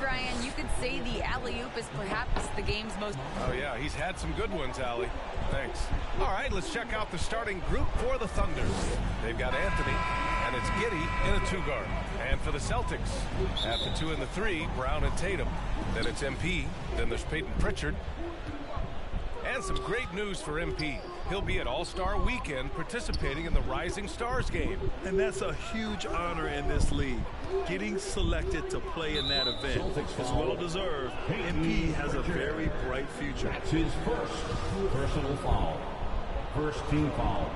Brian, you could say the alley-oop is perhaps the game's most... Oh, yeah, he's had some good ones, Allie. Thanks. All right, let's check out the starting group for the Thunder. They've got Anthony, and it's Giddey in a two-guard. And for the Celtics, at the 2 and the 3, Brown and Tatum. Then it's MP. Then there's Peyton Pritchard. And some great news for MP. He'll be at All-Star Weekend participating in the Rising Stars game. And that's a huge honor in this league. Getting selected to play in that event is well-deserved. MP has a very bright future. That's his first personal foul. First team foul.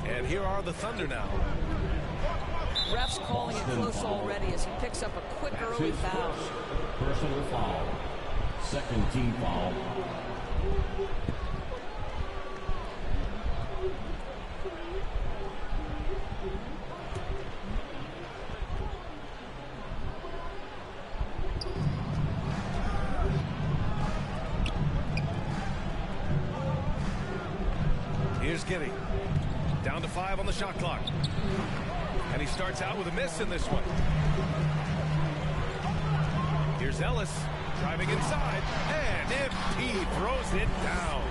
And here are the Thunder now. Ref's calling it close already as he picks up a quick early foul. Personal foul. Second team foul. Here's Giddey. Down to 5 on the shot clock. And he starts out with a miss in this one. Here's Ellis driving inside. And MP throws it down.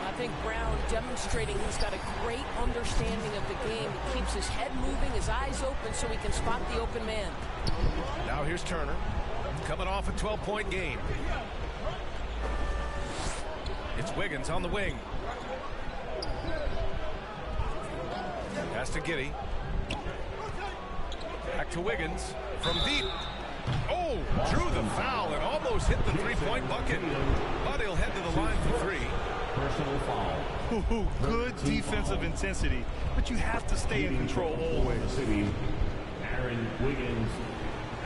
I think Brown demonstrating he's got a great understanding of the game. He keeps his head moving, his eyes open so he can spot the open man. Now here's Turner. Coming off a 12-point game. It's Wiggins on the wing. Pass to Giddey. Back to Wiggins from deep. Oh, drew the foul and almost hit the three-point bucket. But he'll head to the line for 3. Personal foul. Good defensive intensity, but you have to stay in control always. Aaron Wiggins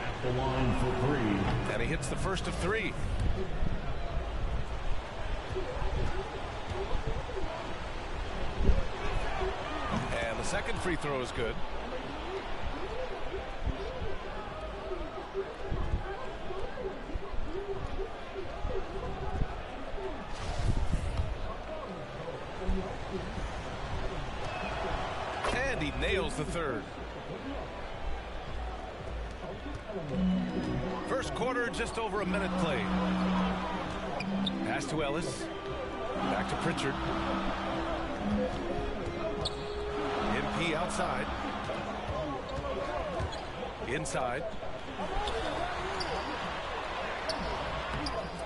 at the line for 3. And he hits the first of 3. And the second free throw is good. And he nails the third. First quarter, just over a minute played. Pass to Ellis. Back to Pritchard. MP outside. Inside.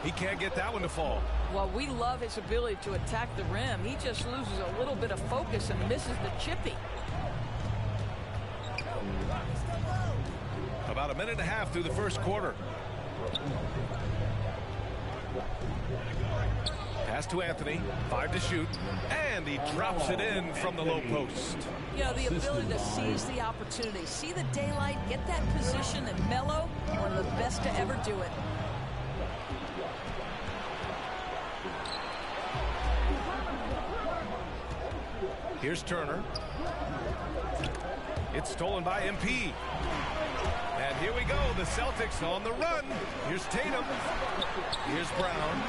He can't get that one to fall. Well, we love his ability to attack the rim. He just loses a little bit of focus and misses the chippy. About a minute and a half through the first quarter. Pass to Anthony. 5 to shoot. And he drops it in from the low post. You know, the ability to seize the opportunity, see the daylight, get that position, and mellow. One of the best to ever do it. Here's Turner. It's stolen by MP. And here we go, the Celtics on the run. Here's Tatum. Here's Brown.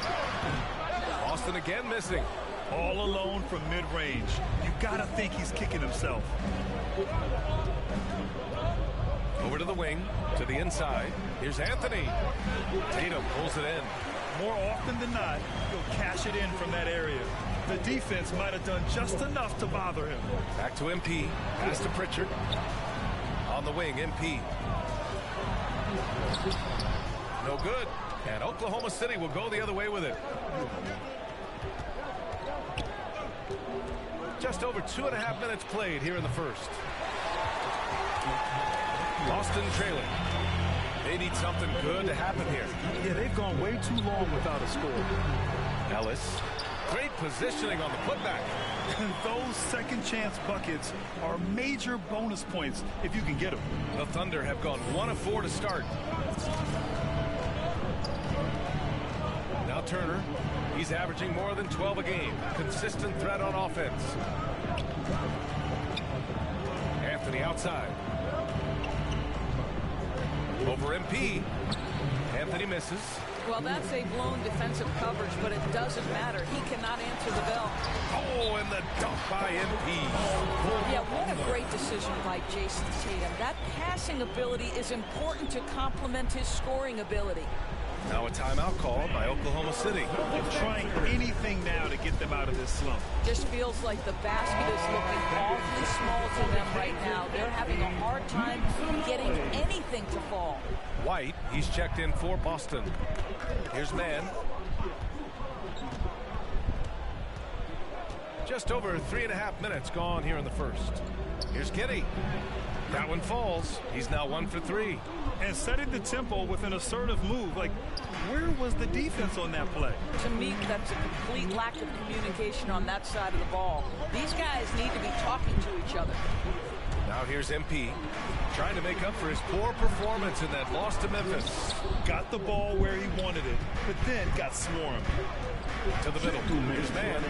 Austin again missing. All alone from mid-range. You gotta think he's kicking himself. Over to the wing, to the inside. Here's Anthony. Tatum pulls it in. More often than not, he'll cash it in from that area. The defense might have done just enough to bother him. Back to MP. Pass to Pritchard. On the wing, MP. No good. And Oklahoma City will go the other way with it. Just over 2.5 minutes played here in the first. Boston trailing. They need something good to happen here. Yeah, they've gone way too long without a score. Ellis. Great positioning on the putback. Those second chance buckets are major bonus points if you can get them. The Thunder have gone 1 of 4 to start. Now Turner. He's averaging more than 12 a game. Consistent threat on offense. Anthony outside. Over MP. Anthony misses. Well, that's a blown defensive coverage, but it doesn't matter. He cannot answer the bell. Oh, and the dunk by MP. Yeah, what a great decision by Jason Tatum. That passing ability is important to complement his scoring ability. Now a timeout called by Oklahoma City. They're trying anything now to get them out of this slump. Just feels like the basket is looking awfully small to them right now. They're having a hard time getting anything to fall. White, he's checked in for Boston. Here's Mann. Just over 3.5 minutes gone here in the first. Here's Giddey. That one falls. He's now 1 for 3. And setting the tempo with an assertive move. Like, where was the defense on that play? To me, that's a complete lack of communication on that side of the ball. These guys need to be talking to each other. Now here's MP, trying to make up for his poor performance in that loss to Memphis. Got the ball where he wanted it, but then got swarmed. To the middle. Here's Mann.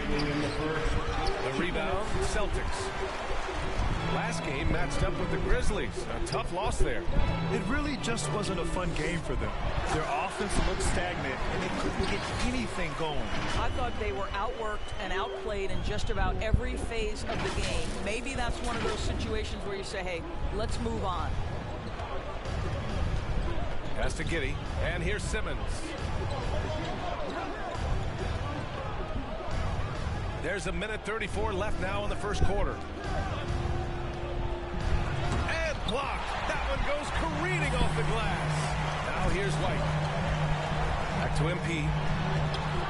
The rebound, Celtics. Last game matched up with the Grizzlies. A tough loss there. It really just wasn't a fun game for them. Their offense looked stagnant, and they couldn't get anything going. I thought they were outworked and outplayed in just about every phase of the game. Maybe that's one of those situations where you say, hey, let's move on. Pass to Giddey, and here's Simmons. There's 1:34 left now in the first quarter. And blocked. That one goes careening off the glass. Now here's White. Back to MP.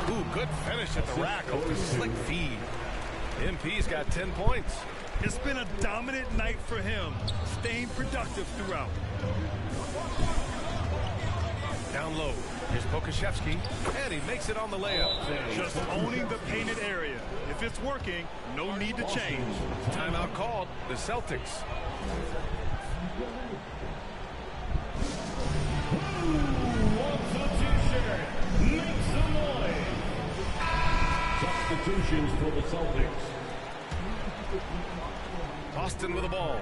Ooh, good finish at the rack off the slick feed. MP's got 10 points. It's been a dominant night for him, staying productive throughout. Down low. Here's Pokusevski, and he makes it on the layup. Just owning the painted area. If it's working, no need to change. Timeout called. The Celtics. Substitutions for the Celtics. Boston with the ball.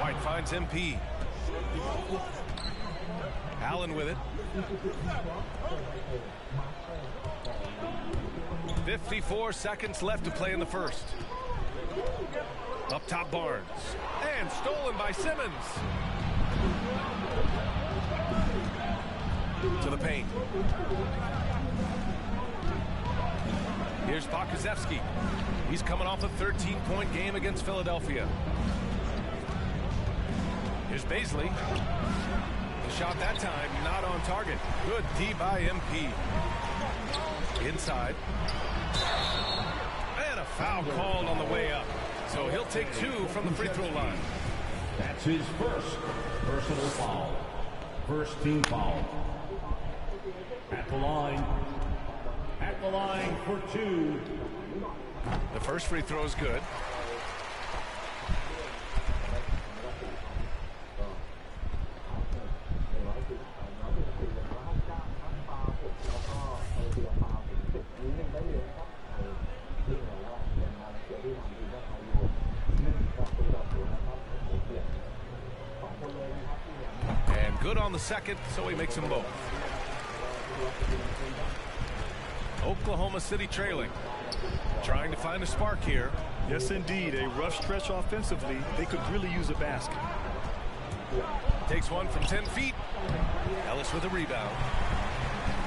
White finds MP. Allen with it. 54 seconds left to play in the first. Up top Barnes. And stolen by Simmons. To the paint. Here's Pokusevski. He's coming off a 13-point game against Philadelphia. Here's Baisley. The shot that time not on target. Good D by MP. Inside. And a foul called on the way up. So he'll take 2 from the free throw line. That's his first personal foul. First team foul. At the line. At the line for 2. The first free throw is good. And good on the second, so he makes them both. Oklahoma City trailing. Trying to find a spark here. Yes, indeed. A rough stretch offensively. They could really use a basket. Takes one from 10 feet. Ellis with a rebound.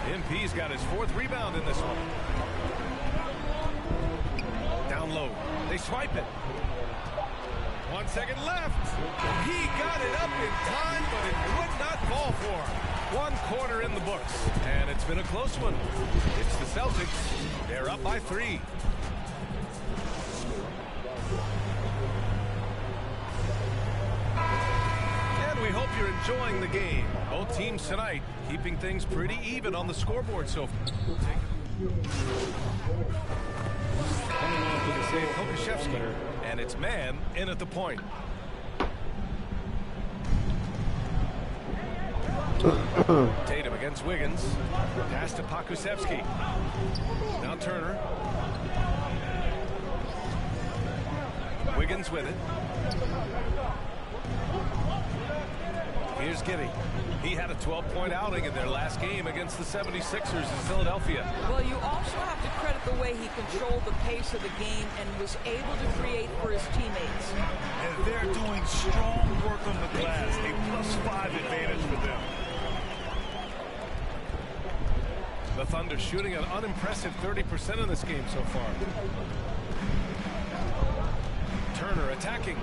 MP's got his 4th rebound in this one. Down low. They swipe it. 1 second left. He got it up in time, but it would not fall for him. 1 quarter in the books, and it's been a close one. It's the Celtics. They're up by 3. And we hope you're enjoying the game. Both teams tonight keeping things pretty even on the scoreboard so far. Coming on to the save, Pokusevski, and it's Mann in at the point. Tatum against Wiggins. Pass to Pokusevski. Now Turner. Wiggins with it. Here's Giddy. He had a 12-point outing in their last game against the 76ers in Philadelphia. Well, you also have to credit the way he controlled the pace of the game and was able to create for his teammates. And they're doing strong work on the glass, a +5 advantage for them. The Thunder shooting an unimpressive 30% in this game so far. Turner attacking.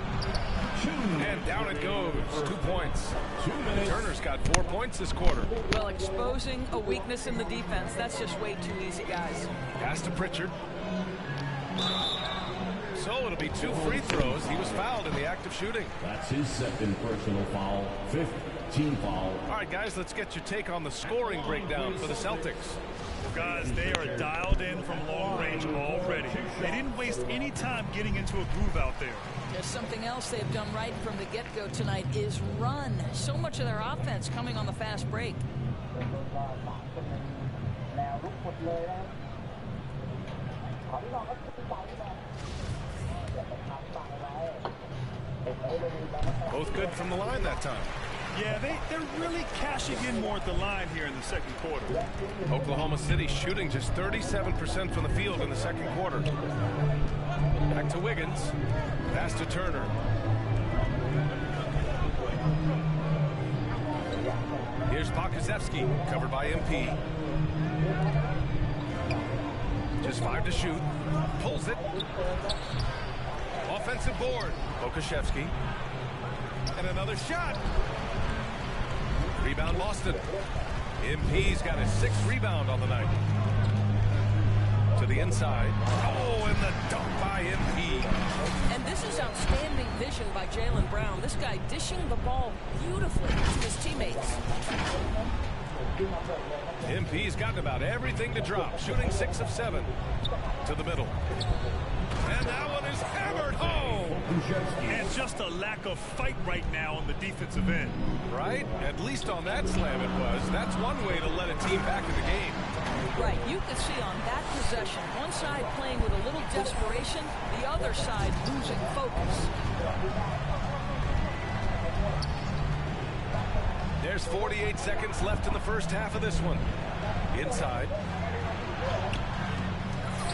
And down it goes. 2 points. Turner's got 4 points this quarter. Well, exposing a weakness in the defense, that's just way too easy, guys. Pass to Pritchard. So it'll be 2 free throws. He was fouled in the act of shooting. That's his second personal foul, 5th team foul. All right, guys, let's get your take on the scoring breakdown for the Celtics. Guys, they are dialed in from long range already. They didn't waste any time getting into a groove out there. There's something else they've done right from the get-go tonight is run. So much of their offense coming on the fast break. Both good from the line that time. Yeah, they're really cashing in more at the line here in the second quarter. Oklahoma City shooting just 37% from the field in the second quarter. Back to Wiggins. Pass to Turner. Here's Pokusevski, covered by MP. Just 5 to shoot. Pulls it. Offensive board. Pokusevski. And another shot. Rebound Boston. MP's got his 6th rebound on the night. To the inside. Oh, and the dunk by MP. And this is outstanding vision by Jaylen Brown. This guy dishing the ball beautifully to his teammates. MP's gotten about everything to drop. Shooting 6 of 7. To the middle. And that one is hammered home. And just a lack of fight right now on the defensive end. Right? At least on that slam it was. That's one way to let a team back in the game. Right, you can see on that possession, one side playing with a little desperation, the other side losing focus. There's 48 seconds left in the first half of this one. Inside.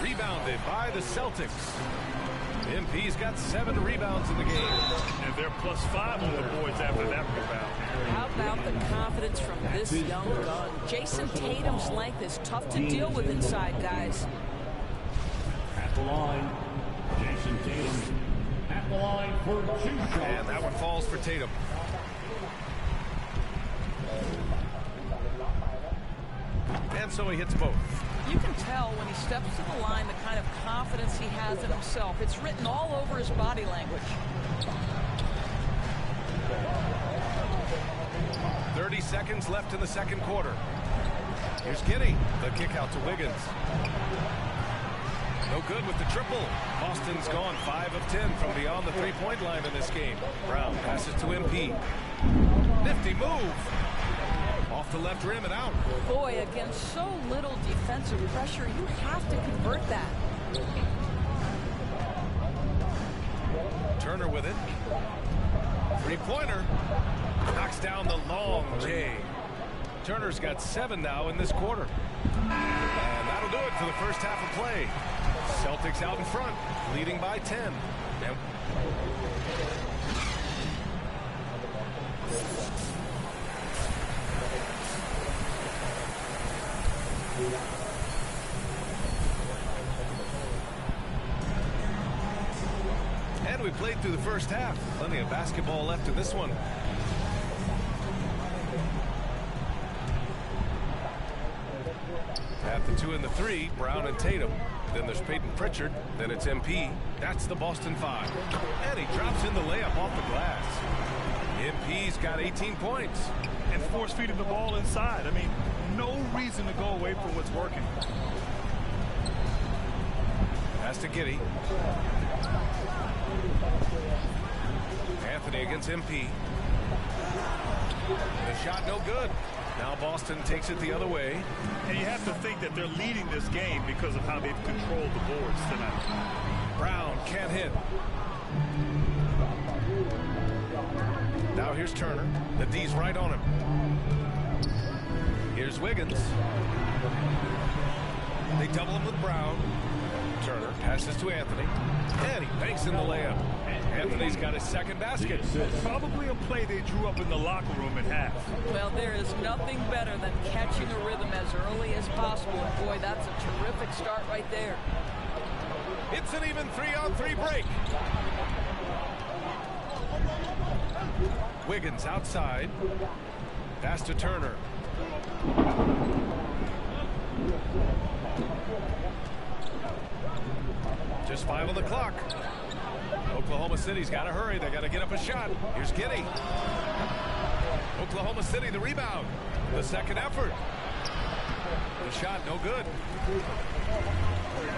Rebounded by the Celtics. MP's got 7 rebounds in the game. And they're +5 on the boards after that rebound. How about the confidence from this young gun? Jason Tatum's length is tough to deal with inside, guys. At the line, Jason Tatum. At the line for 2 shots. And that one falls for Tatum. And so he hits both. You can tell when he steps to the line the kind of confidence he has in himself. It's written all over his body language. 30 seconds left in the second quarter. Here's Giddy. The kick out to Wiggins. No good with the triple. Boston's gone 5 of 10 from beyond the 3-point line in this game. Brown passes to MP. Nifty move. Off the left rim and out. Boy, against so little defensive pressure, you have to convert that. Turner with it. 3-pointer. Knocks down the long J. Turner's got 7 now in this quarter. And that'll do it for the first half of play. Celtics out in front, leading by 10. And we played through the first half. Plenty of basketball left in this one. At the 2 and the 3, Brown and Tatum. Then there's Peyton Pritchard. Then it's MP. That's the Boston 5. And he drops in the layup off the glass. MP's got 18 points. And force feeding the ball inside. I mean, no reason to go away from what's working. Pass to Giddy. Anthony against MP. The shot no good. Now Boston takes it the other way. And you have to think that they're leading this game because of how they've controlled the boards tonight. Brown can't hit. Now Now here's Turner. The D's right on him. Here's Wiggins. They double him with Brown. Turner passes to Anthony. And he banks in the layup. Anthony's got his second basket. Probably a play they drew up in the locker room at half. Well, there is nothing better than catching a rhythm as early as possible. And boy, that's a terrific start right there. It's an even 3-on-3 break. Wiggins outside. Pass to Turner. Just 5 on the clock. Oklahoma City's got to hurry. They got to get up a shot. Here's Giddey. Oklahoma City, the rebound. The second effort. The shot, no good.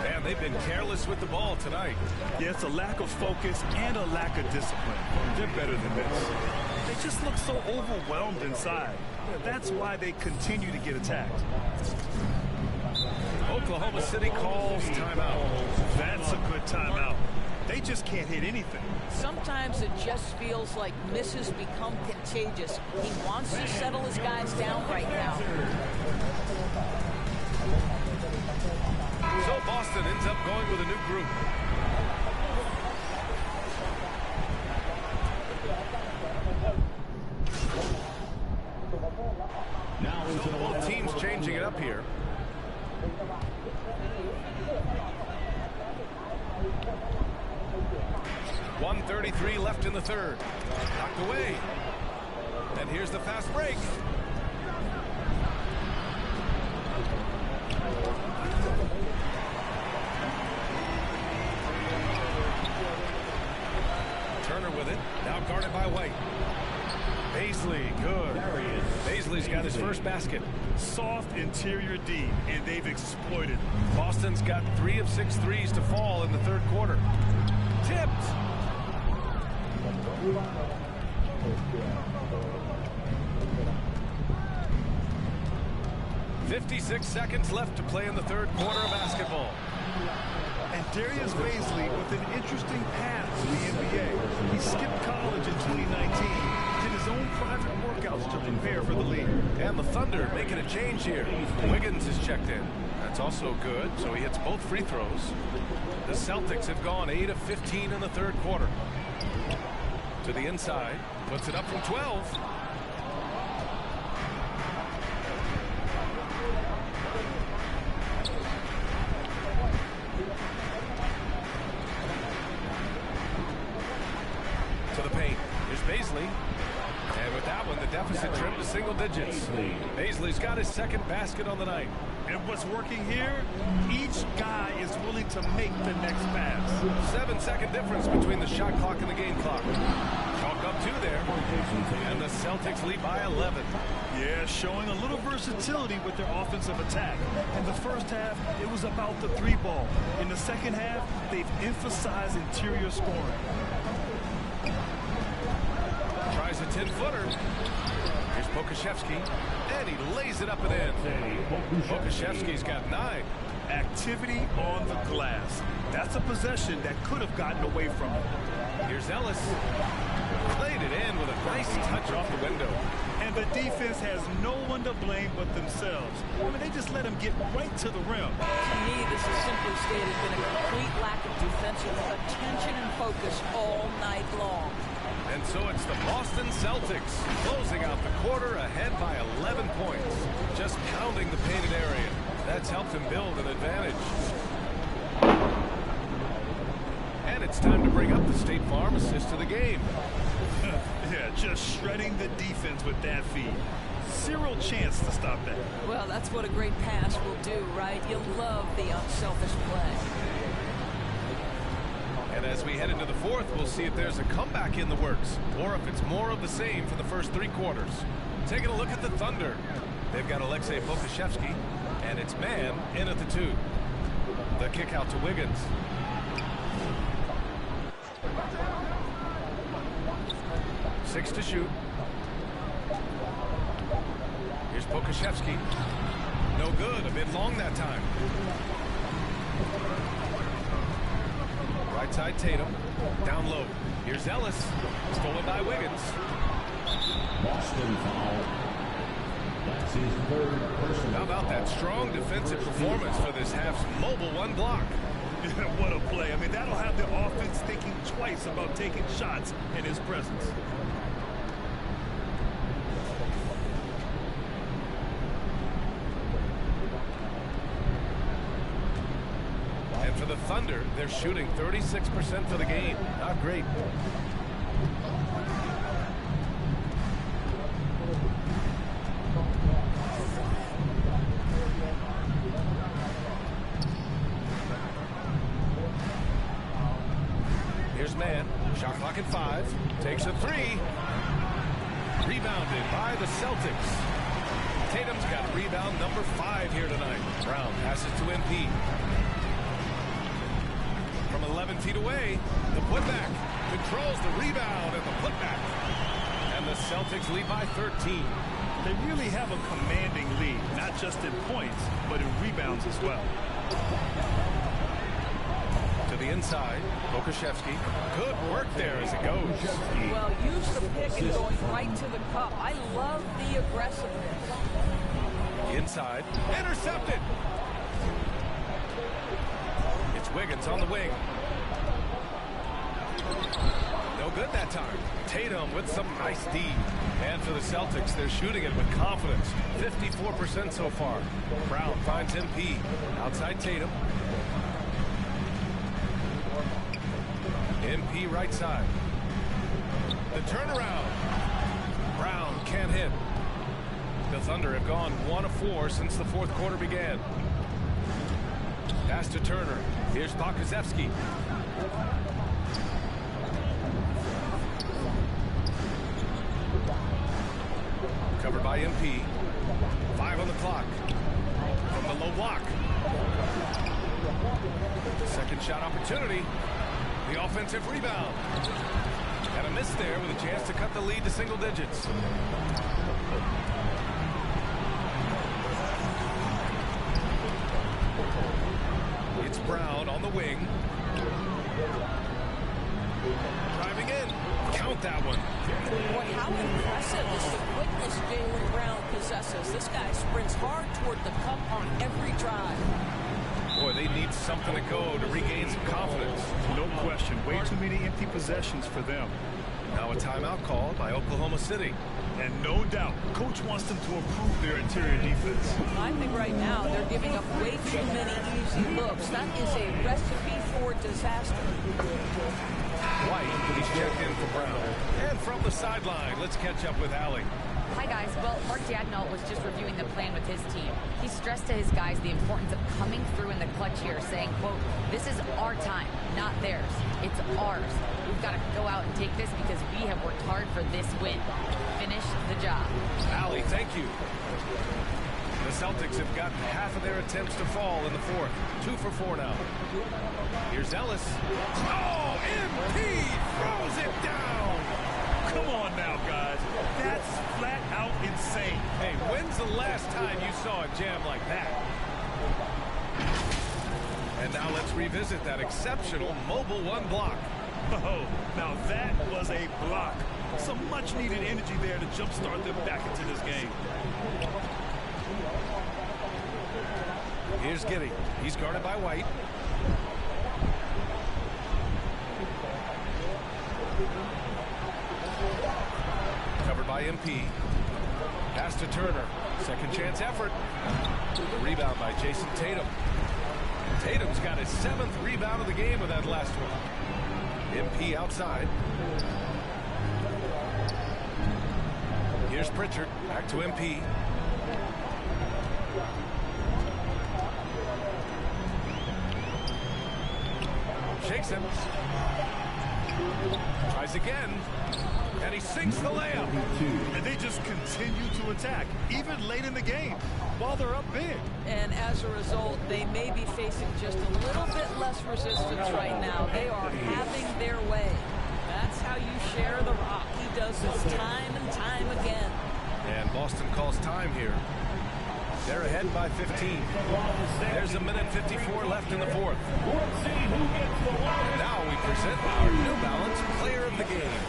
Man, they've been careless with the ball tonight. Yeah, it's a lack of focus and a lack of discipline. They're better than this. They just look so overwhelmed inside. That's why they continue to get attacked. Oklahoma City calls timeout. That's a good timeout. They just can't hit anything. Sometimes it just feels like misses become contagious. He wants to settle his guys down right now. So Boston ends up going with a new group. So both teams changing it up here. .133 left in the third. Knocked away. And here's the fast break. Turner with it. Now guarded by White. Paisley, good. Paisley's got his first basket. Soft interior D, and they've exploited. Boston's got 3 of 6 threes to fall in the third quarter. Tipped. 56 seconds left to play in the third quarter of basketball. And Darius Baisley with an interesting path to the NBA. He skipped college in 2019, did his own private workouts to prepare for the league. And the Thunder making a change here. Wiggins is checked in. That's also good, so he hits both free throws. The Celtics have gone 8 of 15 in the third quarter. To the inside, puts it up from 12. To the paint. Here's Baisley. And with that one, the deficit trimmed to single digits. Baisley's got his second basket on the night. And what's working here, each guy is willing to make the next pass. 7-second difference between the shot clock and the game clock. Chalked up 2 there. And the Celtics lead by 11. Yeah, showing a little versatility with their offensive attack. In the first half, it was about the 3-ball. In the second half, they've emphasized interior scoring. Tries a 10-footer. Here's Pokashevsky, and he lays it up and in. Pokashevsky's got 9. Activity on the glass. That's a possession that could have gotten away from him. Here's Ellis. Played it in with a nice touch off the window. And the defense has no one to blame but themselves. I mean, they just let him get right to the rim. To me, this has simply stated been a complete lack of defensive attention and focus all night long. And so it's the Boston Celtics closing out the quarter ahead by 11 points. Just pounding the painted area. That's helped them build an advantage. And it's time to bring up the State Farm assist of the game. Yeah, just shredding the defense with that feed. Zero chance to stop that. Well, that's what a great pass will do, right? You love the unselfish play. And as we head into the fourth, we'll see if there's a comeback in the works or if it's more of the same for the first 3 quarters. Taking a look at the Thunder. They've got Aleksej Pokashevsky, and it's man in at the 2. The kick out to Wiggins. Six to shoot. Here's Pokashevsky. No good. A bit long that time. Right side Tatum. Down low. Here's Ellis. Stolen by Wiggins. Boston foul. That's his third personal. How about that strong defensive performance for this half's mobile one block? What a play. I mean, that'll have the offense thinking twice about taking shots in his presence. And for the Thunder, they're shooting 36% for the game. Not great. Here's Man. Shot clock at 5. Takes a 3. Rebounded by the Celtics. Tatum's got rebound number 5 here tonight. Brown passes to MP. From 11 feet away, the putback. Controls the rebound and the putback. And the Celtics lead by 13. They really have a commanding lead, not just in points, but in rebounds as well. To the inside, Okashevsky. Good work there as it goes. Well, use the pick and going right to the cup. I love the aggressiveness. Inside, intercepted. It's Wiggins on the wing. No good that time. Tatum with some nice D. And for the Celtics, they're shooting it with confidence. 54% so far. Brown finds MP. Outside Tatum. MP right side. The turnaround. Brown can't hit. The Thunder have gone 1 of 4 since the fourth quarter began. Pass to Turner. Here's Pokusevski. Covered by MP. 5 on the clock. From the low block. Second shot opportunity. The offensive rebound. And a miss there with a chance to cut the lead to single digits. It's Brown on the wing. Driving in. Count that one. Boy, how impressive is the quickness Jaylen Brown possesses. This guy sprints hard toward the cup on every drive. Boy, they need something to go to regain some confidence. No question. Way too many empty possessions for them. Now a timeout called by Oklahoma City. And no doubt, coach wants them to improve their interior defense. I think right now they're giving up way too many easy looks. That is a recipe for disaster. White, he's checked in for Brown. And from the sideline, let's catch up with Allie. Hi, guys. Well, Mark Dagnall was just reviewing the plan with his team. He stressed to his guys the importance of coming through in the clutch here, saying, quote, this is our time, not theirs. It's ours. We've got to go out and take this because we have worked hard for this win. Finish the job. Allie, thank you. The Celtics have gotten half of their attempts to fall in the fourth. 2 for 4 now. Here's Ellis. Oh, MP throws it down. Come on now, guys. That's flat out insane. Hey, when's the last time you saw a jam like that? And now let's revisit that exceptional mobile one block. Oh, now that was a block. Some much-needed energy there to jumpstart them back into this game. Here's Giddey. He's guarded by White. Covered by MP. Pass to Turner. Second chance effort. Rebound by Jason Tatum. Tatum's got his 7th rebound of the game with that last one. MP outside. Here's Pritchard. Back to MP. Shakes him. Tries again. And he sinks the layup. And they just continue to attack, even late in the game, while they're up big. And as a result, they may be facing just a little bit less resistance right now. They are having their way. That's how you share the rock. He does this time and time again. And Boston calls time here. They're ahead by 15. There's a minute 54 left in the fourth. And now we present our New Balance Player of the Game.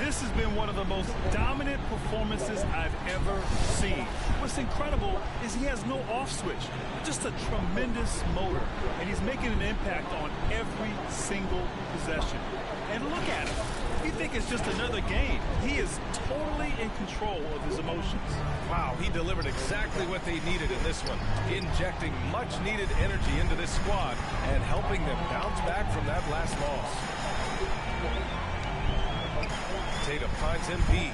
This has been one of the most dominant performances I've ever seen. What's incredible is he has no off switch, just a tremendous motor, and he's making an impact on every single possession. And look at him. You think it's just another game. He is totally in control of his emotions. Wow, he delivered exactly what they needed in this one, injecting much-needed energy into this squad and helping them bounce back from that last loss. Tatum finds MP.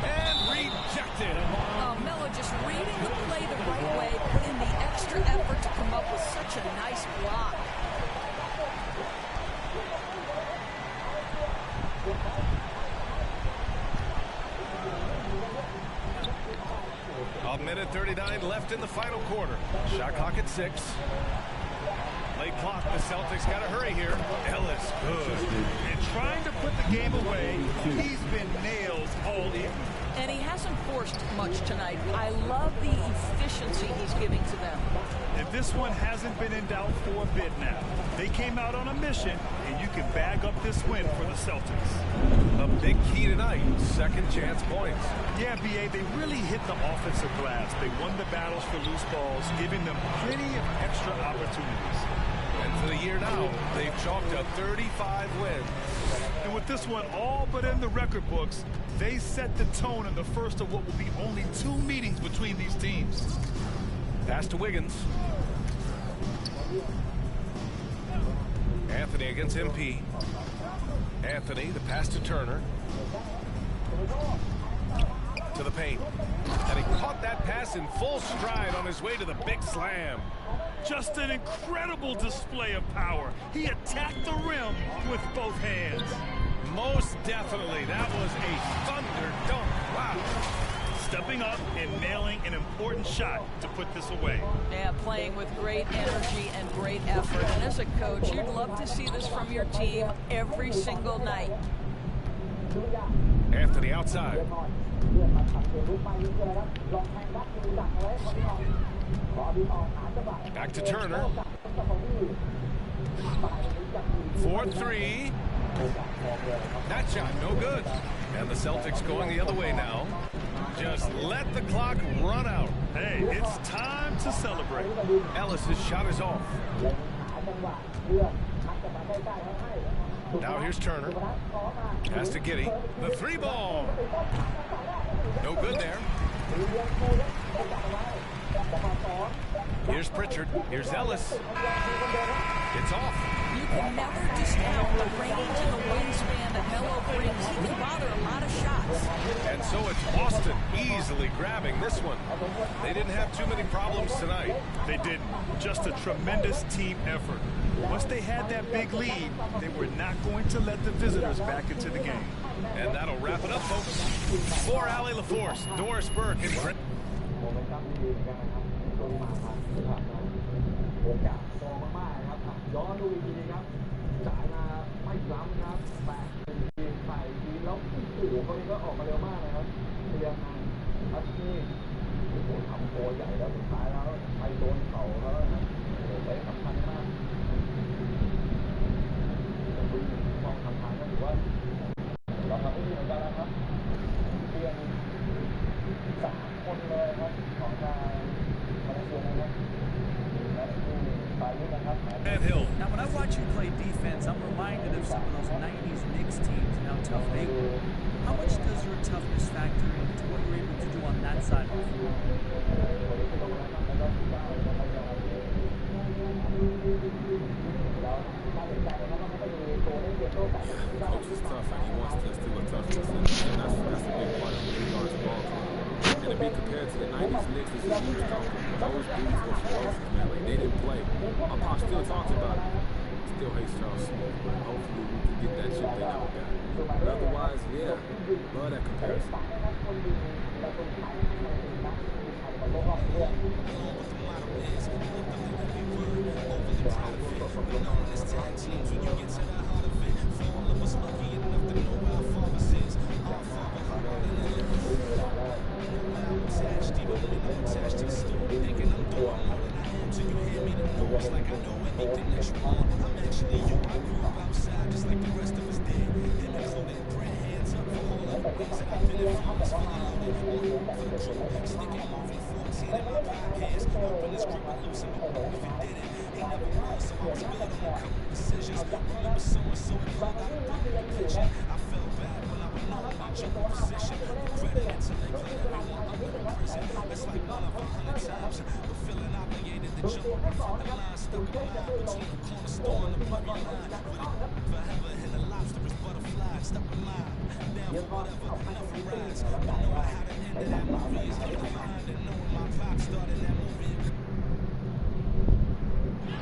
And rejected. Melo just reading the play the right way, put in the extra effort to come up with such a nice block. A minute 39 left in the final quarter. Shot clock at 6. Late clock, the Celtics got to hurry here. Ellis, good. And trying to put the game away, he's been nailed all evening. And he hasn't forced much tonight. I love the efficiency he's giving to them. And this one hasn't been in doubt for a bit now. They came out on a mission, and you can bag up this win for the Celtics. A big key tonight, second chance points. Yeah, B.A., they really hit the offensive glass. They won the battles for loose balls, giving them plenty of extra opportunities. And for the year now, they've chalked up 35 wins. And with this one all but in the record books, they set the tone in the first of what will be only 2 meetings between these teams. Pass to Wiggins. Anthony against MP. Anthony, the pass to Turner. To the paint. And he caught that pass in full stride on his way to the big slam. Just an incredible display of power. He attacked the rim with both hands. Most definitely. That was a thunder dunk. Wow. Stepping up and nailing an important shot to put this away. Yeah, playing with great energy and great effort. And as a coach, you'd love to see this from your team every single night. Anthony outside. Back to Turner. 4-3. That shot, no good. And the Celtics going the other way now. Just let the clock run out. Hey, it's time to celebrate. Ellis's shot is off. Now here's Turner. Pass to Giddey. The 3-ball. No good there. Here's Pritchard. Here's Ellis. It's off. You can never discount the range and the wingspan that Melo brings. He can bother a lot of shots. And so it's Boston easily grabbing this one. They didn't have too many problems tonight. They didn't. Just a tremendous team effort. Once they had that big lead, they were not going to let the visitors back into the game. And that'll wrap it up, folks. For Allie LaForce, Doris Burke, and Brent. Now, when I watch you play defense, I'm reminded of some of those 90s Knicks teams and how tough they were. How much does your toughness factor into what you're able to do on that side of the floor? Coach is tough, and he wants to instill a toughness, and that's a big part of who he guards the ball to. And to be compared to the 90s Knicks is a huge compliment. Those dudes were ferocious, man. Like, they didn't play. My pop still talks about it. Still hates Charles Smith, but hopefully we can get that chip they never got. But otherwise, yeah, love that comparison.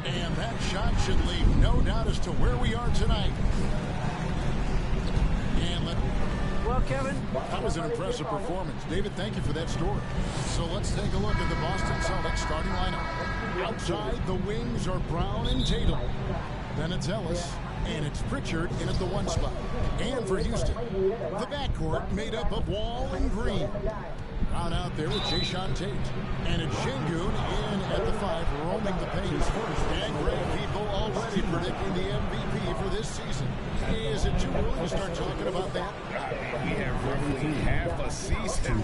And that shot should leave no doubt as to where we are tonight. And Well, Kevin, that was an impressive performance. David, thank you for that story. So let's take a look at the Boston Celtics starting lineup. Outside, the wings are Brown and Tatum. Then it's Ellis, and it's Pritchard in at the 1 spot. And for Houston, the backcourt made up of Wall and Green. Brown out there with Jayshawn Tate. And it's Şengün in at the 5, roaming the pace. And great people already predicting the MVP for this season. Is it too early to start talking about that? We have roughly half a season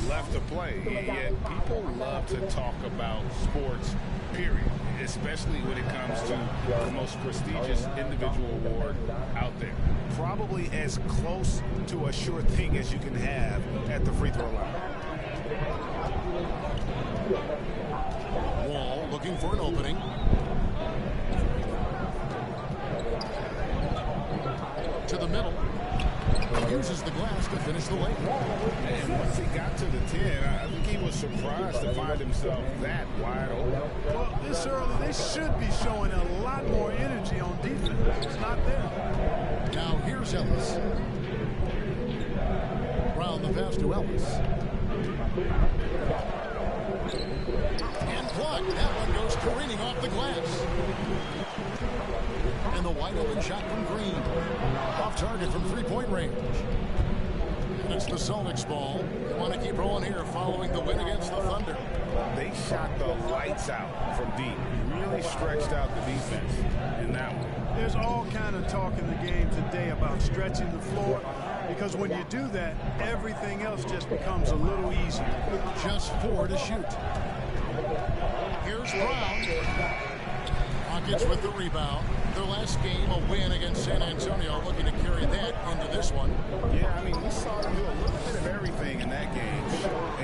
left to play, yet people love to talk about sports, period, especially when it comes to the most prestigious individual award out there. Probably as close to a sure thing as you can have at the free throw line. Wall looking for an opening. To the middle. Uses the glass to finish the lane. And once he got to the 10, I think he was surprised to find himself that wide open. Well, this early, they should be showing a lot more energy on defense. It's not there. Now here's Ellis. Brown the pass to Ellis. And blocked. That one goes careening off the glass. And the wide open shot from Green. Off target from three-point range. And it's the Celtics ball. They want to keep rolling here following the win against the Thunder. They shot the lights out from deep. Really stretched out the defense in that one. There's all kind of talk in the game today about stretching the floor, because when you do that, everything else just becomes a little easier. Just 4 to shoot. Here's Brown. Rockets with the rebound. Their last game, a win against San Antonio, looking to carry that into this one. Yeah, I mean, we saw them do a little bit of everything in that game.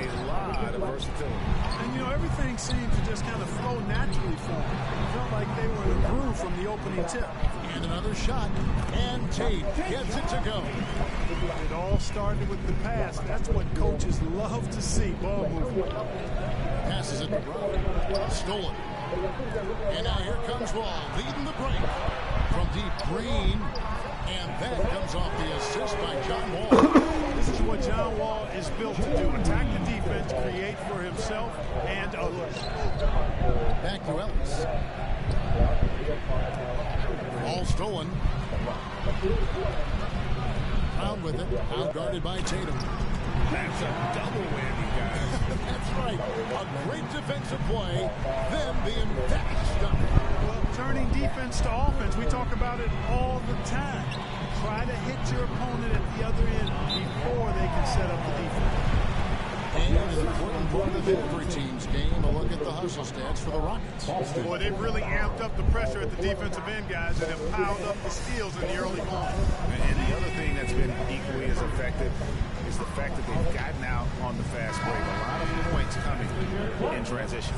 A lot of versatility. And, you know, everything seemed to just kind of flow naturally for them. It felt like they were in a groove from the opening tip. And another shot. And Tate gets it to go. It all started with the pass. That's what coaches love to see, ball movement. Passes it to Brown. Stolen. And now here comes Wall, leading the break. From deep, Green. And that comes off the assist by John Wall. This is what John Wall is built to do. Attack the defense, create for himself and others. Back to Ellis. Ball stolen. Brown with it. Out guarded by Tatum. That's a double whammy, guys. That's right. A great defensive play. Then the emphatic stop. Well, turning defense to offense, we talk about it all the time. Try to hit your opponent at the other end before they can set up the defense. And an important part of every team's game, a look at the hustle stats for the Rockets. Boy, they've really amped up the pressure at the defensive end, guys, and have piled up the steals in the early going. And the other thing that's been equally as effective is the fact that they've gotten out on the fast break. A lot of points coming in transition.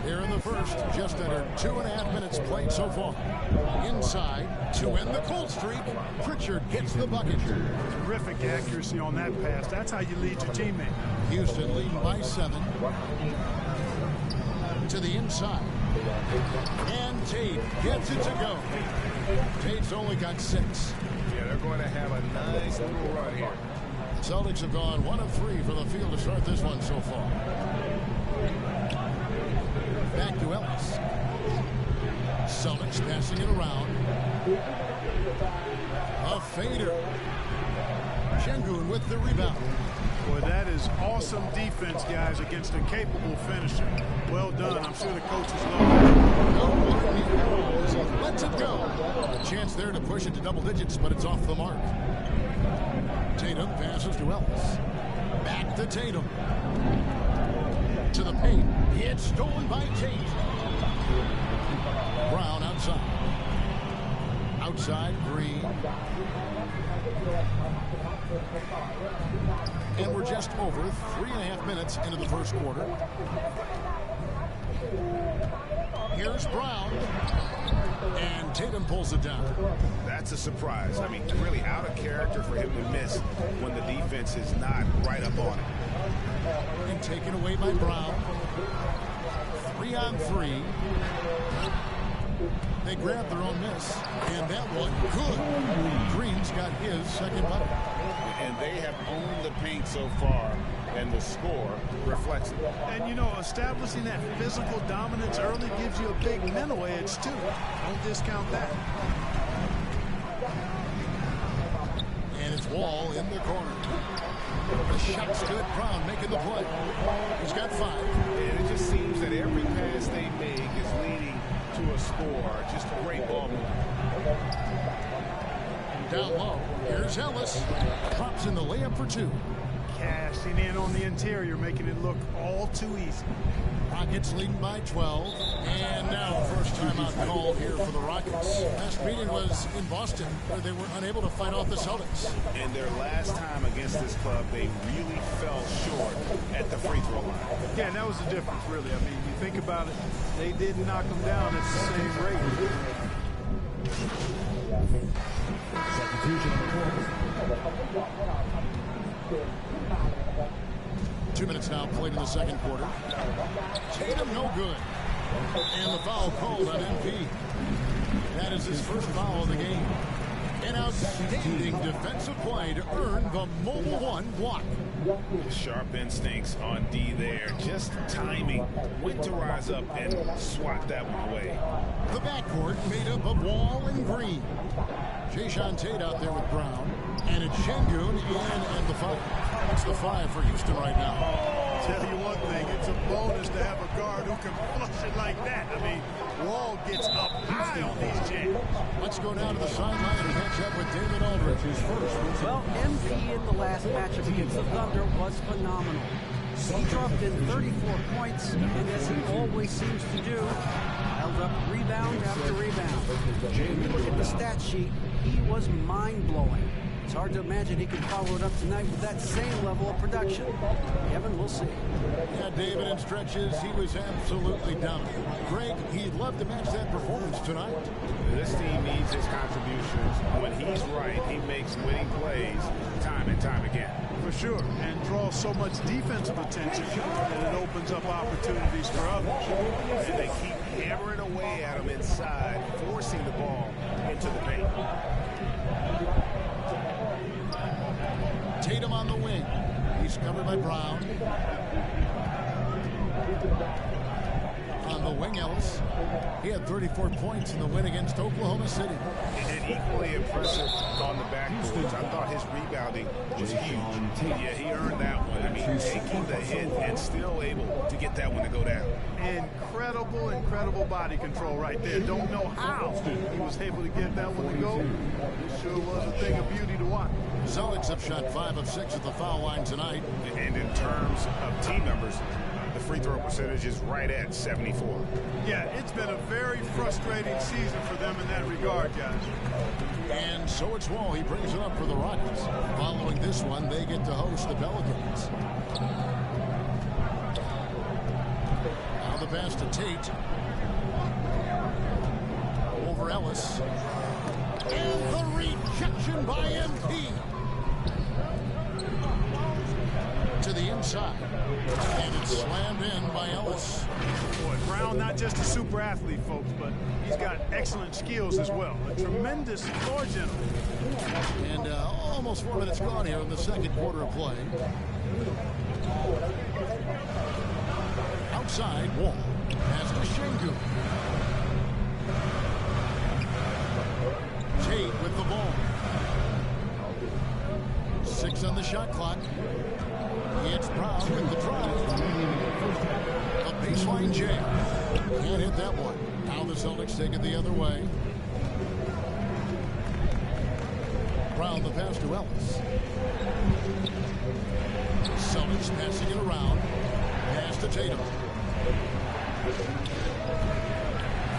Here in the first, just under 2.5 minutes played so far. Inside to end the cold streak. Pritchard gets the bucket. Terrific accuracy on that pass. That's how you lead your teammate. Houston leading by 7. To the inside. And Tate gets it to go. Tate's only got 6. Yeah, they're going to have a nice little run here. Celtics have gone 1 of 3 from the field to start this one so far. Back to Ellis. Celtics passing it around. A fader. Şengün with the rebound. Boy, that is awesome defense, guys, against a capable finisher. Well done. I'm sure the coaches love it. No, lets it go. A chance there to push it to double digits, but it's off the mark. Tatum passes to Ellis. Back to Tatum. To the paint. It's stolen by Tate. Brown outside. Outside, Green. And we're just over 3.5 minutes into the first quarter. Here's Brown. And Tatum pulls it down. That's a surprise. I mean, really out of character for him to miss when the defense is not right up on him. And taken away by Brown. 3-on-3. They grab their own miss. And that one, good. Green's got his second bucket. And they have owned the paint so far, and the score reflects it. And, you know, establishing that physical dominance early gives you a big mental edge, too. Don't discount that. And it's Wall in the corner. The shot's good. Brown making the play. He's got 5. And it just seems that every pass they make is leading to a score. Just a great ball movement. Down low. Here's Ellis. Drops in the layup for 2. Cashing in on the interior, making it look all too easy. Rockets leading by 12. And now first timeout called here for the Rockets. Last meeting was in Boston, where they were unable to fight off the Celtics. And their last time against this club, they really fell short at the free throw line. Yeah, and that was the difference, really. I mean, you think about it, they didn't knock them down at the same rate. Substitution on the court. 2 minutes now played in the second quarter. Tatum no good. And the foul called on MP. That is his first foul of the game. An outstanding defensive play to earn the Mobile One block. Sharp instincts on D there. Just timing when to rise up and swat that one away. The backcourt made up of Wall and Green. Jason Tate out there with Brown. And it's Şengün in at the 5. That's the 5 for Houston right now. Tell you one thing, it's a bonus to have a guard who can flush it like that. I mean, Wall gets up high on these jams. Let's go down to the sideline and catch up with David Aldridge. His first. Well, MP in the last matchup against the Thunder was phenomenal. He dropped in 34 points, and as he always seems to do, held up rebound after rebound. When you look at the stat sheet, he was mind-blowing. It's hard to imagine he can follow it up tonight with that same level of production. Kevin, we'll see. Yeah, David, in stretches, he was absolutely dominant. Greg, he'd love to match that performance tonight. This team needs his contributions. When he's right, he makes winning plays time and time again. For sure, and draws so much defensive attention that it opens up opportunities for others. And they keep hammering away at him inside, forcing the ball into the paint. Tatum on the wing. He's covered by Brown. On the wing, Ellis. He had 34 points in the win against Oklahoma City. And equally impressive on the backboards. I thought his rebounding was huge. Yeah, he earned that one. I mean, taking the hit and still able to get that one to go down. Incredible body control right there. Don't know how he was able to get that one to go. It sure was a thing of beauty to watch. Celtics have shot 5 of 6 at the foul line tonight. And in terms of team numbers, the free throw percentage is right at 74. Yeah, it's been a very frustrating season for them in that regard, guys. And so it's Wall. He brings it up for the Rockets. Following this one, they get to host the Pelicans. Now the pass to Tate. Over Ellis. And the rejection by MP. To the inside. And it's slammed in by Ellis. Boy, Brown, not just a super athlete, folks, but he's got excellent skills as well. A tremendous floor general. And almost 4 minutes gone here in the second quarter of play. Outside, Wall. Pass to Şengün. Tate with the ball. 6 on the shot clock. It's Brown with the drive. A baseline jam. Can't hit that one. Now the Celtics take it the other way. Brown the pass to Ellis. Celtics Brown. Pass to Tatum.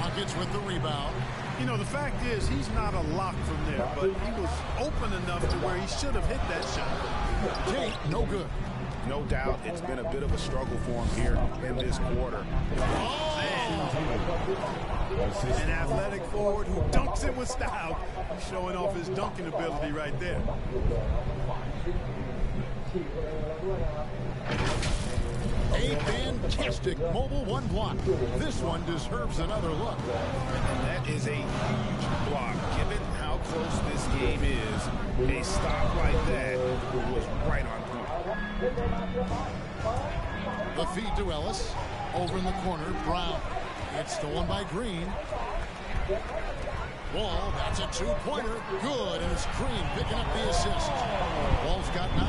Rockets with the rebound. You know, the fact is, he's not a lock from there, but he was open enough to where he should have hit that shot. Tate, no good. No doubt it's been a bit of a struggle for him here in this quarter. An athletic forward who dunks it with style. He's showing off his dunking ability right there. A fantastic mobile one block. This one deserves another look. And that is a huge block. Given how close this game is, a stop like that was right on point. The feed to Ellis. Over in the corner, Brown. It's stolen by Green. Wall, that's a two-pointer. Good, and it's Green picking up the assist. Wall's got 9.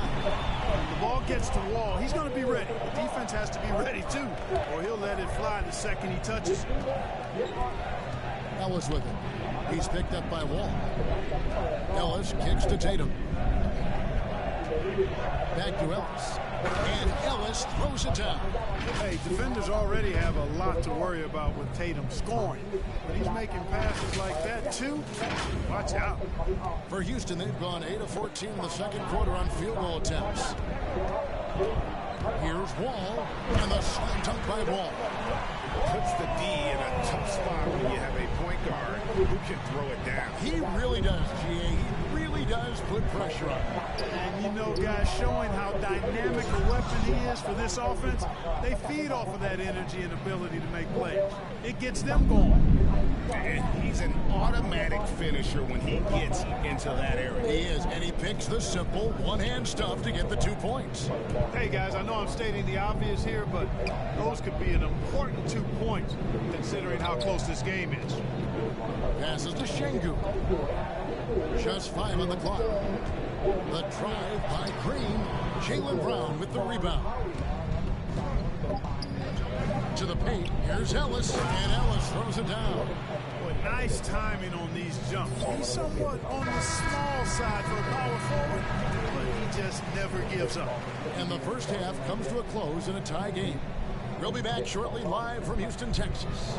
When the ball gets to Wall, he's going to be ready. The defense has to be ready, too, or he'll let it fly the second he touches. Ellis with it. He's picked up by Wall. Ellis kicks to Tatum. Back to Ellis. And Ellis throws it down. Hey, defenders already have a lot to worry about with Tatum scoring. But he's making passes like that, too. Watch out. For Houston, they've gone 8 of 14 in the second quarter on field goal attempts. Here's Wall, and the slam dunk by Wall. Puts the D in a tough spot when you have a point guard who can throw it down. He really does, G.A. He really does put pressure on him. And you know, guys, showing how dynamic a weapon he is for this offense, they feed off of that energy and ability to make plays. It gets them going. And he's an automatic finisher when he gets into that area. He is, and he picks the simple one-hand stuff to get the 2 points. Hey, guys, I know I'm stating the obvious here, but those could be an important 2 points considering how close this game is. Passes to Şengün. Just 5 on the clock. The drive by Green. Jaylen Brown with the rebound. To the paint. Here's Ellis, and Ellis throws it down. Boy, nice timing on these jumps. He's somewhat on the small side for a power forward, but he just never gives up. And the first half comes to a close in a tie game. We'll be back shortly live from Houston, Texas.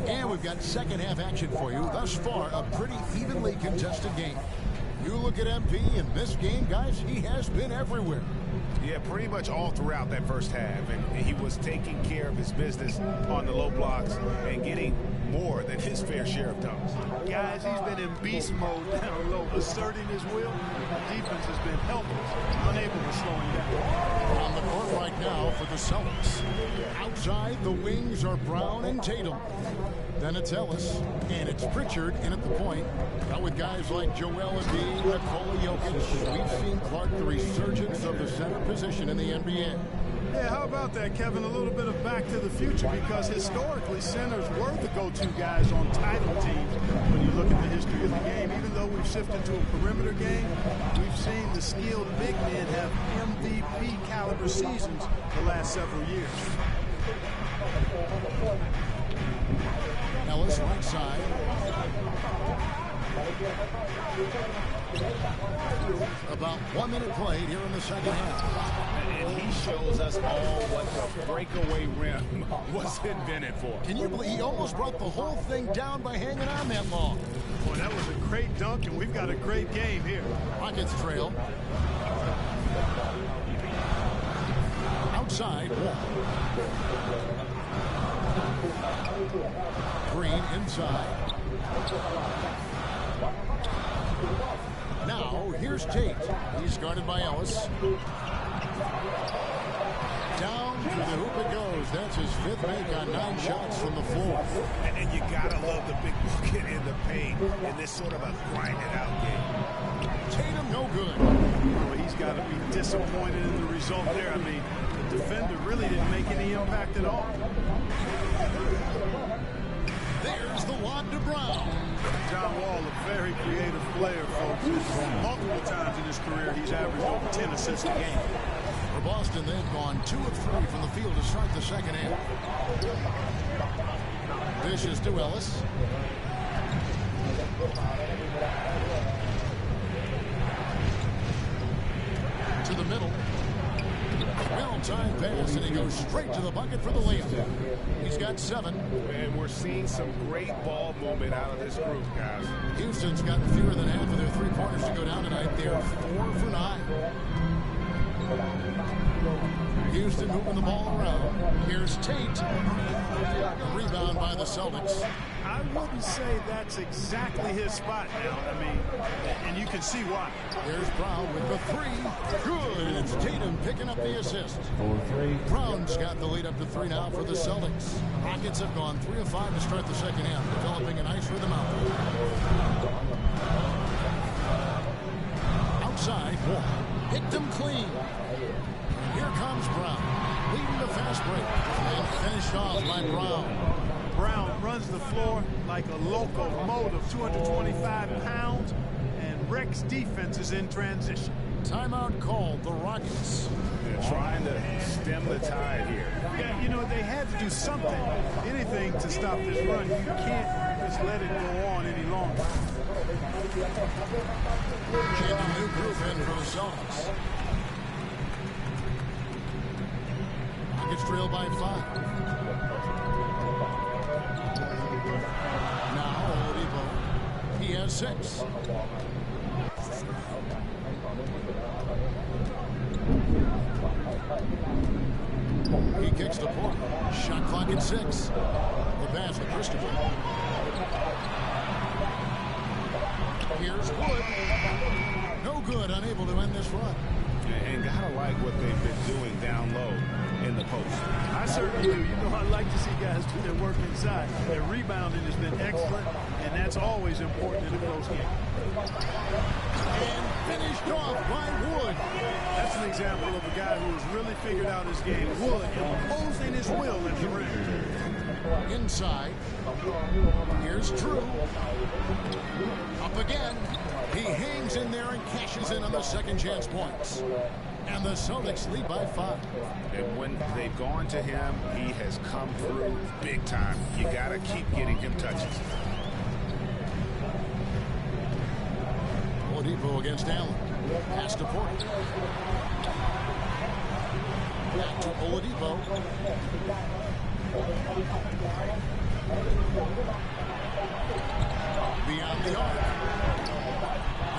And we've got second half action for you. Thus far, a pretty evenly contested game. You look at MP in this game, guys, he has been everywhere. Yeah, pretty much all throughout that first half. And he was taking care of his business on the low blocks and getting more than his fair share of dunks. Guys, he's been in beast mode down low, asserting his will. The defense has been helpless, unable to slow him down. On the court right now for the Celtics. Outside, the wings are Brown and Tatum. Then it's Ellis, and it's Pritchard in at the point. Now with guys like Joel Embiid, Nikola Jokic, we've seen Clark the resurgence of the center position in the NBA. Yeah, how about that, Kevin? A little bit of back to the future, because historically centers were the go-to guys on title teams. When you look at the history of the game, even though we've shifted to a perimeter game, we've seen the skilled big men have MVP caliber seasons the last several years. Ellis right side. About 1 minute played here in the second half. And he shows us all what the breakaway rim was invented for. Can you believe he almost brought the whole thing down by hanging on that long? Boy, that was a great dunk, and we've got a great game here. Rockets trail. Outside, Wall. Green inside. Now, here's Tate. He's guarded by Ellis. Down to the hoop it goes. That's his 5th make on 9 shots from the floor. And you gotta love the big bucket in the paint in this sort of a grinded-out game. Tatum, no good. Well, he's got to be disappointed in the result there. I mean, the defender really didn't make any impact at all. There's the lob to Brown. John Wall, a very creative player, folks. Multiple times in his career, he's averaged over 10 assists a game. For Boston, they've gone 2 of 3 from the field to start the second half. Dishes to Ellis. To the middle. Well-timed pass, and he goes straight to the bucket for the layup. He's got 7. And we're seeing some great ball movement out of this group, guys. Houston's got fewer than half of their three-pointers to go down tonight. They're 4 for 9. Houston moving the ball around. Here's Tate. A rebound by the Celtics. I wouldn't say that's exactly his spot now. I mean, and you can see why. There's Brown with the 3. Good. And it's Tatum picking up the assist. Brown's got the lead up to 3 now for the Celtics. Rockets have gone 3 of 5 to start the second half, developing a nice rhythm out there. Outside, Wall. Picked him clean. Here comes Brown, leading the fast break, and finished off by Brown. Brown runs the floor like a locomotive, 225 pounds, and wrecks defenses in transition. Timeout called, the Rockets. They're trying to stem the tide here. Yeah, you know, they had to do something, anything to stop this run. You can't just let it go on any longer. And a new group in for the Celtics. Rockets trail by 5. Now Oladipo. He has 6. He kicks the point. Shot clock at 6. The pass to Christopher. Here's Wood. No good, unable to end this run. And gotta like what they've been doing down low in the post. I certainly do. You know, I like to see guys do their work inside. Their rebounding has been excellent, and that's always important in a close game. And finished off by Wood. That's an example of a guy who has really figured out his game. Wood imposing his will at the rim. Inside. Here's Drew. Up again. He hangs in there and cashes in on the second chance points. And the Celtics lead by 5. And when they've gone to him, he has come through big time. You got to keep getting him touches. Oladipo against Allen. Pass to Porter. Back to Oladipo. Beyond the arc.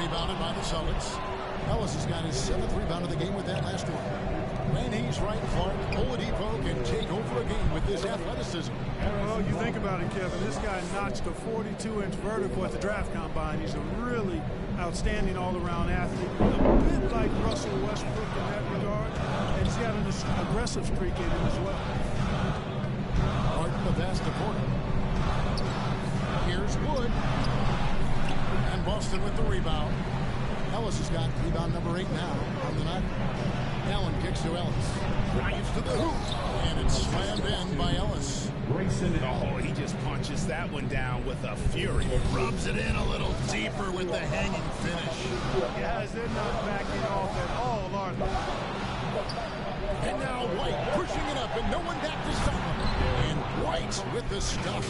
Rebounded by the Celtics. Ellis has got his 7th rebound of the game with that last one. When he's right, Clark, Oladipo can take over a game with this athleticism. Well, you think about it, Kevin. This guy notched a 42-inch vertical at the draft combine. He's a really outstanding all-around athlete. A bit like Russell Westbrook in that regard. And he's got an aggressive streak in him as well. Martin, the pass to Porter. Here's Wood. And Boston with the rebound. Ellis has got rebound number 8 now on the night. Allen kicks to Ellis. Drives to the hoop. And it's slammed in by Ellis. Oh, he just punches that one down with a fury. Rubs it in a little deeper with the hanging finish. Guys, they're not backing off at all, are they? And now White pushing it up and no one back to stop him. And White with the stuff.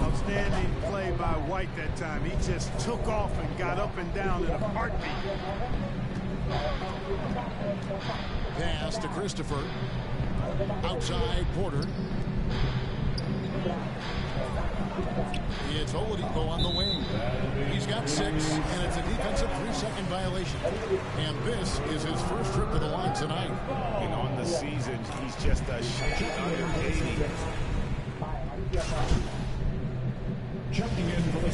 Outstanding play by White that time. He just took off and got up and down in a heartbeat. Pass to Christopher. Outside Porter. It's Oladipo on the wing. He's got 6, and it's a defensive 3-second violation. And this is his first trip to the line tonight. And on the season, he's just a shade under 80.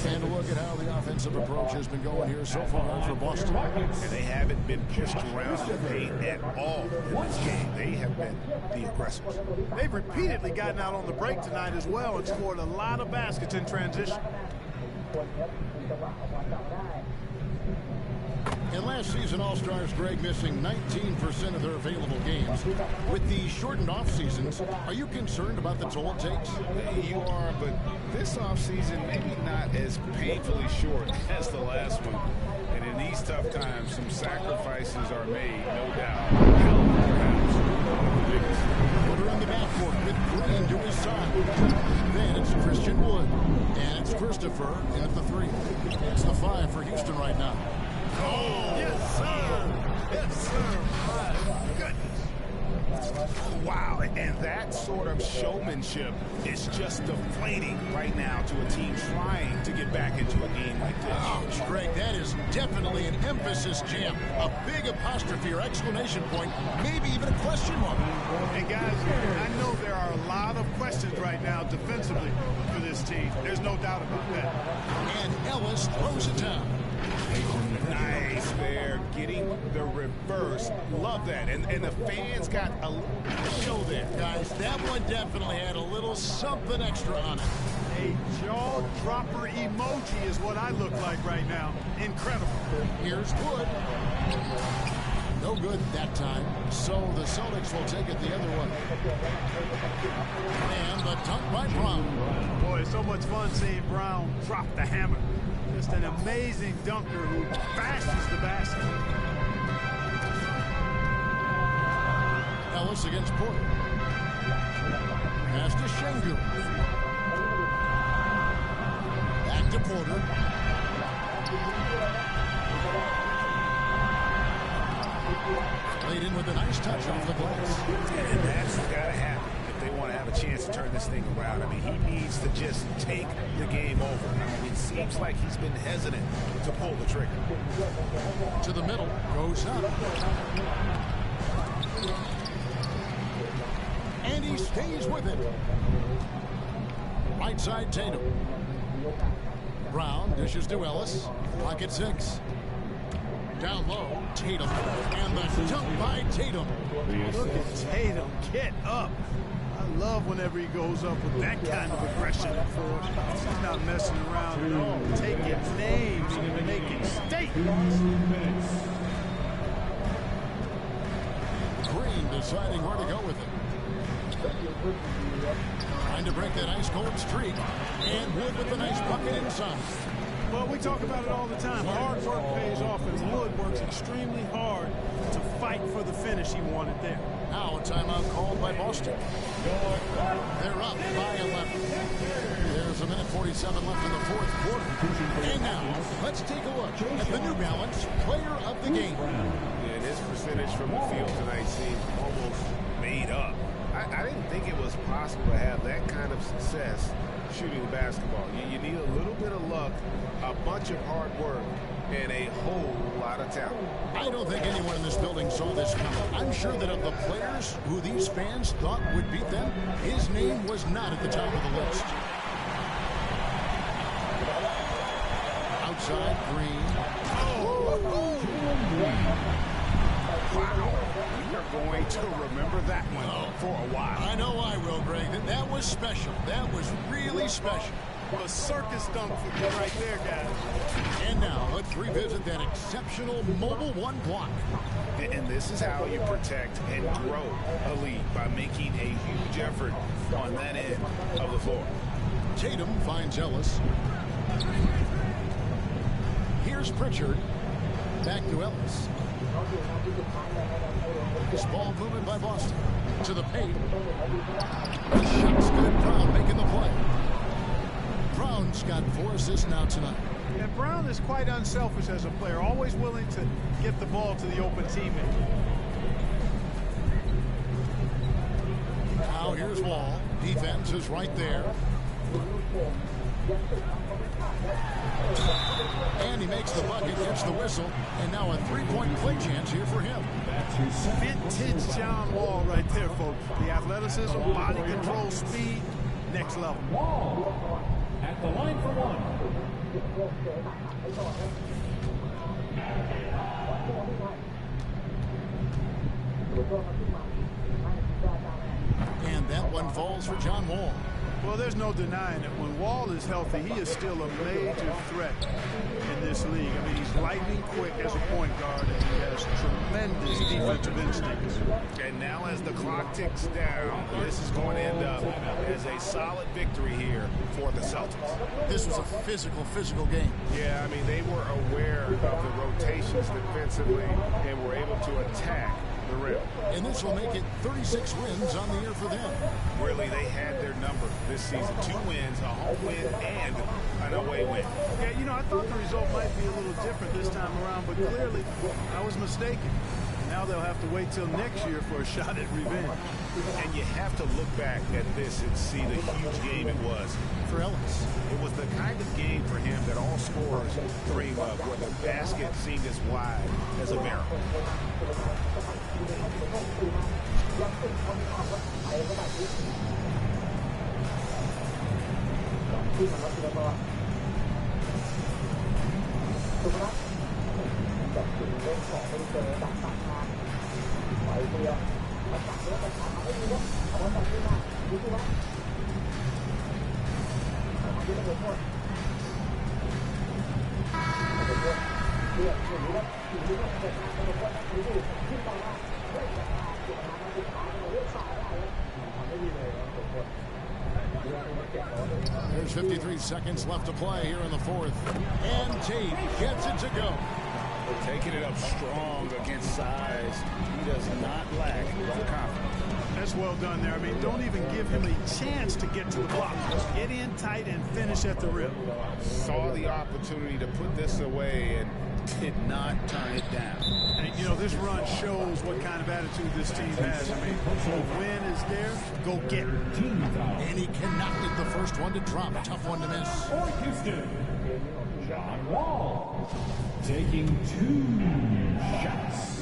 And a look at how the offensive approach has been going here so far for Boston. And they haven't been pushed around the paint at all in this game. They have been the aggressors. They've repeatedly gotten out on the break tonight as well and scored a lot of baskets in transition. And last season, All-Stars Greg missing 19% of their available games. With the shortened off seasons, are you concerned about the toll it takes? You are, but This offseason, maybe not as painfully short as the last one. And in these tough times, some sacrifices are made, no doubt. Perhaps one of the biggest. Porter in the backcourt with Green to his side. Then it's Christian Wood. And it's Christopher in at the 3. It's the 5 for Houston right now. Oh, yes, sir. Yes, sir. My goodness. Wow, and that sort of showmanship is just deflating right now to a team trying to get back into a game like this. Ouch, Greg, that is definitely an emphasis jam. A big apostrophe or exclamation point, maybe even a question mark. And guys, I know there are a lot of questions right now defensively for this team. There's no doubt about that. And Ellis throws it down. Nice there, getting the reverse. Love that. And the fans got a show there. Guys, that one definitely had a little something extra on it. A jaw-dropper emoji is what I look like right now. Incredible. Here's Wood. No good that time. So the Celtics will take it the other way. And the dunk by Brown. Boy, it's so much fun seeing Brown drop the hammer. Just an amazing dunker who bashes the basket. Ellis against Porter. Pass to Şengün. Back to Porter. Played in with a nice touch off the glass. And that's got to happen if they want to have a chance to turn this thing around. I mean, he needs to just take the game over. I mean, it seems like he's been hesitant to pull the trigger. To the middle, goes up. And he stays with it. Right side, Tatum. Brown dishes to Ellis. Clock at 6. Down low, Tatum. And the dunk by Tatum. Look at Tatum. Get up. I love whenever he goes up with that kind of aggression and force. He's not messing around at all. Taking names and making statements. Green deciding where to go with it. Trying to break that ice-cold streak. And Wood with the nice bucket inside. Well, we talk about it all the time. Hard work pays off, and Wood works extremely hard to fight for the finish he wanted there. Now a timeout called by Boston. They're up by 11. There's a minute 47 left in the fourth quarter. And now, let's take a look at the New Balance Player of the Game. And his percentage from the field tonight seems almost made up. I didn't think it was possible to have that kind of success shooting the basketball. You need a little bit of luck, a bunch of hard work, and a whole lot of talent. I don't think anyone in this building saw this coming. I'm sure that of the players who these fans thought would beat them, his name was not at the top of the list. Outside, Green. Wow. You're going to remember that one for a while. I know I will, Greg. That was special. That was really special. A circus dunk for you right there, guys. And now let's revisit that exceptional Mobile One block. And this is how you protect and grow a lead, by making a huge effort on that end of the floor. Tatum finds Ellis. Here's Pritchard. Back to Ellis. This ball movement by Boston. To the paint. The shot's good. Brown making the play. Brown's got 4 assists now tonight. And Brown is quite unselfish as a player, always willing to get the ball to the open teammate. Now here's Wall. Defense is right there. And he makes the bucket, gets the whistle, and now a three-point play chance here for him. Vintage John Wall right there, folks. The athleticism, body control, speed, next level. Wall at the line for one. And that one falls for John Wall. Well, there's no denying it. When Wall is healthy, he is still a major threat in this league. I mean, he's lightning quick as a point guard, and he has tremendous defensive instincts. And now as the clock ticks down, this is going to end up as a solid victory here for the Celtics. This was a physical game. Yeah, I mean, they were aware of the rotations defensively and were able to attack the rim. And this will make it 36 wins on the year for them. Really, they had their number this season. 2 wins, a home win, and an away win. Yeah, you know, I thought the result might be a little different this time around, but clearly I was mistaken. Now they'll have to wait till next year for a shot at revenge. And you have to look back at this and see the huge game it was for Ellis. It was the kind of game for him that all scorers dream of, where the basket seemed as wide as a barrel. There's 53 seconds left to play here in the fourth. And Tate gets it to go. Taking it up strong against size. He does not lack the confidence. That's well done there. I mean, don't even give him a chance to get to the block. Just get in tight and finish at the rim. Saw the opportunity to put this away and did not turn it down. And, you know, this run shows what kind of attitude this team has. I mean, the win is there, go get it. And he cannot get the first one to drop. A tough one to miss. For Houston, John Wall taking 2 shots.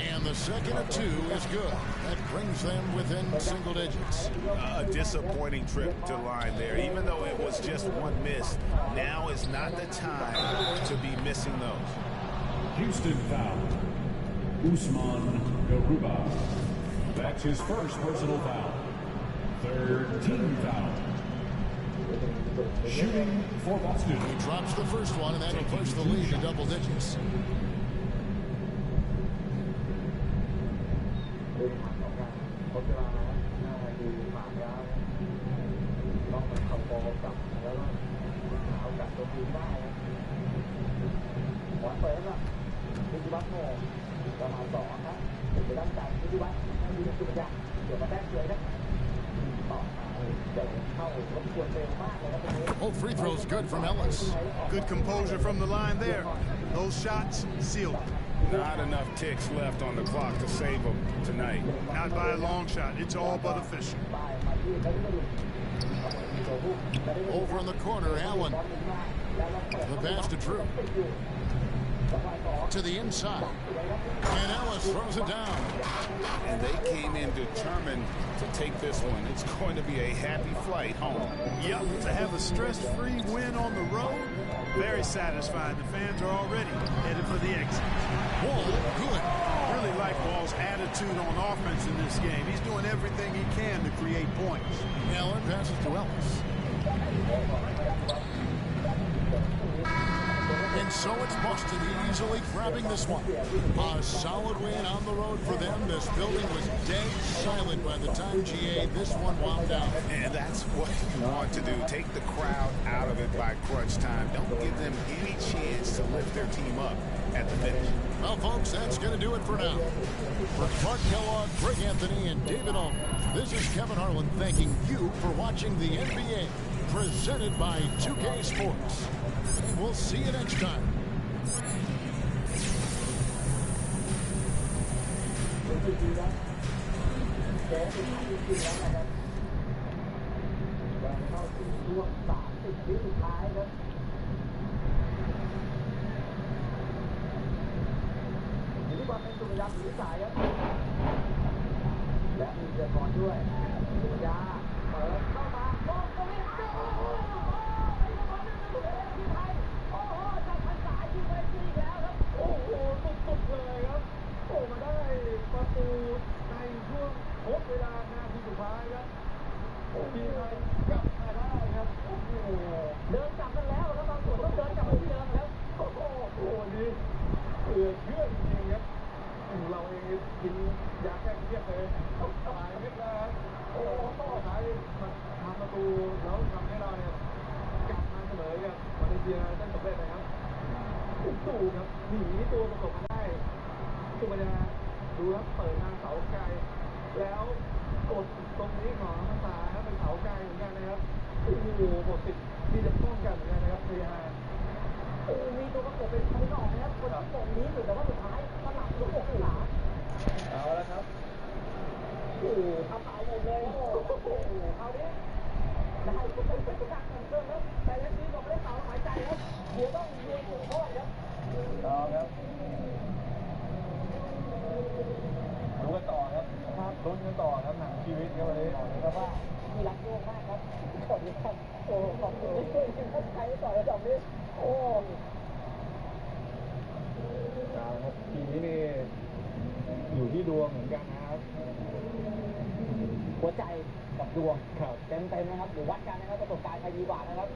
And the second of 2 is good. That brings them within single digits. A disappointing trip to line there. Even though it was just one miss, now is not the time to be missing those. Houston foul. Usman Garuba. That's his first personal foul. 3rd team foul. Shooting for Boston. He drops the first one, and that'll push the lead to double digits. Both free throws good from Ellis. Good composure from the line there. Those shots sealed. Not enough ticks left on the clock to save them tonight. Not by a long shot. It's all but official. Over in the corner, Allen. The pass to Drew. To the inside. And Ellis throws it down. And they came in determined to take this one. It's going to be a happy flight home. Yep, to have a stress-free win on the road, very satisfying. The fans are already headed for the exit. Wall, good. Really like Wall's attitude on offense in this game. He's doing everything he can to create points. Allen passes to Ellis. And so it's Boston easily grabbing this one. A solid win on the road for them. This building was dead silent by the time GA this one wound down. And that's what you want to do. Take the crowd out of it by crunch time. Don't give them any chance to lift their team up at the finish. Well, folks, that's going to do it for now. For Clark Kellogg, Greg Anthony, and David Aldridge, this is Kevin Harlan thanking you for watching the NBA presented by 2K Sports. And we'll see you next time.โอ้โหสุดๆเลยครับโอ้มาได้ประตู ชียร์ได้สำเร็จนะครับสู้ครับหนีตัวประกบมาได้สุมาดาดูครับเปิดทางเสาไกลแล้วกดตรงนี้ของภาษาครับเป็นเสาไกลเหมือนกันนะครับโอ้โหหมดสิทธิ์ที่จะป้องกันเหมือนกันนะครับพยามีตัวประกบเป็นคนนอกนะครับคนที่ตรงนี้อยู่แต่ว่าสุดท้ายสลับลูกอกหลาเอาแล้วครับโอ้ทำเอาหมดเลยโอ้โหเอาดิได้เป็นจักรเหมือนเดิมครับแต่ละทีบอกไม่ได้เสาหายใจครับเดี๋ยวต้องโยนตัวพ่อครับต่อครับดูกันต่อครับลุ้นกันต่อครับหนังชีวิตครับวันนี้แต่ว่ามีรักโลกมากครับขอบคุณครับโอ้ขอบคุณที่ช่วยกันใช้ต่อระดับนี้โอ้ครับทีนี้นี่อยู่ที่ดวงเหมือนกันนะครับหัวใจกับดวงเต็มนะครับหรือวัดกันนะครับประสบการณ์ใครดีกว่านะครับ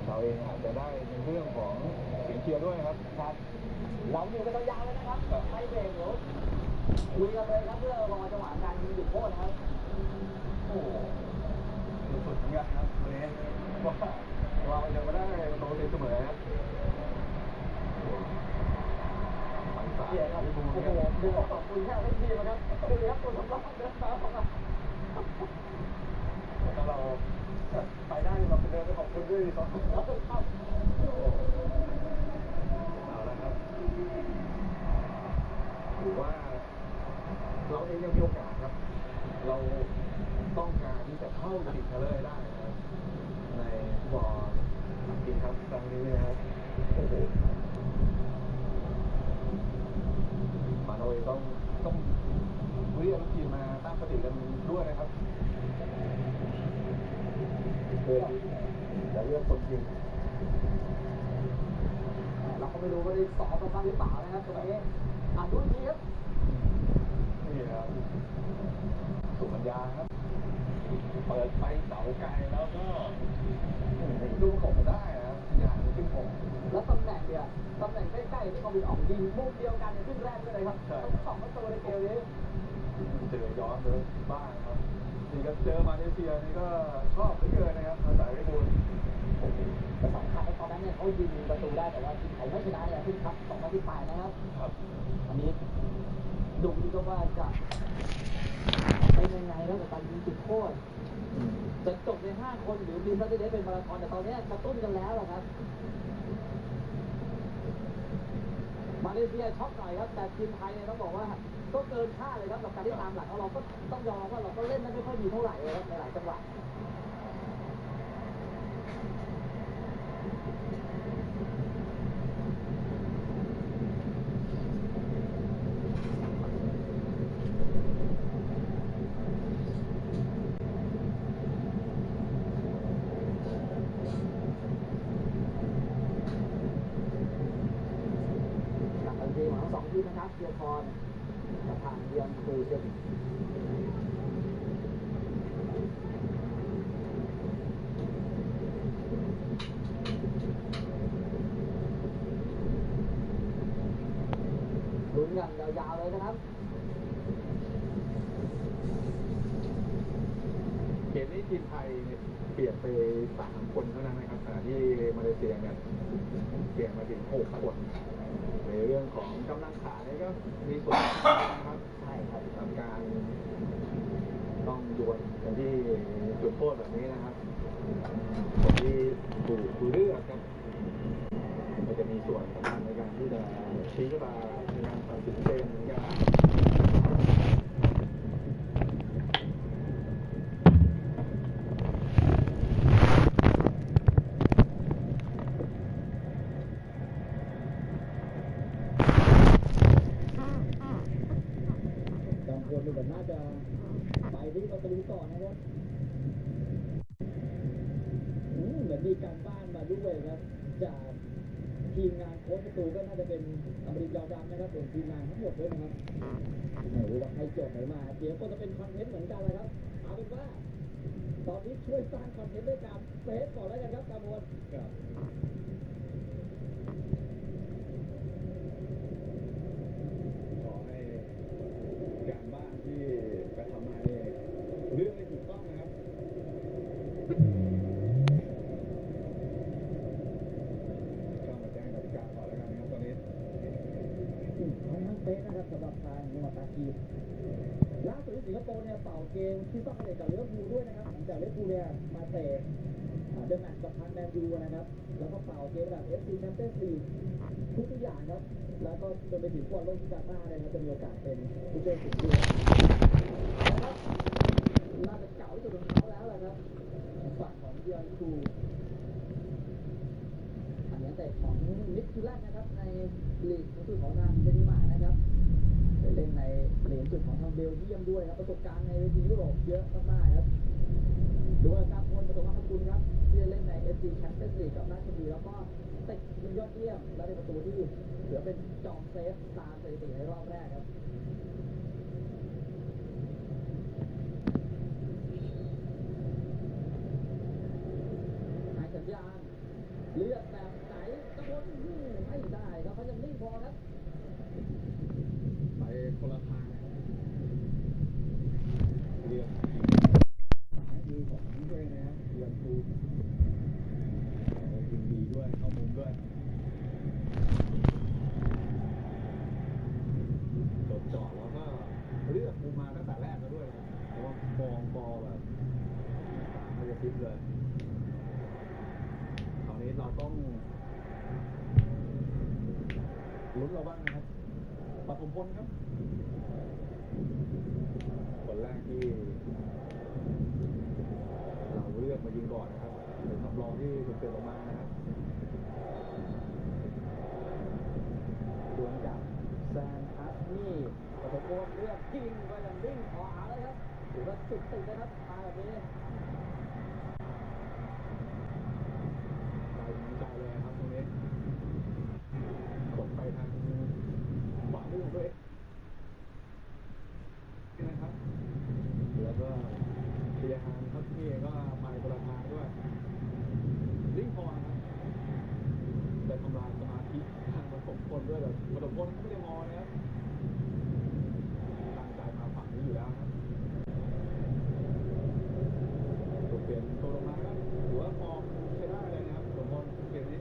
เราเองอาจจะได้ในเรื่องของเสียงเชียร์ด้วยครับเราอยู่กันยาวเลยนะครับไม่เบรกเดี๋ยวคุยกันเลยครับเพื่อรอจังหวะการยิงจุดโทษนะครับโอ้สุดเหมือนกันครับวันนี้ว่าเราจะมาได้ประตูตีเสมอครับเสียครับโอ้โหดูขอบคุณแค่ไม่ทีนะครับดูครับตัวสำรองเดินตามออกมาถ้าเราไปได้เราไปเดินไปขอบคุณด้วยสองเอาละครับถือว่าเราเองยังมีโอกาสครับเราต้องการที่จะเข้าชิงชนะเลิศได้นะครับในบอลจริงครับครั้งนี้นะครับโอ้โหมาโนเองต้องเรียกทีมมาตั้งสติกันด้วยนะครับเพื่อจะเลือกคนจริงเราก็ไม่รู้ว่าได้สอบกันบ้างหรือเปล่านะครับตรงนี้ดูทีครับนี่ครับสุมัญญาครับเปิดไปเสาไกลแล้วก็ดูประกบมาได้ครับอย่างขึ้นผมแล้วตำแหน่งเนี่ยตำแหน่งใกล้ๆที่เขามีออกยิงมุมเดียวกันในครึ่งแรกเลยครับต้อง2 ประตูในเกมนี้เจอย้อนเลยบ้างครับนี่ก็เจอมาเลเซียนี่ก็ชอบเหลือเกินนะครับอาศัยบุญแต่สำคัญในตอนนั้นเนี่ยเขายิงประตูได้แต่ว่าทีมไทยไม่ชนะเนี่ยขึ้นครับ2018นะครับอันนี้ดูดีก็ว่าจะเป็นยังไงแล้วกับการยิงจุดโทษจะจบใน5 คนหรือทีมซัตเดย์เป็นมาราธอนแต่ตอนนี้กระตุ้นกันแล้วครับมาเลเซียช็อกหน่อยครับแต่ทีมไทยเนี่ยต้องบอกว่าก็เกินคาดเลยครับกับการที่ตามหลังเราก็ต้องยอมว่าเราก็เล่นไม่ค่อยดีเท่าไหร่เลยครับในหลายจังหวะ2 ทีมนะครับเชียร์พรกับทางเดียงคูเจนลุ้นกันยาวๆเลยนะครับเกมนี้ทีมไทยเปลี่ยนไป3 คนเท่านั้นนะครับที่มาเลเซียเนี่ยเปลี่ยนมาถึง6 คนในเรื่องของกำลังขาเนี่ยก็มีส่วนนะครับใช่ครับทำการต้องโยนกันที่จุดโทษแบบนี้นะครับคนที่ถูกเลือกครับมันจะมีส่วนสำคัญในการที่จะชี้ชะตาในการตัดสินเกมเหมือนกันดูเหมือนน่าจะไปที่ประตูต่อนะครับเหมือนมีการบ้านมาด้วยครับจากทีมงานโค้ชประตูก็น่าจะเป็นอเมริกาดำนะครับเป็นทีมงานทั้งหมดด้วยนะครับไม่รู้ว่าใครจดไหนมาเดี๋ยวก็จะเป็นคอนเทนต์เหมือนกันเลยครับเอาเป็นว่าตอนนี้ช่วยสร้างคอนเทนต์ด้วยการเฟซก่อนแล้วกันครับกามลการบ้านที่กระทำมาเนี่ยเรื่องไม่ถูกต้องนะครับ กับทางโนมาตากีล่าสุดที่สิงคโปร์เนี่ยเป่าเกมที่ต้องเตะกับลิเวอร์พูลด้วยนะครับหลังจากลิเวอร์พูลเนี่ยมาเตะเดอะแมตช์กับทางแมนยูนะครับแล้วก็เป่าเกมแบบ FC แชมเปี้ยนส์ลีกทุกอย่างครับแล้วก็จนไปถึงฟุตบอลโลกที่กาตาร์เลยนะจะมีโอกาสเป็นผู้เล่นสุดยอดนะครับน่าจะเก่าที่สุดของเขาแล้วแหละครับฝั่งของเดียร์ทูอันนี้แต่ของนิกคิลันนะครับในลีกสูงสุดของทางเดนมาร์กนะครับไปเล่นในลีกสุดของทางเบลเยียมด้วยครับประสบการณ์ในเวทียุโรปเยอะมากๆครับดูว่าการพลประสบการณ์คุณครับที่จะเล่นใน FC แชมเปี้ยนส์ลีกกับราชบุรีแล้วก็ติดเป็นยอดเยี่ยมและเป็นประตูที่เหลือเป็นจอมเซฟตามสถิติในรอบแรกครับให้สัญญาณเลือกแบบไหนกระโดดไม่ได้ครับเขายังนิ่งพอครับไปคนละทางเลือกมือของด้วยนะครับเลือกดูยิงดีด้วยเข้ามุมด้วยจดจ่อแล้วก็เลือกมุมมาตั้งแต่แรกแล้วด้วยนะเพราะว่ามองบอลแบบไม่จะพิษเลยตอนนี้เราต้องลุ้นเราบ้างนะครับปฐมพลครับคนแรกที่เราเลือกมายิงก่อนนะครับเป็นสำรองที่ถูกเปลี่ยนออกมานะครับดวลจากแซนอัสนี่ปฐมพลเลือกยิงก็ยังวิ่งขอหาเลยครับถือว่าสุดติดนะครับมาแบบนี้ใจเลยครับตรงนี้กดไปทางขวามือของตัวเองนะครับแล้วก็เซียฮานครับนี่ก็ไปคนละทางด้วยลิงพอครับแต่ทำลายสมาธิทางปฐมพลด้วยแบบปฐมพลไม่ได้มองนะครับตั้งใจมาฝั่งนี้อยู่แล้วครับตัวเปลี่ยนตัวลงมาครับถือว่าฟอร์มใช้ได้เลยนะครับปฐมพลเกมนี้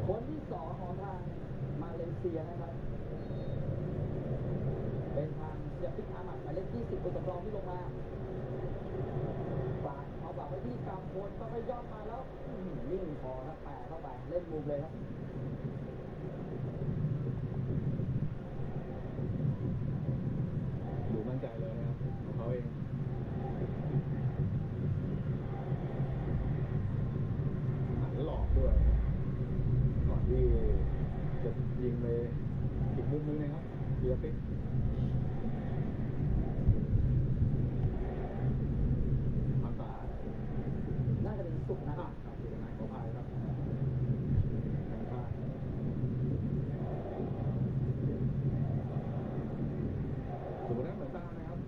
คนที่สองของทางมาเลเซียนะครับเป็นทางเซียปิกอามัดหมายเลข20ตัวสำรองที่ลงมาฝากเอาฝากไว้ที่กำพลก็ไปย่อมมาแล้วนิ่งพอครับแปะเข้าไปเล่นมุมเลยครับดูมั่นใจเลยนะครับของเขาเองหันหลอกด้วยก่อนที่จะยิงเลยอีกมุมนึงนะครับเบียร์ปิ๊กภาษาน่าจะเป็นสุขนะครับสุขนายขอพายครับทางข้างสุขนั้นเหมือนตานะครับ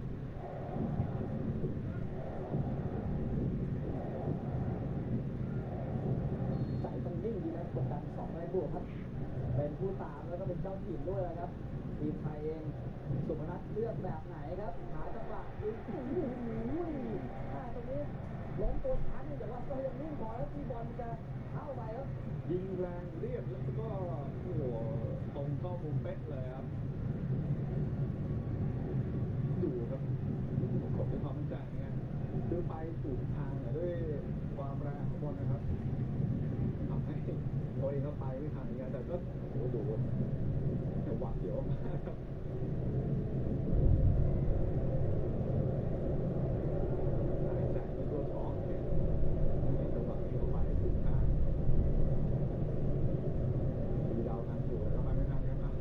ใจต้องนิ่งดีนะกดดัน2 แรงบวกครับเป็นผู้ตามแล้วก็เป็นเจ้าถิ่นด้วยนะครับทีมไทยเองสุพนัทเลือกแบบไหนครับหาจังหวะยิงตรงนี้ล้มตัวช้าเนี่ยแต่ว่าก็ยังนิ่งพอแล้วที่บอลจะเข้าไปครับยิงแรงเรียบแล้วก็โอ้โหตรงเข้ามุมเป๊ะเลยครับดูครับผมมีความมั่นใจไงคือไปถูกทางด้วยความแรงของบอลนะครับทำให้ตัวเองก็ไปไม่ทันอย่างเงี้ยแต่ก็โอ้โหแต่หวาดเสียวมากครับแจกเป็นตัวสองจังหวะนี้เข้าไปถูกทางมีดาวทางอยู่แล้วก็ไปไม่ทันครับ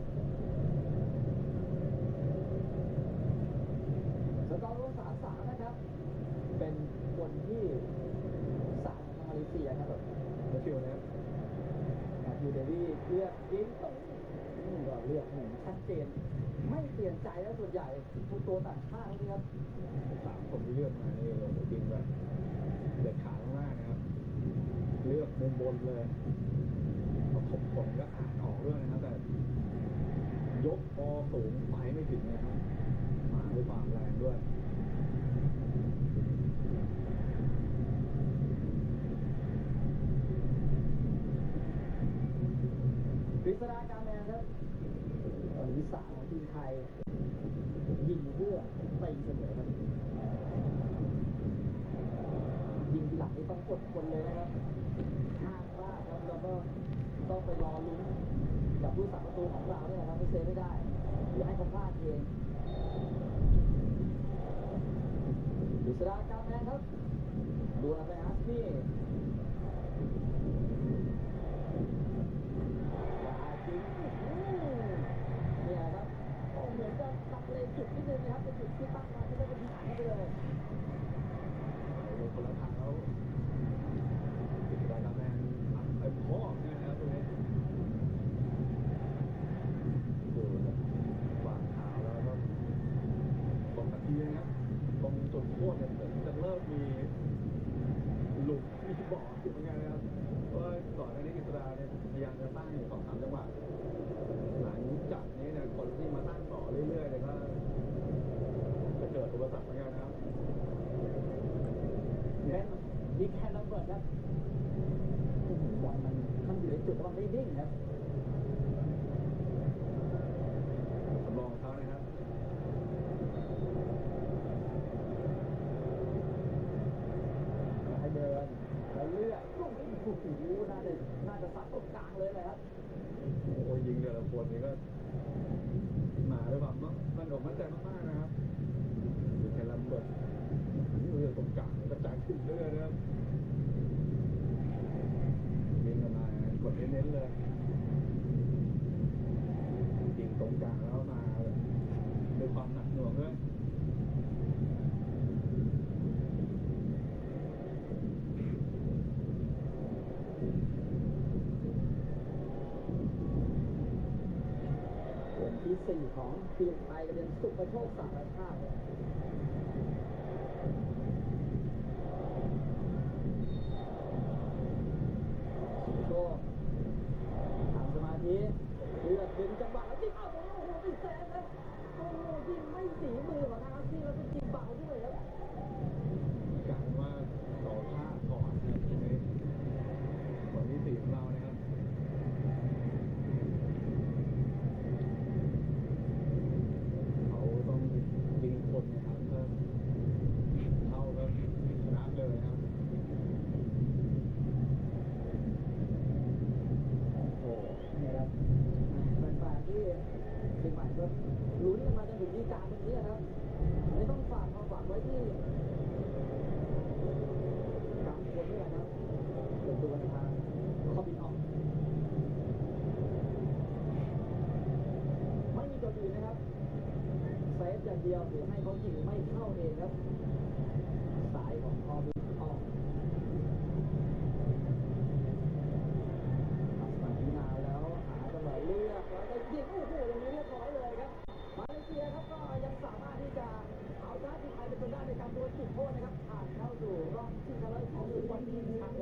สกอร์รวม 3-3 นะครับเป็นคนที่3ของมาเลเซียครับเมื่อเช้านะครับยูเดวี่เลือกยิงตรงก็เลือกหนึ่งชัดเจนไม่เปลี่ยนใจแล้วส่วนใหญ่ทุกตัวต่างชาตินี่ครับ3 คนที่เลือกมานี่จริงแบบเด็ดขาดมากนะครับเลือกมุมบนเลยประกบคนก็อ่านออกด้วยนะครับแต่ยกคอสูงไปไม่ถึงนะครับมาด้วยความแรงด้วยเ ฤษฎาการแมนครับวิสาของทีมไทยยิงเพื่อตีเสมอครับยิงทีหลังนี่ต้องอดทนเลยนะครับห้ามพลาดครับแล้วก็ต้องไปรอลุ้นกับผู้สาประตูของเราเนี่ยครับไม่เซฟไม่ได้หรือให้เขาพลาดเองฤษฎาการแมนครับดูนะไปฮัสนี่เนี่ยครับเหมือนจะตัดเลยจุดนิดนึงนะครับเป็นจุดที่ตั้งมาที่ได้เป็นที่หายไปเลยคนละทางแล้วฤษฎาการแมนไอ้พ่อเนี่ยนะครับตรงนี้ดูนะวางเท้าแล้วก็2 นาทีนะครับตรงจุดโทษเนี่ยจะเริ่มมีหลุมมีบ่ออยู่เหมือนกันนะครับเพราะก่อนหน้านี้กฤษฎาเนี่ยพยายามจะตั้งอยู่ 2-3 จังหวะหลังจากนี้เนี่ยคนที่มาตั้งต่อเรื่อยๆเนี่ยก็จะเกิดอุปสรรคเหมือนกันนะครับเป็นยิงแค่ระเบิดครับบอลมันอยู่ในจุดมันไม่นิ่งครับสำรองเขานะครับให้เดินแล้วเลือกโอ้โหน่าจะสัดตรงกลางเลยเลยครับโอ้ยยิงแต่ละคนนี่ก็มาด้วยความมั่นใจมากๆนะครับอยู่แค่ลำเบิดนี่ตรงกลางกระจายถึงเรื่อยนะครับยิงกันมากดเน้นๆเลยยิงตรงกลางแล้วมาด้วยความหนักหน่วงด้วยที่ 4ของทีมไทยจะเป็นสุภโชคสารชาติสุภโชคทำสมาธิเลือกดึงจังหวะแล้วยิงโอ้โหติดแซงครับโอ้โหยิงไม่สีมือของทางอาซีแล้วก็ยิงเบาด้วยครับกลายว่าต่อท่าก่อนนะทีนี้ของที่ 4ของเรานะครับยิงคนนะครับก็เข้าก็ชนะเลยครับโอ้เนี่ยครับแฟนๆที่เชียงใหม่ก็ลุ้นกันมาจนถึงที่กลางตรงนี้ครับไม่ต้องฝากความหวังไว้ที่กลางคนด้วยนะครับเป็นตัวทางข้อบินออกไม่มีตัวอื่นนะครับเซฟอย่างเดียวหรือให้เขายิงไม่เข้าเองครับสายของคอบินออกมาที่นาแล้วหาจังหวะเลือกแล้วก็ยิงโอ้โหอย่างนี้เรียบร้อยเลยครับมาเลเซียครับก็ยังสามารถที่จะเอาชนะทีมไทยเป็นตัวได้ในการดวลจุดโทษนะครับผ่านเข้าสู่รอบชิงชนะเลิศของวันนี้ครับเข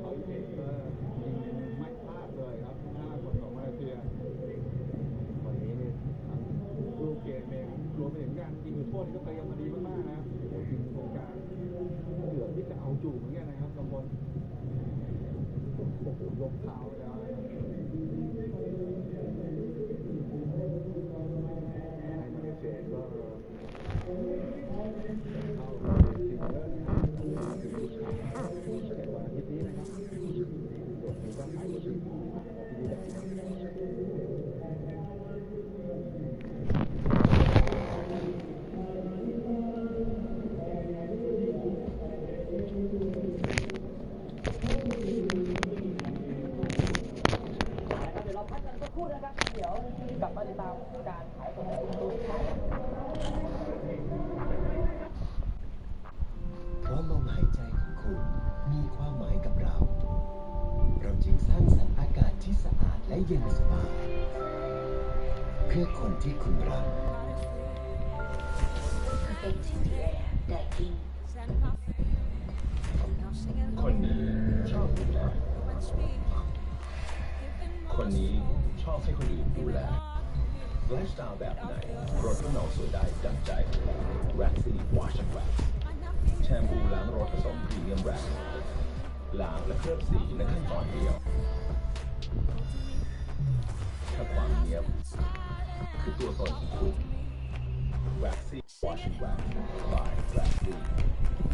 าเองก็ยิงไม่พลาดเลยครับ5 คนของมาเลเซียวันนี้นี่ลูกเกมเองรวมไปถึงการยิงจุดโทษนี่ก็เตรียมมาดีมากๆนะครับยิงตรงกลางเหลือที่จะเอาจู่เหมือนกันนะครับกำพลโอ้โหยกเท้าไปแล้วนะครับให้มาเลเซียก็เข้าทีมเยอะนะครับถึงแต่วันอาทิตย์นี้นะครับบทนี้ก็ขายบทที่ดีแบบเราพักกันสักครู่นะครับเดี๋ยวกลับมาติดตามการขายของคุณตูนเพราะลมหายใจของคุณมีความหมายกับเราจึงสร้างสรรค์อากาศที่สะอาดและเย็นสบายเพื่อคนที่คุณรักคนนี้ชอบดูแลคนนี้ชอบให้คนอื่นดูแลไลฟ์สไตล์แบบไหนรถก็เงาสวยได้ดังใจแร็กซี่วอชแร็กแชมพูล้างรถผสมพรีเมียมแร็กล้างและเคลือบสีในขั้นตอนเดียว ถ้าความเนียบคือตัวตนของคุณแว็กซี่วอชแว็กบายแว็กซี่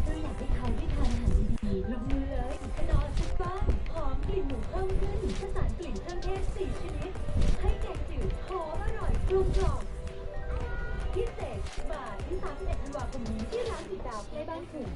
ถ้าอยากให้ใครได้ทานอาหารดีๆลงมือเลยนอซุปเปอร์หอมกลิ่นหมูเพิ่มขึ้นผสานกลิ่นเครื่องเทศ4ชนิดให้แกงจืดหอมอร่อยกลมกล่อมพิเศษมาที่31ธันวาคมนี้ที่ร้านติดดาวใกล้บ้านคุณ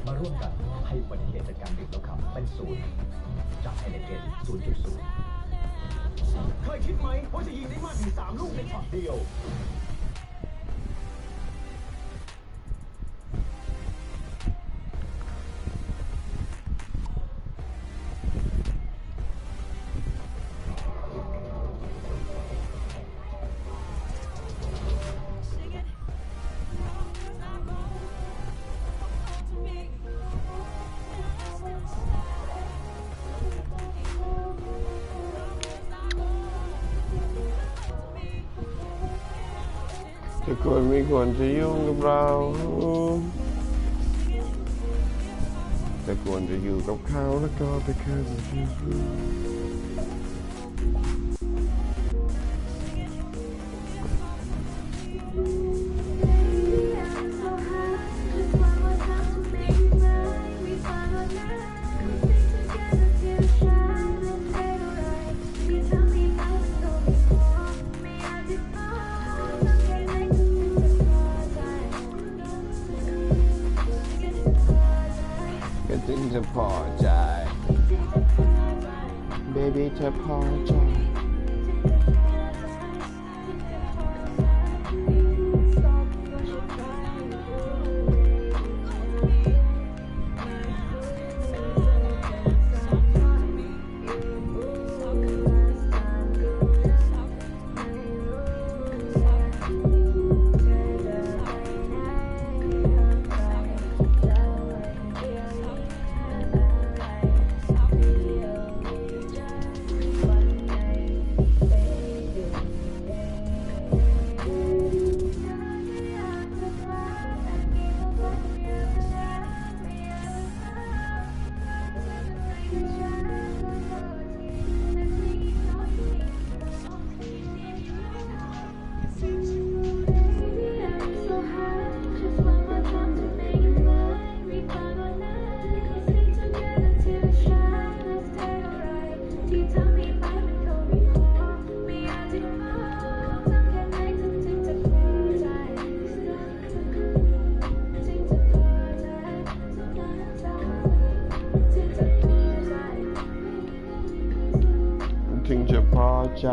มาร่วมกันให้อุบัติเหตุจากการดื่มแล้วขับเป็นศูนย์จากไฮเนเกน 0.0 เคยคิดไหมว่าจะยิงได้มากถึง3 ลูกในช็อตเดียวทุกคนไม่ควรจะยุ่งกับเราแต่ควรจะอยู่กับเขาแล้วก็ไปแค่จะชื่อจึงจะพอใจ baby จะพอใจ ถึงจะพอใจ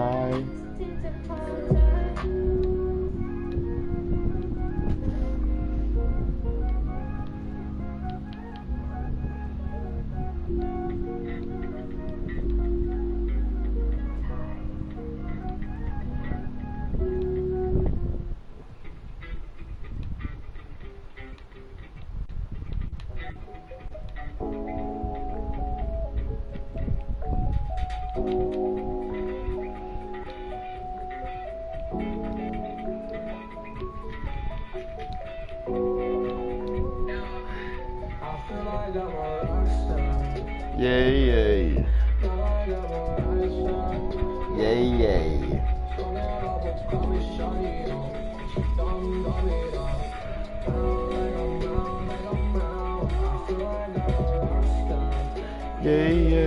เย้เย้เย้เย้เย้เย้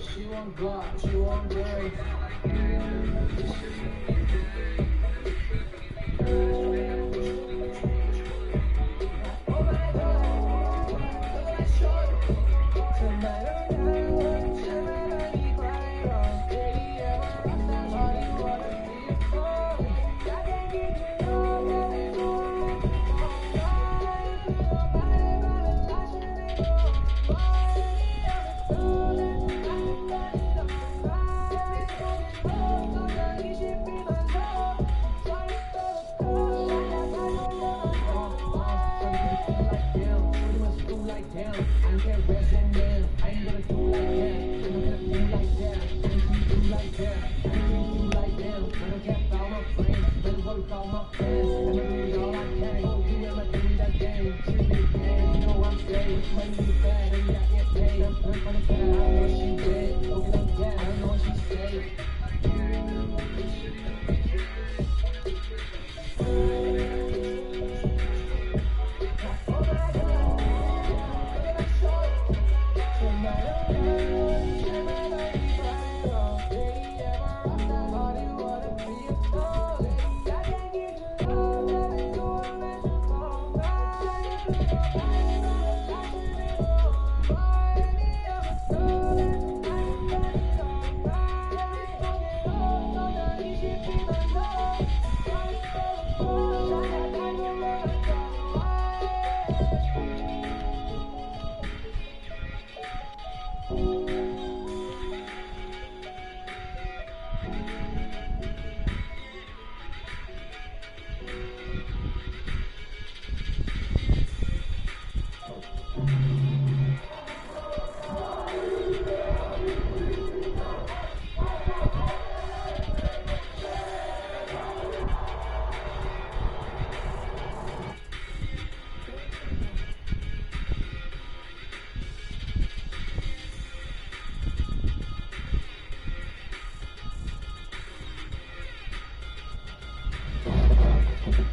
She want Glock, she want Gary. Oh my God, look at that short. Tonight I'm not shine my light bright on. Baby, ever rock that body, wanna be a star. I can't get you all that I do, I make you all right. Feel your body, body, touching me all right.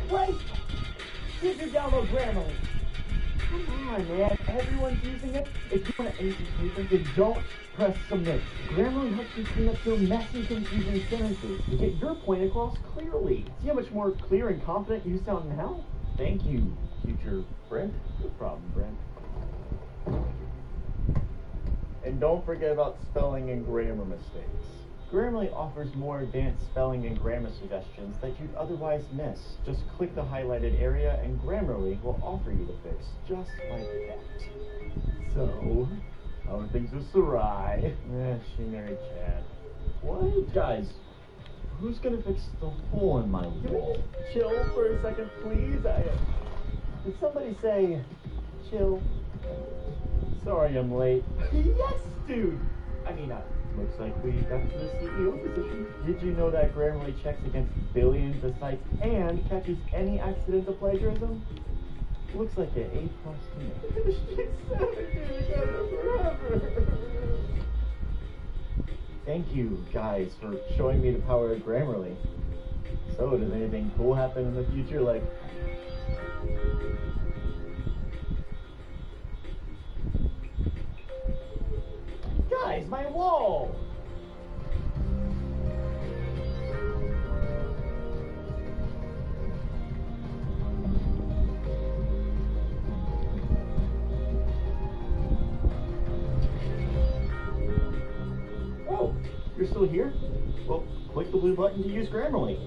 Wait! Did you download Grammarly? Come on, man. Everyone's using it. If you want to ace your paper, then don't press submit. Grammarly helps you clean up your messy, confusing sentences to get your point across clearly. See how much more clear and confident you sound now? Thank you, future Brent. No problem, Brent. And don't forget about spelling and grammar mistakes. Grammarly offers more advanced spelling and grammar suggestions that you'd otherwise miss. Just click the highlighted area and Grammarly will offer you the fix just like that. So, how are things with Sarai? She married Chad. What? Guys, who's gonna fix the hole in my wall? Can we just chill for a second, please? Did somebody say chill? Sorry I'm late. Yes, dude! Looks like we got to the CEO position. Did you know that Grammarly checks against billions of sites and catches any accidental plagiarism? Looks like an A+ to me. Thank you, guys, for showing me the power of Grammarly. So, does anything cool happen in the future, like... Guys, my wall! Oh, you're still here? Well, click the blue button to use Grammarly.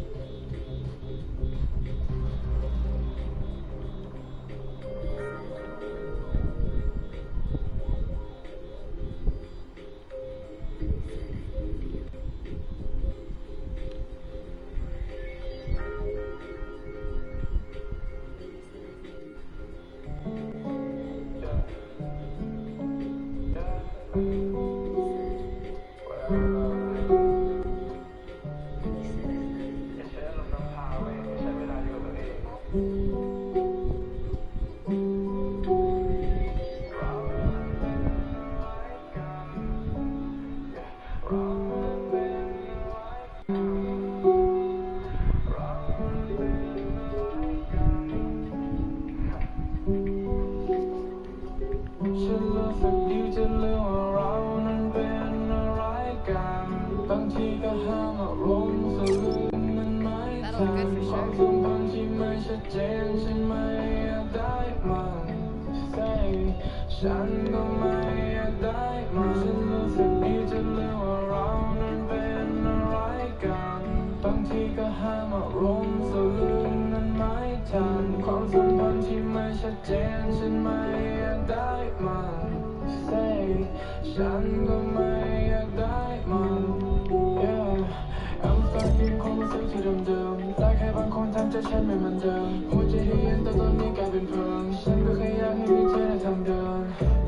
That'll be good for sure. ฉันก็ไม่อยากได้มันฉันรู้สึกดีจนลืมว่าเรานั้นเป็นอะไรกันบางทีก็ห้ามอารมณ์สลืมนั้นไม่ทันความสัมพันธ์ที่ไม่ชัดเจนฉันไม่อยากได้มัน Say ฉันก็ไม่อยากได้มัน Yeah I'm stuck in ความรู้สึกที่เดิมๆแต่แค่บางคนทำใจฉันไม่เหมือนเดิมหัวใจที่เย็นแต่ตอนนี้กลายเป็นเพลิงฉันก็แค่อยากให้มีเธอในทางเดิน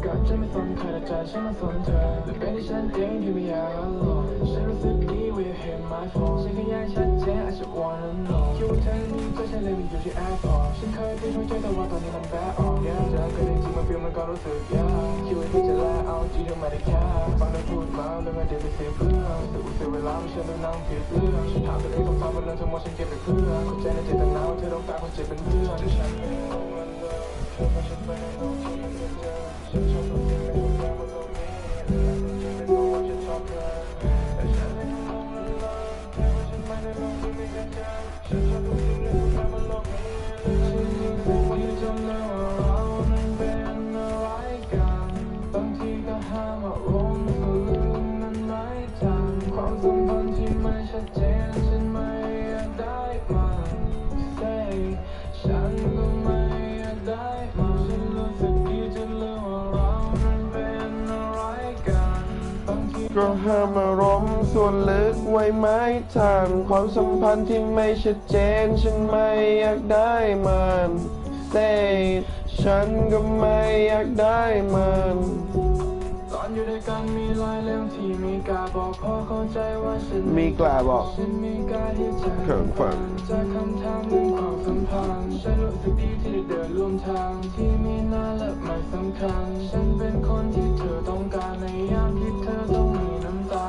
กับจะไม่สนใครแต่ใจฉันมาสนเธอและเป็นที่ฉันเองที่ไม่อยากหลอกฉันรู้สึกดีว่า you hit my phone ฉันแค่อยากชัดเจน I just wanna know คิดว่าเธอมีใจฉันเลยไม่อยู่ที่แอปพอร์ตฉันเคยไปช่วยเธอแต่ว่าตอนนี้มันแบออกเจอกันจริงๆมันฟีลมันก็รู้สึกยากคิดว่าที่จะลาเอาจริงเธอไม่ได้แค่ฟังเธอพูดมาเรื่องอดีตไปเสียเพื่อนเสียเวลาไม่ใช่เรื่องนั่งผิดเรื่องฉันถามตัวเองต้องฟังว่าเรื่องทั้งหมดฉันเก็บไปเพื่อเข้าใจในเจตนาว่าเธอต้องการคนเจ็บเป็นเพื่อนแต่ฉันไม่รู้มันเลยเธอพาฉันไปในโลกที่มันเป็นเจอฉันชอบทุกสิ่งในทุกอย่างบนโลกนี้และจริงๆไม่รู้ว่าฉันชอบเธอแต่ฉันไม่รู้มันเลยเธอพาฉันไปในโลกที่ไม่เป็นเจอฉันชอบทุกสิ่งในทุกอย่างบนโลกนี้และจริงๆไม่รู้จำเลยว่าเรานั้นเป็นอะไรกันบางทีก็ห้ามอารมณ์ก็ลืมนั้นไม่ทันความสัมพันธ์ที่ไม่ชัดเจนฉันไม่อยากได้มัน Say ฉันก็ไม่อยากได้มันฉันรู้สึกดีจนลืมว่าเรานั้นเป็นอะไรกันบางทีก็ห้ามอารมณ์ส่วนลึกไว้ไม่ทันความสัมพันธ์ที่ไม่ชัดเจนฉันไม่อยากได้มัน Say ฉันก็ไม่อยากได้มันตอนอยู่ด้วยกันมีรอยเล่มที่มีกล้าบอกพอเข้าใจว่าฉันมีกล้าบอกฉันมีกล้าที่จะเขินฝันจากคำถามเรื่องความสัมพันธ์ฉันรู้สึกดีที่ได้เดินร่วมทางที่มีหน้าและไม่สำคัญฉันเป็นคนที่เธอต้องการในยามที่เธอต้องมีน้ำตา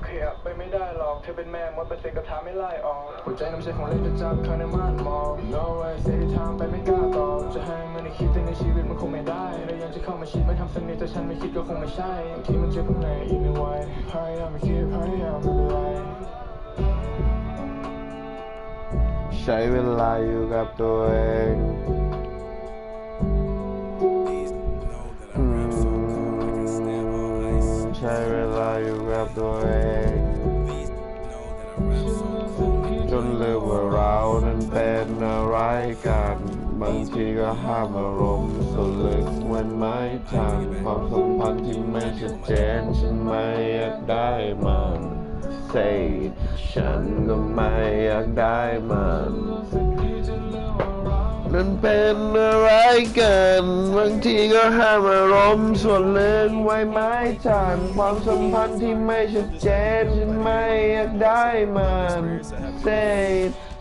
ขยับไปไม่ได้หรอกเธอเป็นแม่มดเป็นเศษกระทาไม่ไล่ออกหัวใจน้ำใช่ของเล่นจะจับเธอในม่านมอง No way เสียที่ทางไปไม่กล้าต่อจะให้มันในคิดแต่ในชีวิตมันคงไม่ได้แล้วยังจะเข้ามาชิดไม่ทำสนิทแต่ฉันไม่คิดก็คงไม่ใช่ที่มันเจ็บข้างในอีกไม่ไหวพยายามไม่คิดพยายามไม่เป็นไรใช้เวลาอยู่กับตัวเองใช้เวลาอยู่กับตัวเองจนลืมว่าเรานั้นเป็นอะไรกันบางทีก็ห้ามอารมณ์สุดลึกมันไม่ทันความสัมพันธ์ที่ไม่ชัดเจนฉันไม่อยากได้มัน Say ฉันก็ไม่อยากได้มันนั้นเป็นอะไรกันบางทีก็ห้ามอารมณ์ส่วนลึกไว้ไม่ทันความสัมพันธ์ที่ไม่ชัดเจนฉันไม่อยากได้มัน Say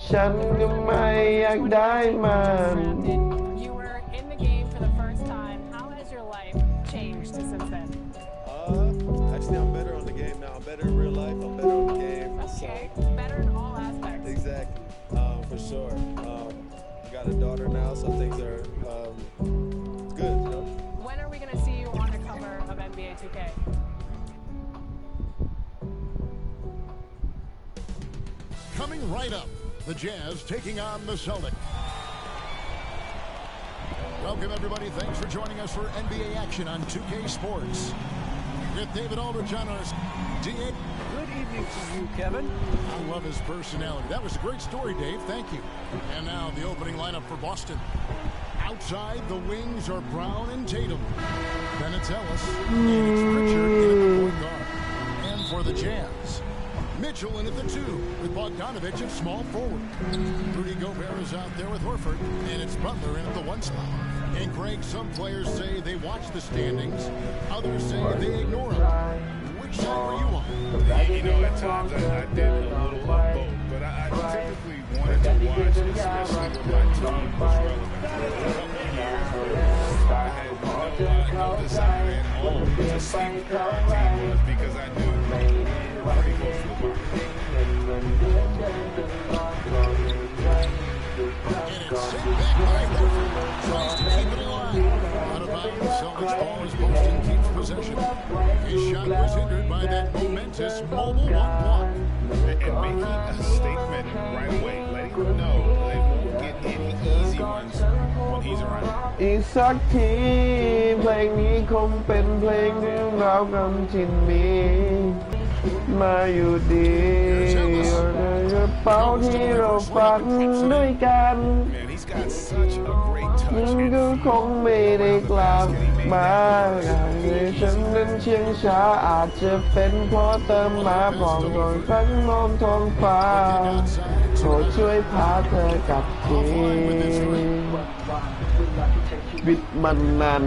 ฉันก็ไม่อยากได้มัน You were in the game for the first time. How has your life changed since then? Actually, I'm better on the game now. I'm better in real life. I'm better on the game. Okay, better in all aspects. Exactly, for sure. Got a daughter now, so things are good. You know? When are we going to see you on the cover of NBA2k? Coming right up, the Jazz taking on the Celtics. Welcome, everybody. Thanks for joining us for NBA action on 2K Sports. With David Aldridge on our DA. Good evening to you, Kevin. I love his personality. That was a great story, Dave. Thank you. And now the opening lineup for Boston. Outside, the wings are Brown and Tatum. Then it's Ellis, and it's Richard in at the point guard. And for the Jazz, Mitchell in at the 2, with Bogdanovich at small forward. Rudy Gobert is out there with Horford, and it's Butler in at the 1 spot. And Greg, some players say they watch the standings, others say they ignore them. Which side were you on? You know, at times I did a little of both, but I typically wanted to watch, especially when my team was relevant. For a couple of years, I had no desire at all to see what our team was because I knew pretty close to the mark. And it's sent back by Horford. Tries to keep it alive. Out of bounds, Celtics ball as Boston keeps possession. possession. His shot was hindered by that momentous mobile one-block. And making a statement right away, letting them know they won't get any easy ones when he's around. อีกสักทีเพลงนี้คงเป็นเพลงเรื่องราวกำชินมีมาอยู่ดีกระเป๋าที่เราฝันด้วยกันมันก็คงไม่ได้กลับมาในฉันนั้นเชียงช้าอาจจะเป็นเพราะเติมมาผ่องก่อนครั้งมองท้องฟ้าโปรดช่วยพาเธอกลับทีวิตมันนาน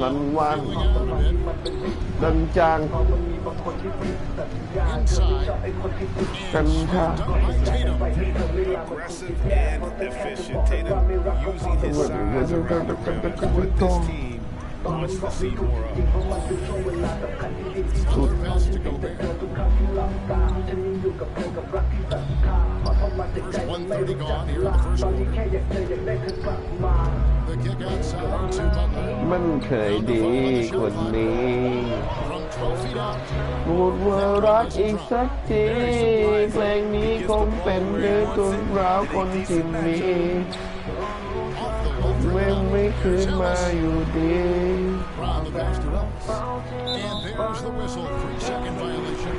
มันวันดังจางกันค่ะ Aggressive and efficient. Tatum using his size around the rim. What this team wants to see more of. Another pass to Gobert. First 1:30 gone here in the first quarter. The kick outside to Butler. มันเคยดีคนนี้ From 12 feet out. พูดว่ารักอีกสักทีเพลงนี้คงเป็นเรื่องราวคนที่มีไม่คืนมาอยู่ดี Round the pass to Ellis. And there's the whistle. 3-second violation.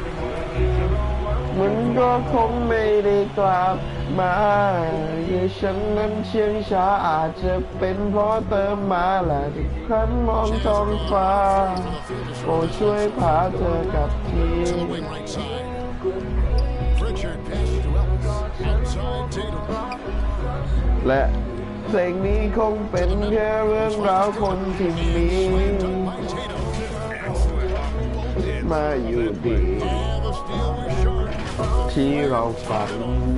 มันก็คงไม่ได้กลับมาที่ฉันนั้นเชียงช้าอาจจะเป็นเพราะเติมมาและทุกครั้งมองท้องฟ้าโปรดช่วยพาเธอกลับที To the wing right side. Pritchard passes to Ellis. Outside Tatum. และเพลงนี้คงเป็นแค่เรื่องราวคนที่มีมาอยู่ดีที่เราฝัน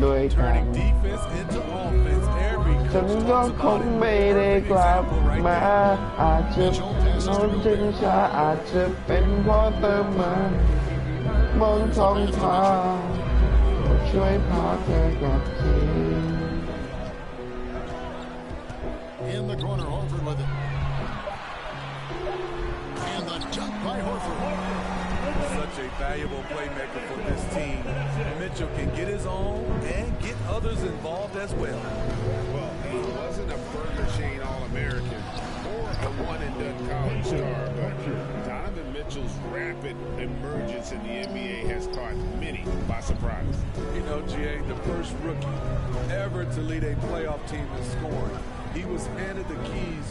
ด้วยกันฉันก็คงไม่ได้กลับมาอาจจะนอนจึงช้าอาจจะเป็นเพราะเติมมามองท้องฟ้าช่วยพาเธอกลับที In the corner, Horford with it. And the jump by Horford. Such a valuable playmaker for this team. Mitchell can get his own and get others involved as well. Well, he wasn't a burger chain All-American or a one-and-done college star, but Donovan Mitchell's rapid emergence in the NBA has caught many by surprise. You know, GA, the first rookie ever to lead a playoff team in scoring. He was handed the keys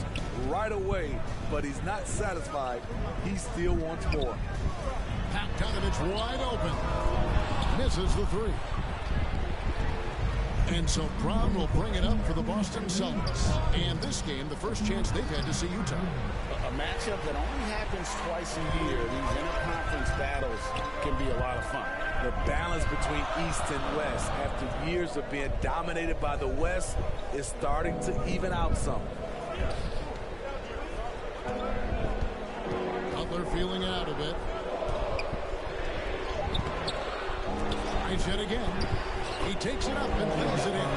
right away, but he's not satisfied. He still wants more. Bogdanovich wide open. Misses the three. And so Brown will bring it up for the Boston Celtics. And this game, the first chance they've had to see Utah. A matchup that only happens twice a year. These interconference battles can be a lot of fun. The balance between East and West after years of being dominated by the West is starting to even out some. Butler feeling it out a bit. Finds it again. He takes it up and lays it in.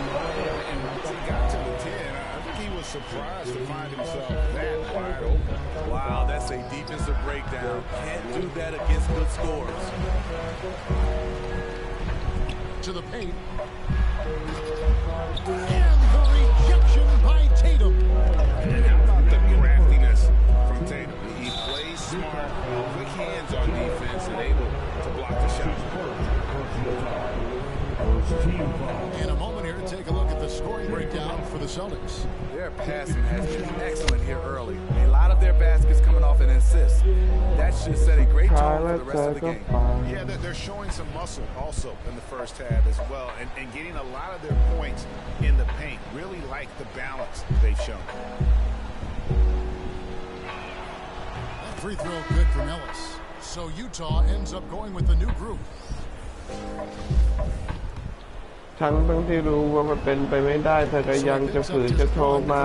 And once he got to the 10, I think he was surprised to find himself that wide open. Wow, that's a defensive breakdown. Can't do that against good scorers. To the paint. And the rejection by Tatum. And how about the craftiness from Tatum? He plays smart, quick hands on defense, and able to block the shot. In a moment here to take a look at the scoring breakdown for the Celtics. Their passing has been excellent here early. A lot of their baskets coming off an assist. That should set a great tone for the rest of the game. Yeah, they're showing some muscle also in the first half as well, and getting a lot of their points in the paint. Really like the balance they've shown. That free throw good from Ellis. So Utah ends up going with the new group. ทั้งที่รู้ว่ามันเป็นไปไม่ได้เธอก็ยังจะฝืนจะโทรมา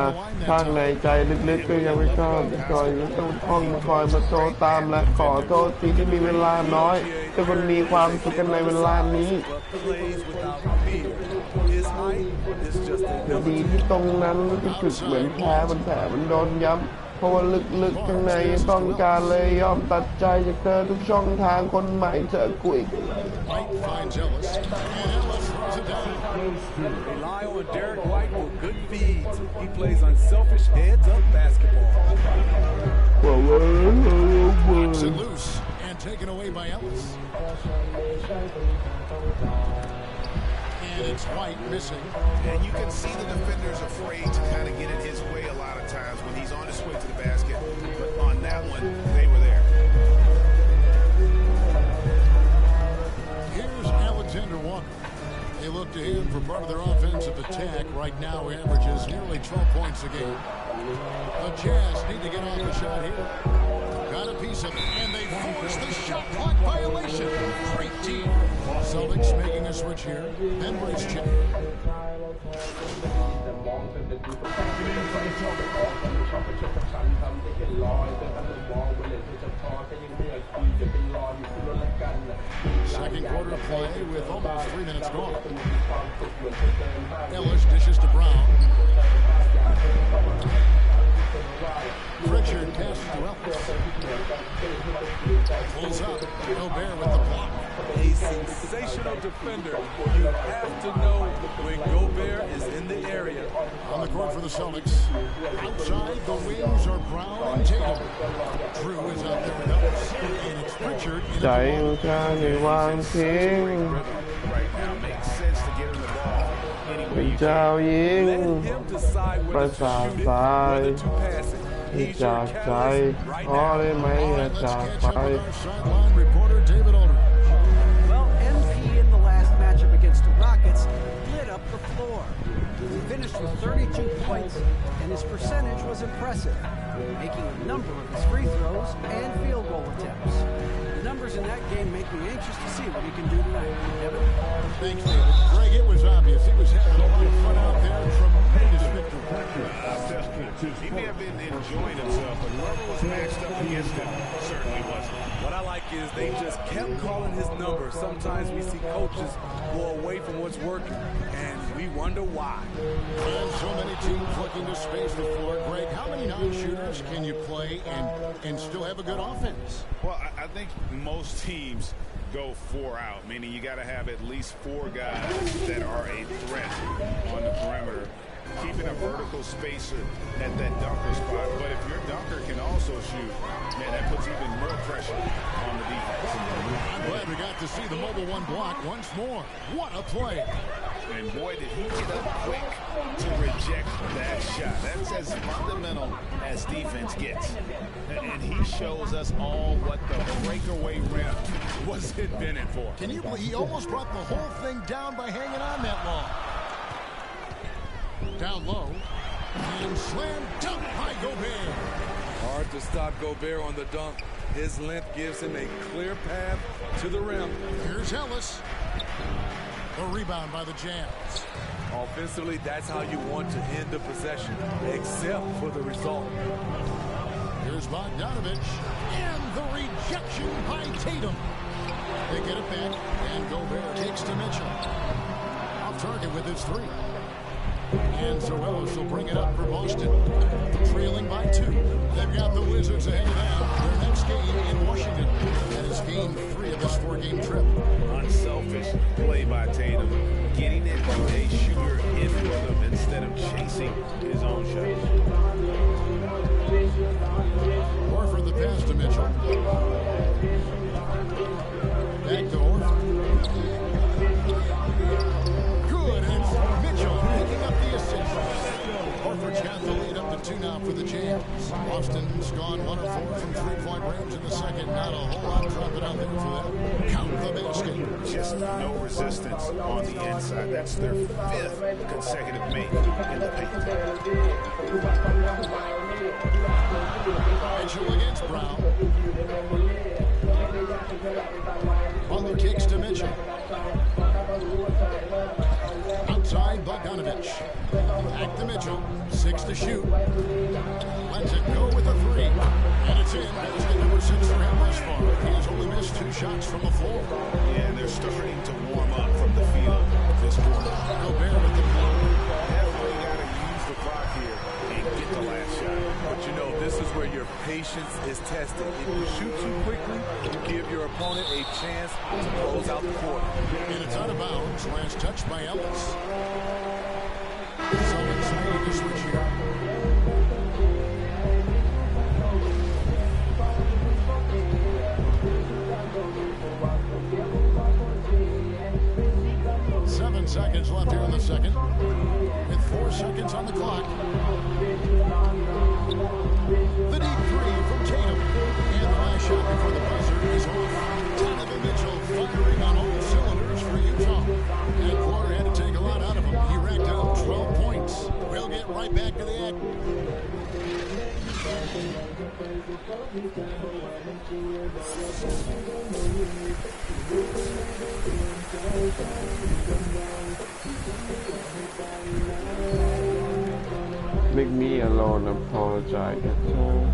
ข้างในใจลึกๆก็ยังไม่ชอบจะคอยต้องท่องคอยมาโทรตามและขอโทษทีที่มีเวลาน้อยแต่มันมีความสุขกันในเวลานี้ดีที่ตรงนั้นรู้สึกเหมือนแพ้มันแผลมันโดนย้ เพราะว่าลึกๆข้างในต้องการเลยยอมตัดใจจากเธอทุกช่องทางคนใหม่เจอกูอีก White finds Ellis, and Ellis throws it down. Rely on Derek White for good feeds. He plays unselfish heads-up basketball. Knocks it loose and taken away by Ellis. And it's White missing. And you can see the defenders afraid to kind of get in his way a lot of times when he's on his way to the basket. But on that one, they were there. Here's Alexander Walker. They look to him for part of their offensive attack. Right now, he averages nearly 12 points a game. The Jazz need to get off the shot here. Got a piece of it, and they force the shot clock violation. Great team. Celtics making a switch here. Then brace check. Second quarter play with almost 3 minutes gone. Ellis dishes to Brown. Pritchard passes to Ellis. Pulls up. Gobert with the block. A sensational defender. You have to know when Gobert is in the area. On the court for the Celtics. Outside, the wings are Brown and Tatum. Drew is out there with Ellis. And it's Pritchard in ใจของข้าในวางทิ้ง Right now makes sense to get him the ball. เป็นเจ้าหญิง Let him decide ประ whether to สาท shoot it, สาย whether to pass it. ที่ He's จา your กใจ catalyst right ขอ now. ได้ไหมอย่าจากไป sideline reporter David Aldridge. Well, MP in the last matchup against the Rockets lit up the floor. He finished with 32 points, and his percentage was impressive, making a number of his free throws and field goal attempts. The numbers in that game make me anxious to see what he can do tonight. Kevin? Thanks, David. Greg, it was obvious. He was having a lot of fun out there. Tremendous victory. He may have been enjoying himself, but whoever was matched up against him certainly wasn't. What I like is they just kept calling his number. Sometimes we see coaches go away from what's working, and we wonder why. And so many teams looking to space the floor. Greg, how many non-shooters can you play and still have a good offense? Well, I think most teams go 4 out, meaning you got to have at least 4 guys that are a threat on the perimeter, keeping a vertical spacer at that dunker spot. But if your dunker can also shoot, man, that puts even more pressure on the defense. I'm glad we got to see the mobile one block once more. What a play. And boy, did he get up quick to reject that shot. That's as fundamental as defense gets. And he shows us all what the breakaway rim was invented for. Can you believe he almost brought the whole thing down by hanging on that long? Down low. And slam dunk by Gobert. Hard to stop Gobert on the dunk. His length gives him a clear path to the rim. Here's Ellis. The rebound by the Jazz. Offensively, that's how you want to end the possession, except for the result. Here's Bogdanovich. And the rejection by Tatum. They get it back, and Gobert takes to Mitchell. Off target with his 3. And so Ellis will bring it up for Boston. Trailing by 2. They've got the Wizards ahead of them. Their next game in Washington. That is game 3 of this 4-game trip. Unselfish play by Tatum. Getting it to a shooter in rhythm instead of chasing his own shot. Horford the pass to Mitchell. Back to Horford. Good, and it's Mitchell picking up the assist. Horford's got the lead up to 2 now for the Jazz. Boston's gone 1 of 4 from 3-point range in the second. Not a whole lot dropping out there for them. Count the basket. Just no resistance on the inside. That's their 5th consecutive make in the paint. Mitchell against Brown. Butler kicks to Mitchell. Outside, Bogdanovich. Back to Mitchell. 6 to shoot. Lets it go with a 3. And it's in. Basket number 6 for him thus far. He has only missed 2 shots from the floor. Yeah, they're starting to warm up from the field this quarter. Gobert with the block. Definitely got to use the clock here and get the last shot. But you know, this is where your patience is tested. If you shoot too quickly, you give your opponent a chance to close out the quarter. And it's out of bounds. Last touch by Ellis. Celtics making the switch here. Seconds left here in the second, with 4 seconds on the clock. The deep three from Tatum, and the last shot before the buzzer is off. Donovan Mitchell firing on all cylinders for Utah. And Porter had to take a lot out of him. He racked up 12 points. We'll get right back to the act. Leave me alone, apologize at all.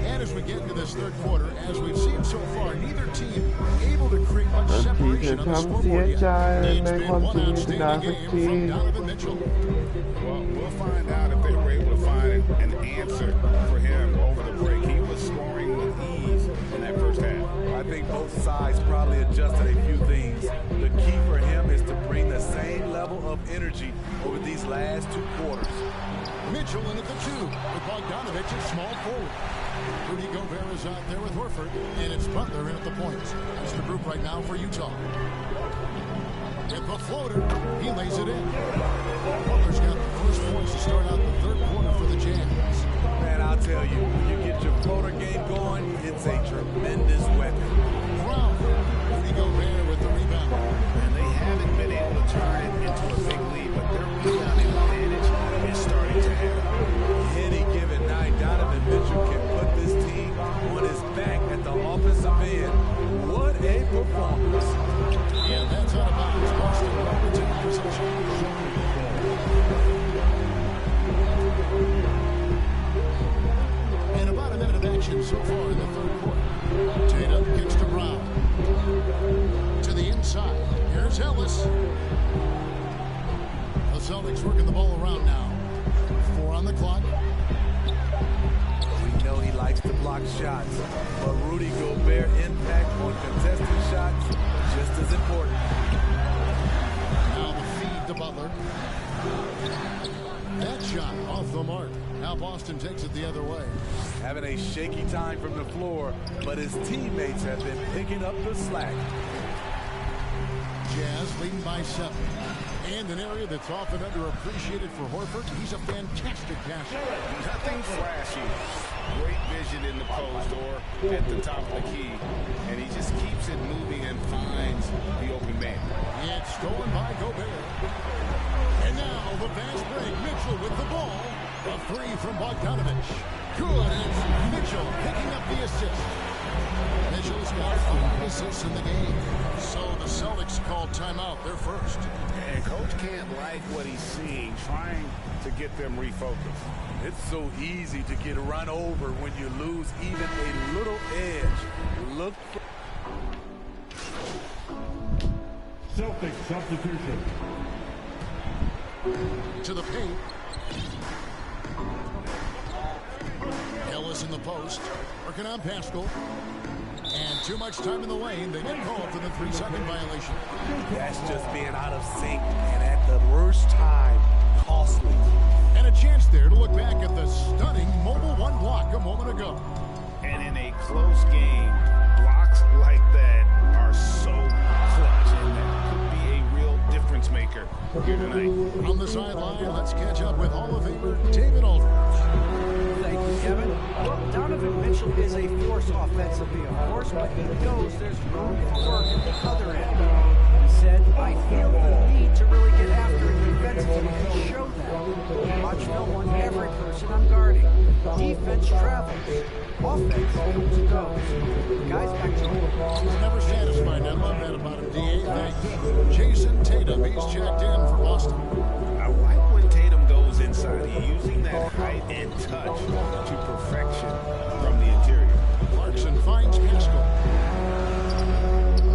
And as we get into this third quarter, as we've seen so far, neither team able to create much separation on the scoreboard yet. It's been one outstanding game from Donovan Mitchell. Well, we'll find out if they were able to find an answer for him over the break. He was scoring with ease in that first half. I think both sides probably adjusted a few things. The key for him is to bring the same level of energy over these last 2 quarters. Mitchell in at the 2 with Bogdanovich at small forward. Rudy Gobert is out there with Horford, and it's Butler in at the point. That's the group right now for Utah. With the floater, he lays it in. Butler's got the first points to start out the third quarter for the Jazz. Man, I'll tell you, when you get your floater game going, it's a tremendous weapon. Brown, Rudy Gobert with the rebound. And they haven't been able to turn it into a big lead, but their rebounding advantage is starting to add up. Any given night, Donovan Mitchell can put this team on his back at the offensive end. What a performance. And that's out of bounds. Boston will take possession. And about a minute of action so far in the third quarter. Tatum kicks to Brown. To the inside. Here's Ellis. The Celtics working the ball around now. 4 on the clock. We know he likes to block shots, but Rudy Gobert impact on contested shots just as important. Now the feed to Butler. That shot off the mark. Now Boston takes it the other way. Having a shaky time from the floor, but his teammates have been picking up the slack. Jazz leading by 7. And an area that's often underappreciated for Horford. He's a fantastic passer. Nothing flashy. Great vision in the post or at the top of the key. And he just keeps it moving and finds the open man. It's stolen by Gobert. And now the fast break. Mitchell with the ball. A 3 from Bogdanovich. Good. It's Mitchell picking up the assist. Mitchell's got 5 assists in the game. So the Celtics called timeout. They're first. And Coach can't like what he's seeing, trying to get them refocused. It's so easy to get run over when you lose even a little edge. Look for Celtic substitution. To the paint. Ellis in the post. Working on Pascal. And too much time in the lane. They get called for the 3-second violation. That's just being out of sync and at the worst time, costly. And a chance there to look back at the stunning Mobile 1 block a moment ago. And in a close game, blocks like that are so clutch, and that could be a real difference maker here tonight. On the sideline, let's catch up with Hall of Famer David Aldridge. Thank you, Kevin. Well, Donovan Mitchell is a force offensively, of course, but he knows there's room for work at the other end. He said, I feel the need to really get after it defensively and show that. Watch film on every person I'm guarding. Defense travels. Offense comes and goes. Guys, back to you. He's never satisfied. I love that about him, D.A. Thanks. Jason Tatum, he's checked in for Boston. I like when Tatum goes inside. He's using that height and touch to perfection from the interior. Clarkson finds Pascal.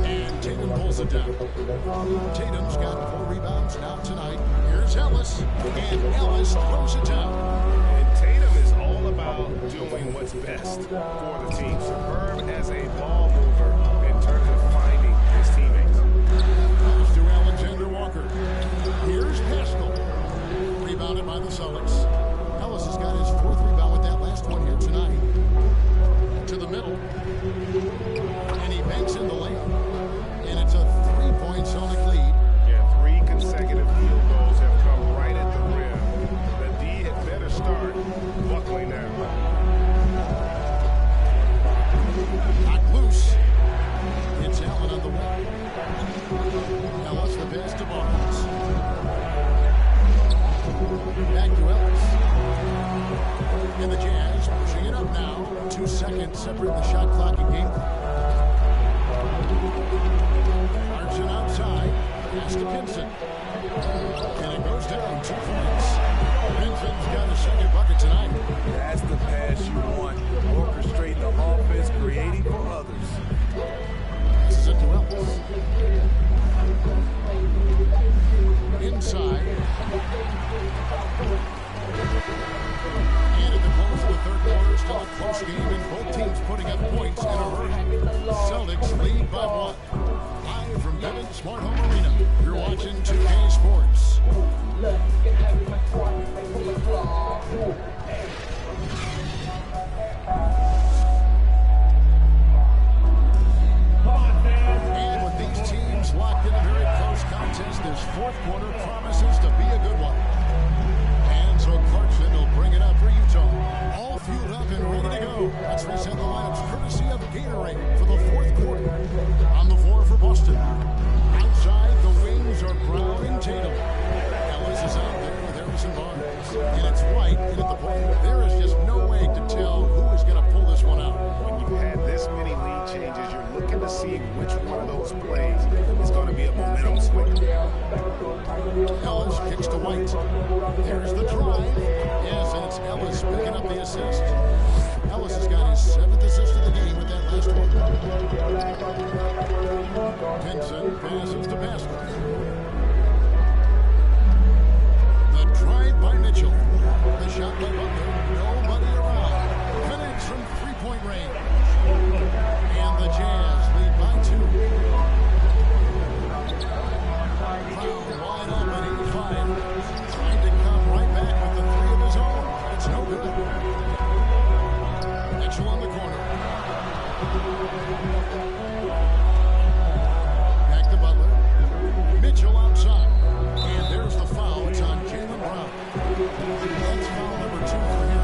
And Tatum pulls it down. Tatum's got 4 rebounds now tonight. Here's Ellis, and Ellis throws it down. And Tatum is all about doing what's best for the team. Superb as a ball mover in terms of finding his teammates. Comes to Alexander Walker. Here's Pascal. Rebounded by the Celtics. Ellis has got his 4th rebound with that last one here tonight. To the middle. And he banks in the layup. And it's a 3-point Sonic lead. Yeah, 3 consecutive field goals have come right at the rim. The D had better start buckling now. Knocked loose. It's Allen on the wing. Ellis the pass to Barnes. Back to Ellis. And the Jazz pushing it up now. 2 seconds separating the shot clock and game clock. Clarkson outside. Pass to Pinson. And it goes down 2 points. Pinson's got a second bucket tonight. That's the pass you want. Orchestrating the offense, creating for others. This is it to Ellis. Inside. And at the close of the 3rd quarter, still a close game, and both teams putting up points in a hurry. Celtics lead by 1. Live from Vivint Smart Home Arena, you're watching 2K Sports. And with these teams locked in a very close contest, this 4th quarter promises to be a good one. And so Clarkson will bring it up for Utah. All fueled up and ready to go. Let's reset the lineups courtesy of Gatorade for the 4th quarter. On the floor for Boston. Outside, the wings are Brown and Tatum. Ellis is out there with Harrison Barnes. And it's White in at the point. There is just no way to tell who is going to pull this one out. When you've had this many lead changes, you're looking to see which one of those plays is going to be a momentum swing. Ellis kicks to White. There's the drive. Yes, and it's Ellis picking up the assist. Ellis has got his 7th assist of the game with that last one. Pinson passes to Pascal. The drive by Mitchell. The shot by Butler. Nobody around. Connects from 3-point range. And the Jazz lead by 2. Brown wide open, 85. Trying to come right back with the 3 of his own. It's no good. Mitchell on the corner. Back to Butler. Mitchell outside. And there's the foul. It's on Jaylen Brown. That's foul number 2 for him.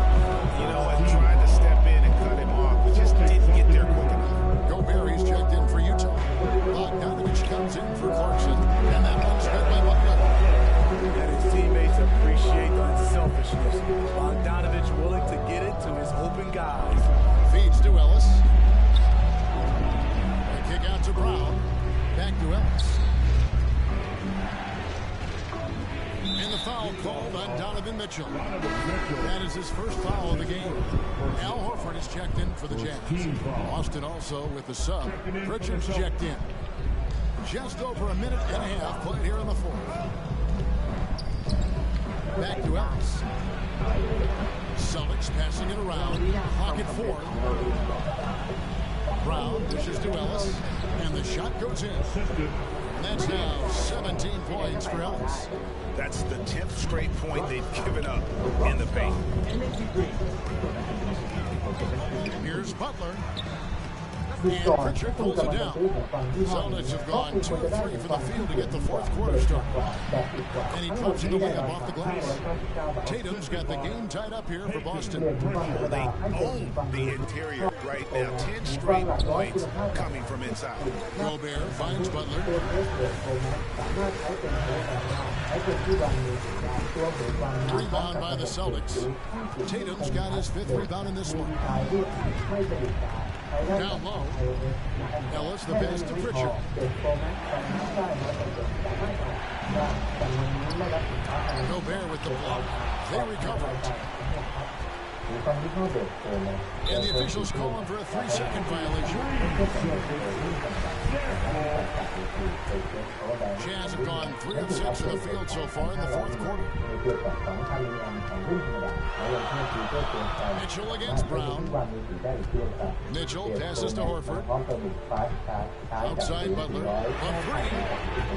You know what? Tried to step in and cut him off, but just didn't get there quick enough. Gobert checked in for Utah. Bogdanovich comes in for Clarkson. And that one's good by Butler. And his teammates appreciate the unselfishness. Bogdanovich willing to get it to his open guys. Feeds to Ellis. A kick out to Brown. Back to Ellis. And the foul called on Donovan Mitchell. That is his first foul of the game. Al Horford is checked in for the Jazz. Austin also with the sub. Pritchard's checked in. Just over a minute and a half played here in the 4th. Back to Ellis. Celtics passing it around. Pocket 4. Brown dishes to Ellis. And the shot goes in. And that's now 17 points for Ellis. That's the 10th straight point they've given up in the paint. Here's Butler. And Pritchard pulls it down. Celtics have gone 2 of 3 for the field to get the 4th quarter started. And he drops it away up off the glass. Tatum's got the game tied up here for Boston. They own the interior right now. 10 straight points coming from inside. Gobert finds Butler. Rebound by the Celtics. Tatum's got his 5th rebound in this one. Down low. Ellis the pass to Pritchard. Gobert with the block. They recover it. And the officials calling for a 3-second violation. Jazz have gone 3 of 6 from the field so far in the fourth quarter. Mitchell against Brown. Mitchell passes to Horford. Outside Butler. A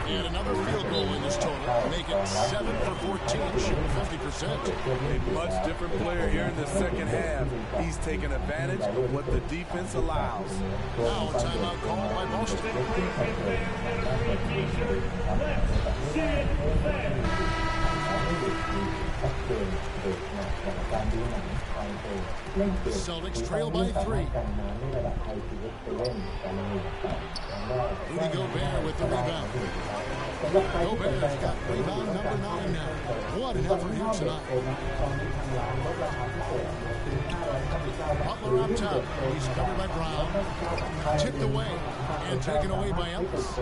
3. And another field goal in this total. Make it 7 for 14. Shooting 50%. A much different player here in the second half. He's taking advantage of what the defense allows. Now a timeout call by Boston. The Celtics trail by 3. Rudy Gobert with the rebound. Gobert's got rebound number 9 now. What an effort here tonight. Butler up top. He's covered by Brown. Tipped away and taken away by Ellis.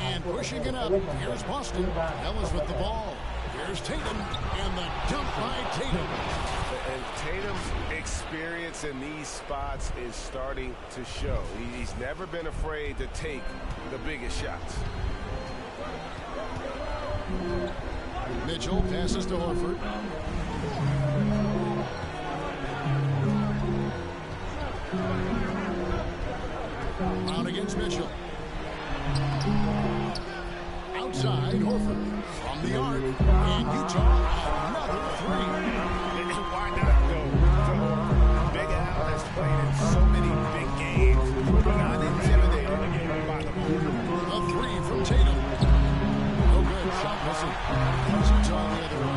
And pushing it up. Here's Boston. Ellis with the ball. Here's Tatum. And the dunk by Tatum. And Tatum's experience in these spots is starting to show. He's never been afraid to take the biggest shots. Mitchell passes to Horford. Brown against Mitchell. Outside, Horford from the arc. And Utah, another 3. Why not go to Horford? Big Al has played in so many big games. Not intimidated by the moment. A 3 from Tatum. No good. Shot missing. Here's Utah the other way.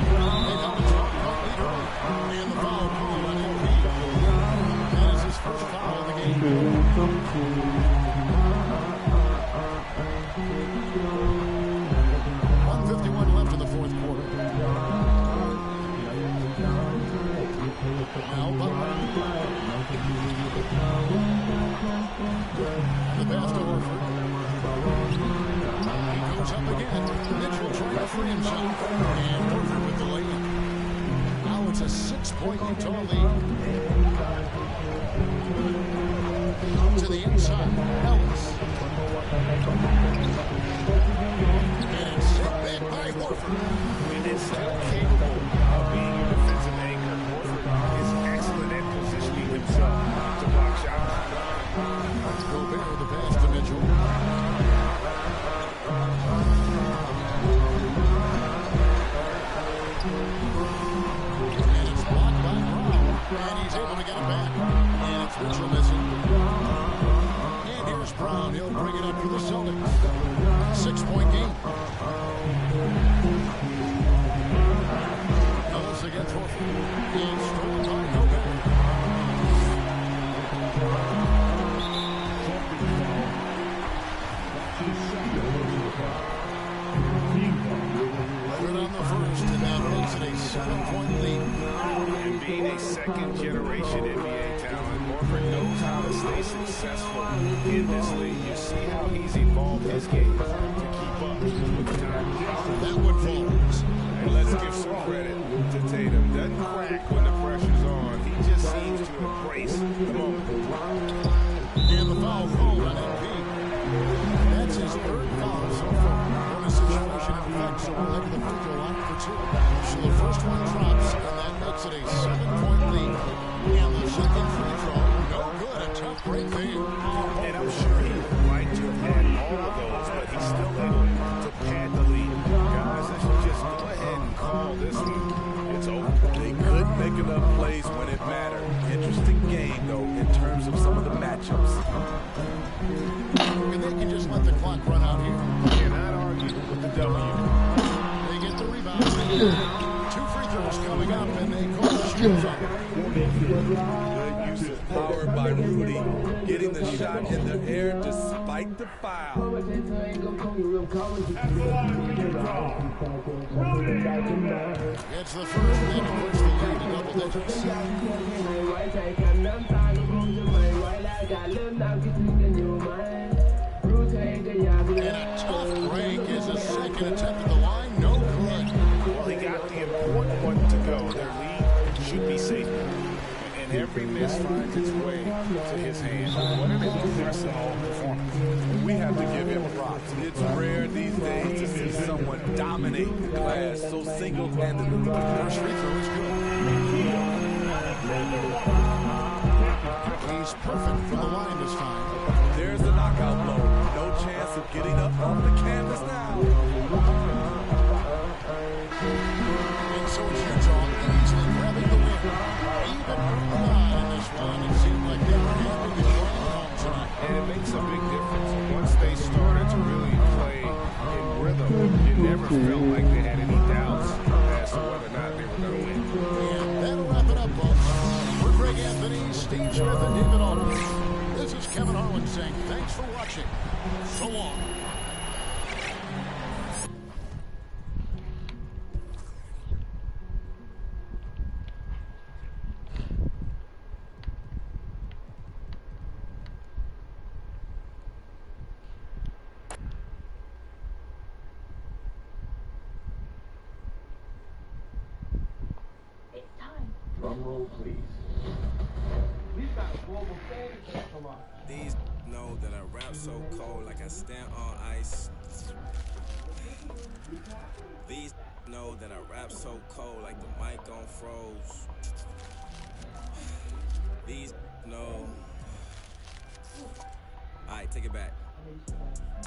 They held the 12-point lead early. And the foul call on Embiid. That is his first foul of the game. 1:51 left in the fourth quarter. Now Butler. The pass to Horford. He goes up again. Mitchell trying to free himself. And Horford with the layup. Now it's a 6-point Utah lead. To the inside. Ellis. And it's hit back by Horford. And it's still capable of being a defensive anchor. Horford is excellent at positioning himself to block shots. Gobert with the pass to Mitchell. And it's blocked by Brown. And he's able to get it back. And it's Mitchell missing. And here's Brown. He'll bring it up for the Celtics. 6-point game. Ellis against Horford. And stolen by Gobert. Leonard on the first, and that makes it a 7-point lead. And being a second-generation NBA talent, Horford knows how to stay successful in this league. You see how he's evolved his game to keep up with the time. That one falls. And let's give some credit to Tatum. Doesn't crack when the pressure's on. He just seems to embrace the moment. And the foul called on Embiid. That's his third foul so far. On a situation in fact, so we'll head to the free throw line for 2. So the first one drops, and that makes it a 7-point lead. And the second free throw, no good. A tough break there. And I'm sure he would like to have had all of those, but he's still able to pad the lead. Guys, let's just go ahead and call this one. It's over. They couldn't make enough plays when it mattered. Interesting game, though, in terms of some of the matchups. And they can just let the clock run out here. Cannot argue with the W. They get the rebound. 2 free throws coming up, and they call the shoot foul. Good use of power by Rudy, getting the shot in the air despite the foul. It's the first, and of course the lead to double digits. And a tough break is a second attempt at the line. No good. Well, he got the important one to go. Their lead finds its way to his hands. What an impressive performance. We have to give him props. It's rare these days to see someone dominate the glass so single-handedly. First free throw is good. He's perfect from the line this time. There's the knockout blow. No chance of getting up off the canvas now. And so it's Utah easily grabbing the win. Even in this one, it seemed like they were handling the going home tonight. And it makes a big difference. Once they started to really play in rhythm, you never felt like they had any doubts as to whether or not they were going to win. And that'll wrap it up, folks. For Greg Anthony, Steve Smith, and David Aldridge, this is Kevin Harlan saying thanks for watching. So long. Drum roll, please. These know that I rap so cold like I stand on ice. These know that I rap so cold like the mic on froze. These know. Alright, take it back.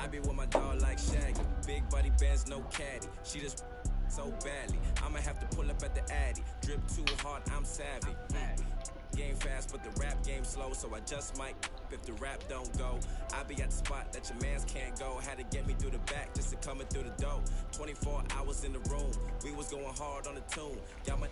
I be with my dog like Shaggy. Big buddy bands, no caddy. She just so badly. I'ma have to pull up at the Addy. Drip too hard, I'm savvy. Game fast, but the rap game slow, so I just might if the rap don't go. I be at the spot that your mans can't go. Had to get me through the back just to coming through the door. 24 hours in the room, we was going hard on the tune. Got my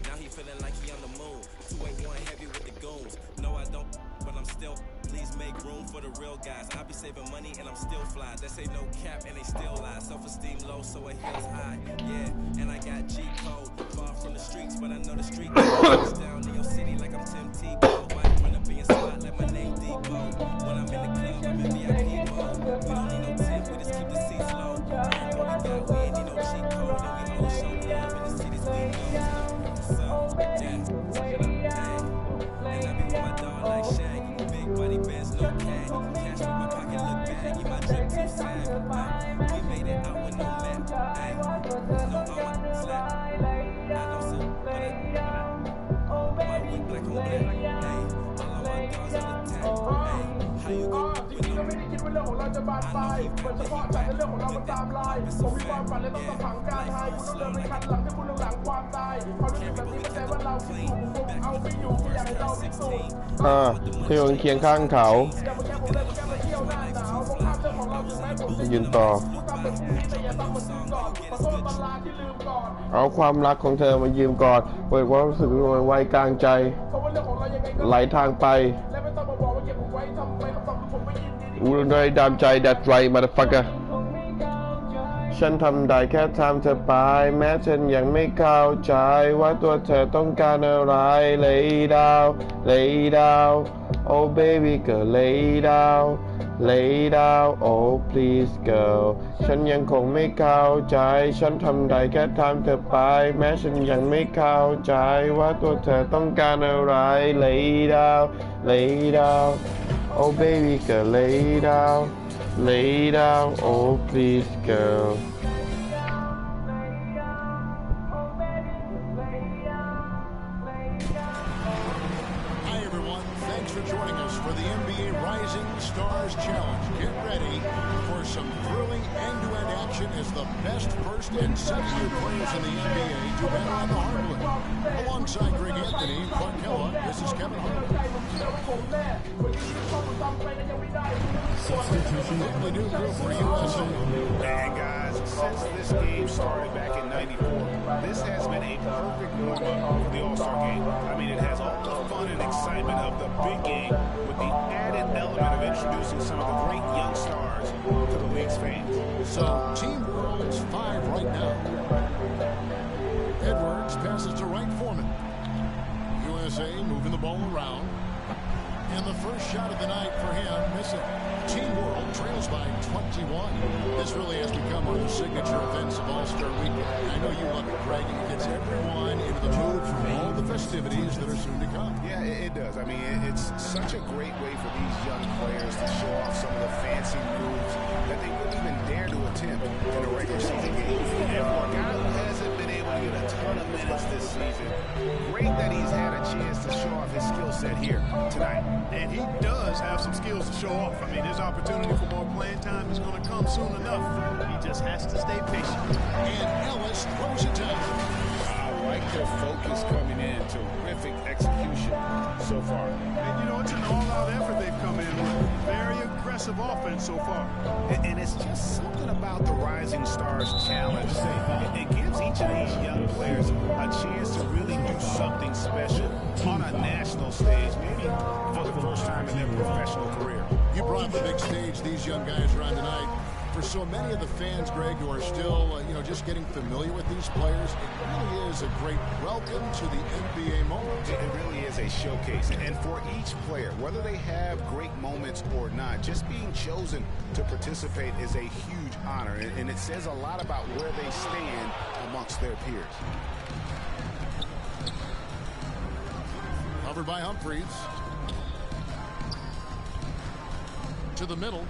now he feeling like he on the moon. 281 heavy with the goons. No, I don't, but I'm still. Please make room for the real guys. I be saving money and I'm still fly. They say no cap and they still lie. Self-esteem low, so it heels high. Yeah, and I got G code. Far from the streets, but I know the street goes down in your city like I'm Tim Tebow. Might run up in your spot like my name Depot. When I'm in the club, I'm in VIP mode. We don't need no tip, we just keep the seats low. Earn what we got, we ain't need no cheat code. And we always show love in the cities we know. So, yeah, and I be with my dog like Shaggy. Big buddy bands, no caddy. Cash with my pocket look baggy. My drip too sad. We made it out with no map. Ay, no armor, slap. I don't see, but my whip black on black. Ay, all of my dogs on the tap. Ay, how you go with no? ไม่ได้คิดว่าเรื่องของเราจะบานปลายเหมือนเฉพาะจากในเรื่องของเรามันตามลายผมมีความฝันและต้องสังการไทยคุณต้องเดินไปคันหลังที่คุณหลังความตายความรู้สึกแบบนี้มันแต่ว่าเราคิดถูกผมเอาไม่อยู่ไม่อยากให้เราพิสูจน์ ที่อยู่เคียงข้างเขายืนต่อเอาความรักของเธอมายืมก่อนเปิดความรู้สึกไว้กลางใจไหลทางไปอุดรดามใจ that's right motherfucker ฉันทำได้แค่ทำเธอไปแม้ฉันยังไม่เข้าใจว่าตัวเธอต้องการอะไร lay down lay down oh baby girl lay down lay down oh please girl ฉันยังคงไม่เข้าใจฉันทำได้แค่ทำเธอไปแม้ฉันยังไม่เข้าใจว่าตัวเธอต้องการอะไร lay down lay down oh baby girl lay down lay down oh please girl Hi everyone, thanks for joining us for the NBA Rising Stars Challenge. Get ready for some thrilling end-to-end action as the best first and second-year players in the NBA do battle on the hardwood. Alongside Greg Anthony and Clark Kella, this is Kevin Harlan. Substitution. The new group for USA. Man, guys, since this game started back in '94, this has been a perfect warm-up for the All-Star game. I mean, it has all the fun and excitement of the big game with the added element of introducing some of the great young stars to the league's fans. So, Team World's 5 right now. Edwards passes to Wright Foreman. USA moving the ball around. And the first shot of the night for him, missing. Team World trails by 21. This really has become one of the signature events of All-Star Weekend. I know you love it, Greg, and it gets everyone into the mood for all the festivities that are soon to come. Yeah, it does. I mean, it's such a great way for these young players to show off some of the fancy moves that they wouldn't even dare to attempt in a regular season game. And for a guy who hasn't been able to get a ton of minutes this season, great that he's had a chance to show off his skill set here tonight. And he does have some skills to show off. I mean, his opportunity for more playing time is going to come soon enough. He just has to stay patient. And Ellis throws it down. I like their focus coming in. Terrific execution so far. And, you know, it's an all-out effort they've come in with. Very aggressive offense so far. And it's just something about the Rising Stars Challenge. It gives each of these young players a chance to really do something special on a national stage, maybe for the first time in their professional career. You brought up the big stage these young guys are on tonight. For so many of the fans, Greg, who are still, just getting familiar with these players, it really is a great welcome to the NBA moment. It really is a showcase. And for each player, whether they have great moments or not, just being chosen to participate is a huge honor. And it says a lot about where they stand amongst their peers. Covered by Humphries. To the middle.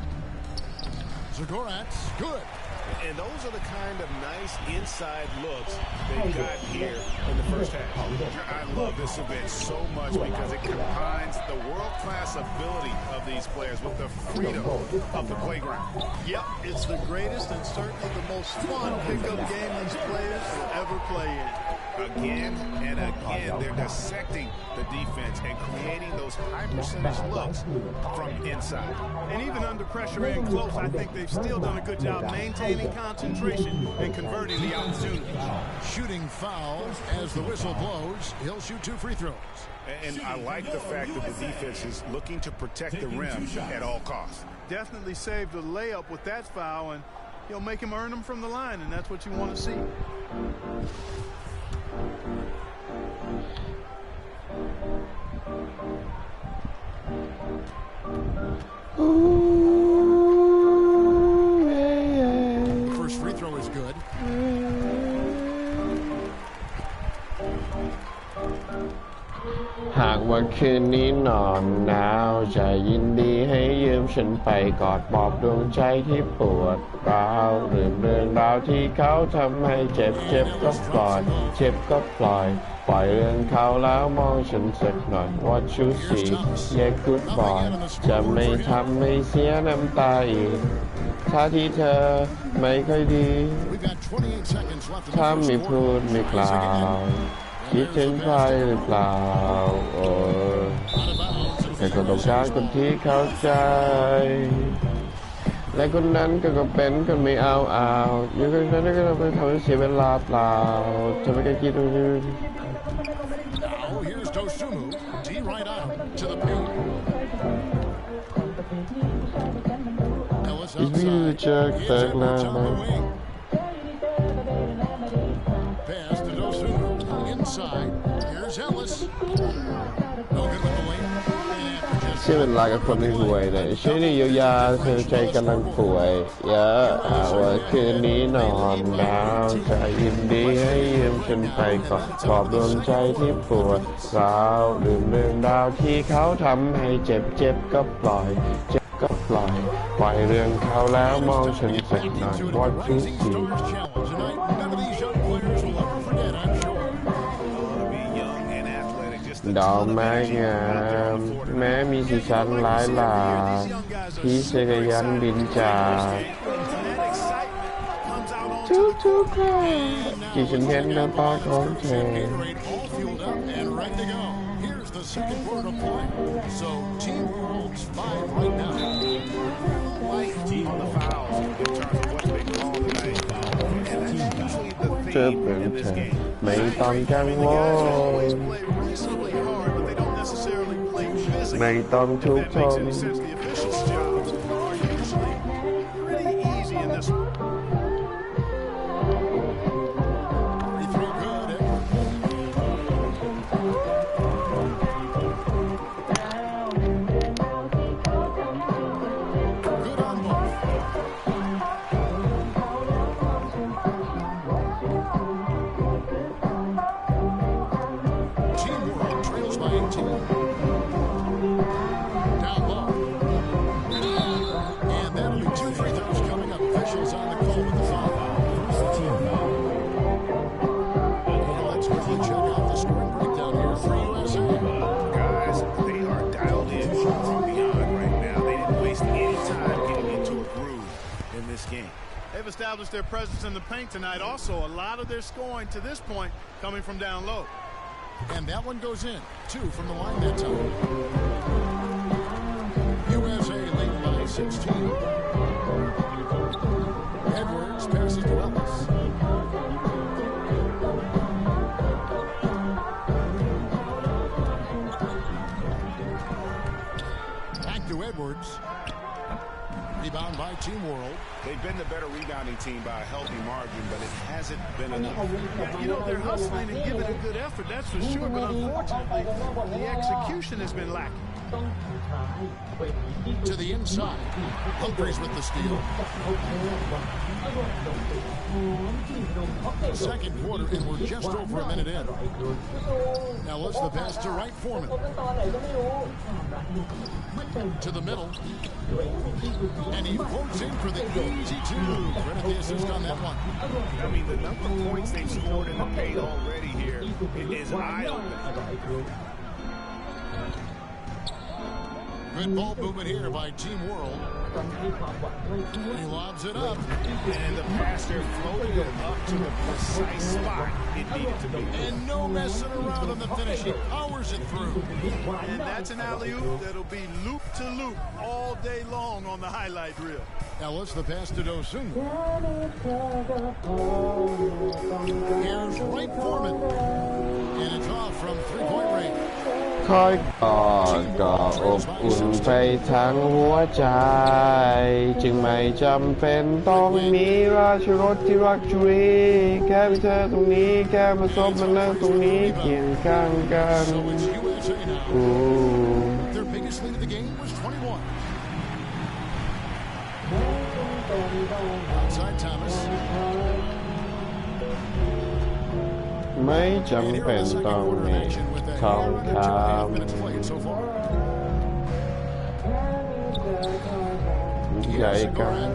Zagorat's good. And those are the kind of nice inside looks they got here in the first half. I love this event so much because it combines the world-class ability of these players with the freedom of the playground. Yep, it's the greatest and certainly the most fun pickup game these players will ever play in. Again and again, they're dissecting the defense and creating those high-percentage looks from inside. And even under pressure and close, I think they've still done a good job maintaining concentration and converting the opportunity. Shooting fouls as the whistle blows. He'll shoot 2 free throws. And I like the fact that the defense is looking to protect the rim at all costs. Definitely saved the layup with that foul, and he'll make him earn them from the line, and that's what you want to see. First free throw is good.หากว่าคืนนี้นอนหนาวจะยินดีให้ยืมฉันไปกอดปลอบดวงใจที่ปวดร้าวหรือเรื่องราวที่เขาทำให้เจ็บเจ็บก็ปล่อยเจ็บก็ปล่อยเรื่องเขาแล้วมองฉันสักหน่อย What you see yeah good boy จะไม่ทำให้เสียน้ำตาอีกถ้าที่เธอไม่ค่อยดีถ้าไม่พูดไม่กล่าวคิดถึงใครหรือเปล่าแต่ก็ต้องการคนที่เข้าใจและคนนั้นก็เป็นคนไม่เอาอยู่กันนั้นก็ต้องไปทำให้เสียเวลาเปล่าจะไม่ได้คิดดู Now here's Dosumu. D right out to the paint. Ellis outside. Here's Edwards on the wing. Pass to Dosumu. Inside. Here's Ellis. No good with the lane. เสียเวลากับคนที่ป่วยเลยช่วยเยียวยาเธอใจกำลังป่วยเยอะว่าคืนนี้นอนหนาวจะยินดีให้ยืมฉันไปกอดปลอบดวงใจที่ปวดร้าวลืมเรื่องราวที่เขาทำให้เจ็บเจ็บก็ปล่อยเจ็บก็ปล่อยเรื่องเขาแล้วมองฉันสักหน่อย What you seeดอกไม้งามแม้มีสีสันหลายหลากพี่เสกยันบินจากทุกครั้งที่ฉันเห็นน้ำตาของเธอ Second quarter of play. So Team World's 5 right now. Like team on the fouls in terms of what they call tonight. And that's usually the theme in this game. ไม่ต้องกังวลไม่ต้องทุกข์ทน Ellis game. They've established their presence in the paint tonight. Also, a lot of their scoring to this point coming from down low. And that one goes in. 2 from the line that time. USA leading by 16. Edwards passes to Ellis. Back to Edwards. Rebound by Team World. They've been the better rebounding team by a healthy margin, but it hasn't been enough. You know, they're hustling and giving a good effort, that's for sure, but unfortunately, the execution has been lacking. To the inside. Humphries with the steal. Second quarter, and we're just over a minute in. Now let's the pass to Wright Foreman. To the middle. And he floats in for the easy 2. Credit the assist on that one. I mean, the number of points they've scored in the paint already here is eye-opening. Good ball movement here by Team World. He lobs it up. And the pass there floated it up to the precise spot it needed to be. And no messing around on the finish. He powers it through. And that's an alley-oop that'll be loop-to-loop all day long on the highlight reel. Now let's the pass to Dosun. Here's Wright Foreman. And it's off from three-point range. คอยกอดก็อบอุ่นไปทั้งหัวใจจึงไม่จำเป็นต้องมีราชรถที่รักจุรีแค่มีเธอตรงนี้แค่มาซบมานั่งตรงนี้เคียงข้างกัน Their biggest lead of the game was 21. Outside Thomas. ไม่จำเป็นต้องมีทองคำใหญ่กัน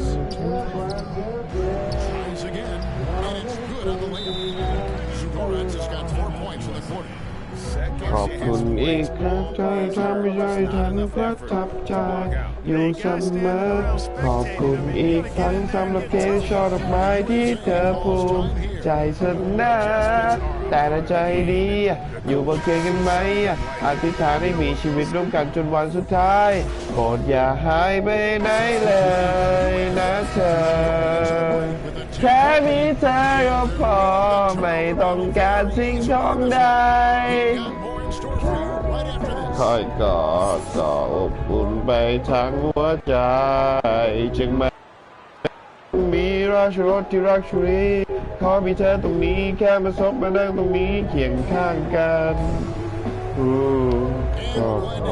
Tries again, and it's good on the layup. Zubac has got 4 points in the quarter. ขอบคุณอีกครั้งที่ทำให้ใจทันประทับใจอยู่เสมอขอบคุณอีกครั้งสำหรับเทช่อดอกไม้ที่เธอภูมิใจเสนอแต่ละใจดีอยู่บนเคียงกันไหมอธิษฐานให้มีชีวิตร่วมกันจนวันสุดท้ายโปรดอย่าหายไปไหนเลยนะเธอแค่มีเธอก็พอไม่ต้องการสิ่งของใดคอยกอดก็อบอุ่นไปทั้งหัวใจจึงไม่มีราชรถที่รักชุรีขอมีเธอตรงนี้แค่มาซบมานั่งตรงนี้เคียงข้างกันก็ขอ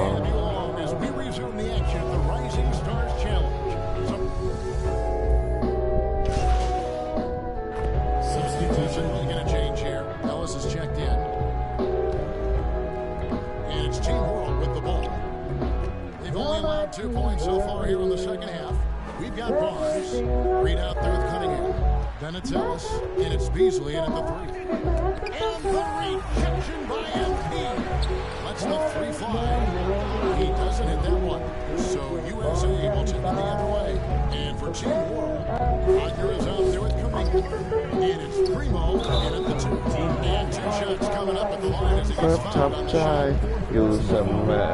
2 points so far here in the second half. We've got Barnes. Reed out there with Cunningham. Then it's Ellis, and it's Beasley in at the 3. And the rejection by MP. Lets the 3 fly. He doesn't hit that one. So USA will take it the other way. And for Team World, Wagner is out there with Cunningham. And it's Primo in at the 2. And 2 shots coming up at the line as he gets fouled on the shot. อยู่เสมอ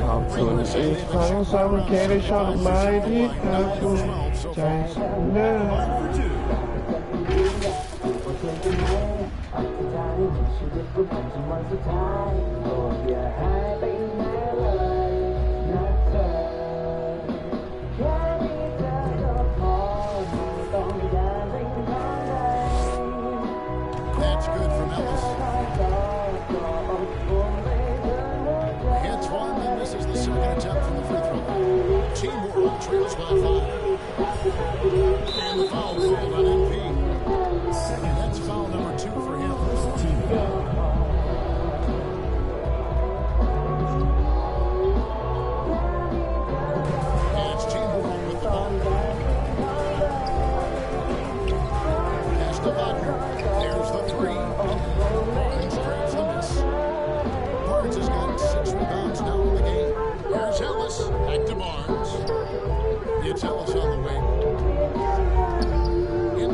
ขอบคุณอีกครั้งสำหรับเคได้ชอบไม้ที่เธอภูมิใจเสนอ That's good from Ellis. Hits one, and this is the second attempt from the free throw line. Team World trails by 5. And the foul called on MP. That's foul number 2 for him. And it's Team World with the ball. Pass to Wagner. There's the 3. Barnes grabs the miss. Barnes has got 6 rebounds now in the game. Here's Ellis. Back to Barnes. It's Ellis on the wing.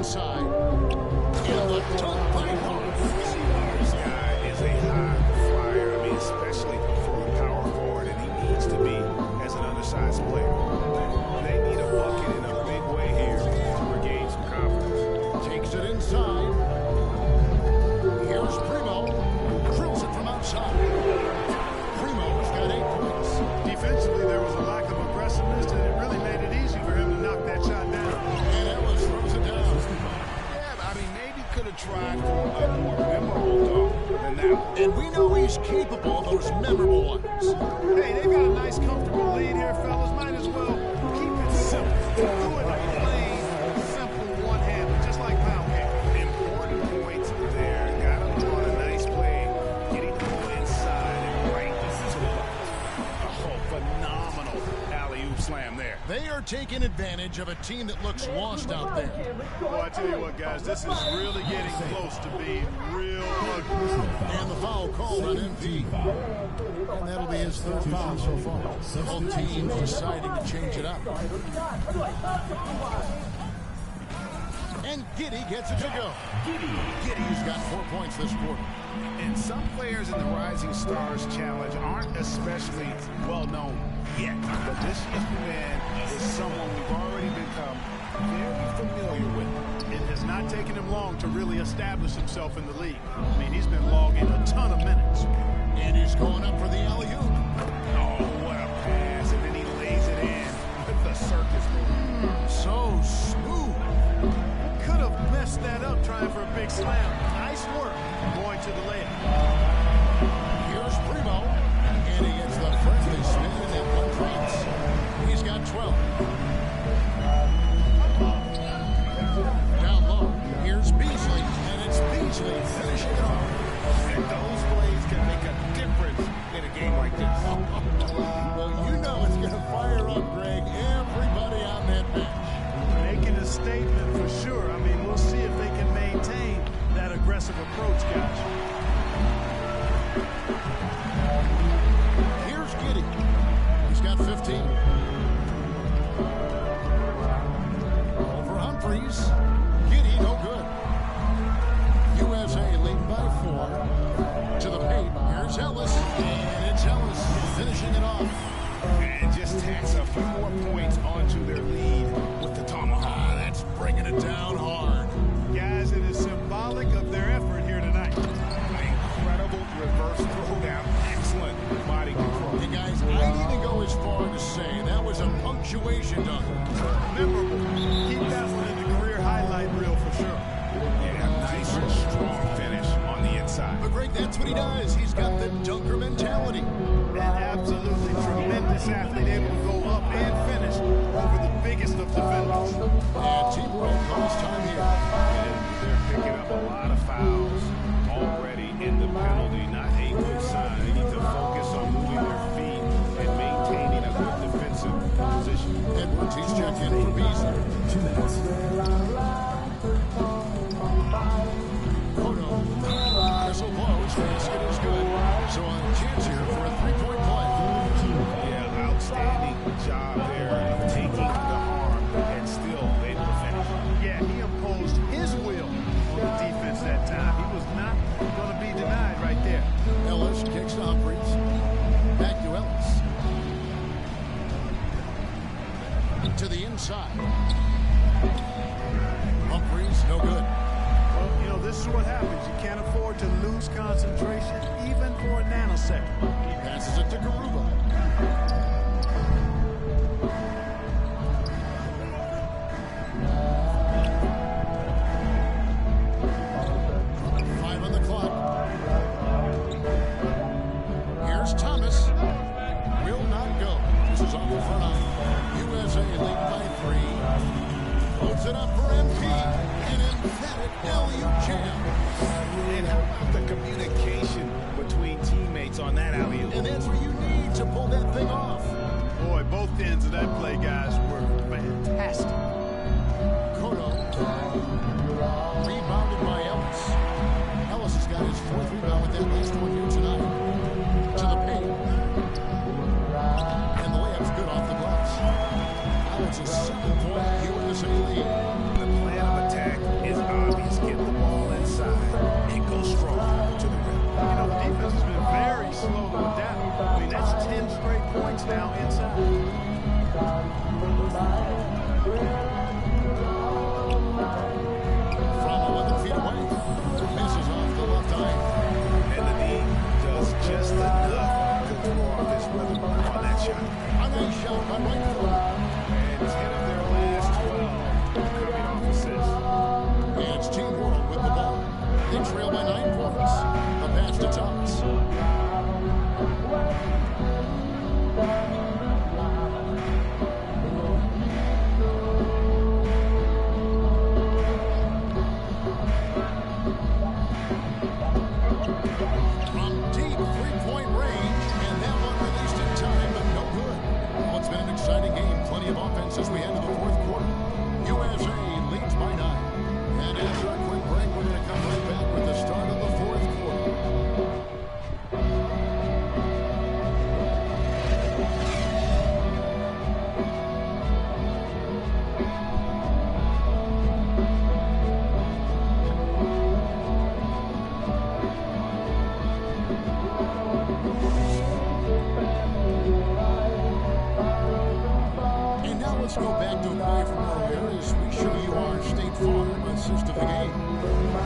inside. And the dunk by Morris. This guy is a high flyer. I mean, especially for a power forward, and he needs to be as an undersized player. They need a bucket in a big way here to regain some confidence. Takes it inside. Here's Primo. Drills it from outside. Primo's got 8 points. Defensively, there was a lack of aggressiveness, and it really made it easy for him to knock that shot down. And Ellis throws it down. Yeah, I mean, maybe could have tried for a more memorable dunk than that one. And we know he's capable of those memorable ones. Hey, they've got a nice, comfortable lead here, fellas. Might as well keep it simple. Do it plain, simple, one-handed, just like pound cake. Important points there. Got him on a nice play, getting the ball inside and right to the box. Oh, phenomenal alley-oop slam there. They are taking advantage of a team that looks lost out there. Well, I tell you what, guys, this is really getting close to being real ugly. And the foul called on MP. And that'll be his 3rd foul so far. Both teams deciding to change it up. And Giddey gets it to go. Giddey's got 4 points this quarter. And some players in the Rising Stars Challenge aren't especially well known yet. But this young man is someone we've already become very familiar with. It has not taken him long to really establish himself in the league. I mean, he's been logging a ton of minutes. And he's going up for the alley-oop. Oh, what a pass. And then he lays it in with the circus move. So smooth. Could have messed that up trying for a big slam. Nice work going to the layup. Here's Primo. And he gets the friendly spin and one drops. He's got 12. Down low. Here's Beasley. And it's Beasley finishing it off. And those plays can make a difference in a game like this. Well, you know it's going to fire up, Greg, everybody on that bench. Making a statement for sure. I mean, we'll see if they can maintain that aggressive approach, guys. Here's Giddey. He's got 15. Over Humphries. Giddey, no good. USA lead by 4. To the paint. Here's Ellis. And it's Ellis finishing it off. And just tacks a few more points onto their lead with the tomahawk. That's bringing it down hard. Guys, it is symbolic of their effort here tonight. Incredible reverse throwdown. Excellent body control. Hey, guys, I'd even go as far to say that was a punctuation dunk. Memorable. Keep that one in the career highlight reel for sure. Yeah, nice and strong finish on the inside. But Greg, that's what he does. He's got the dunker mentality. An absolutely tremendous athlete, able to go up and finish over the biggest of defenders. And teamwork comes time here. And they're picking up a lot of fouls already in the penalty. Not a good sign. They need to focus on moving their feet and maintaining a good defensive position. Edwards, he's checked in for Beasley. 2 minutes. Kodo. Whistle blows. Basket is good. So a chance here for a 3-point play. Yeah, outstanding job there of taking the harm and still able to finish. Yeah, he imposed his will on the defense that time. He was not going to be denied right there. Ellis kicks to Humphries. Back to Ellis. To the inside. Humphries, no good. Well, you know, this is what happens. You can't afford to lose concentration even for a nanosecond. He passes it to Garuba. it up for MP. An emphatic alley-oop jam. And how about the communication between teammates on that alley-oop? And that's what you need to pull that thing off. Boy, both ends of that play, guys, were fantastic. Kodo. Rebounded by Ellis. Ellis has got his fourth rebound with that last one here tonight. To the paint. And the layup's good off the glass. Now it's a 7-point USA lead. The plan of attack points now inside. From 11 feet away. Misses off the left eye. And the knee does just enough to throw off his rhythm on that shot. A nice shot by right fielder. And 10 of their last 12 coming off assists. And it's Team World with the ball. They trail by 9 points. The pass to Thomas. From deep three-point range, and that one released in time, but no good. Well, it's been an exciting game. Plenty of offense as we head to the fourth quarter. USA leads by 9. And after a quick break, we're going to come right back with the start of the fourth quarter. And now let's go back to a play from earlier as we show you our State Farm assist of the game.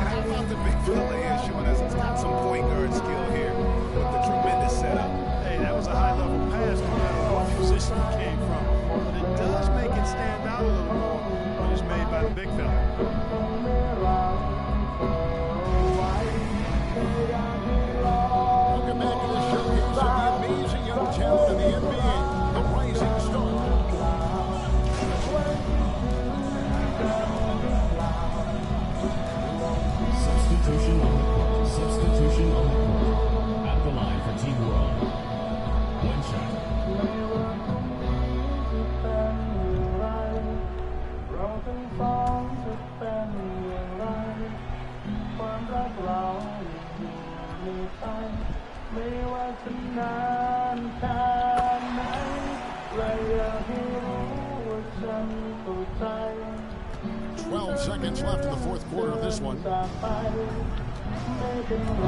How about the big fella here showing us he's got some point guard skill here with the tremendous setup. Hey, that was a high-level pass no matter what position it came from. But it does make it stand out a little more when it's made by the big fella. Welcome back to the showcase of the amazing young talent of the NBA, the Rising Star. Substitution on the court. Substitution on the court. At the line for Team World. One shot. เราทั้งสองจะเป็นอย่างไรความรักเราอยู่ในใจไม่ว่าจะนานแค่ไหนและอยากให้รู้ว่าฉันเข้าใจ 12 seconds left in the fourth quarter of this one. จากไปไม่เป็นไร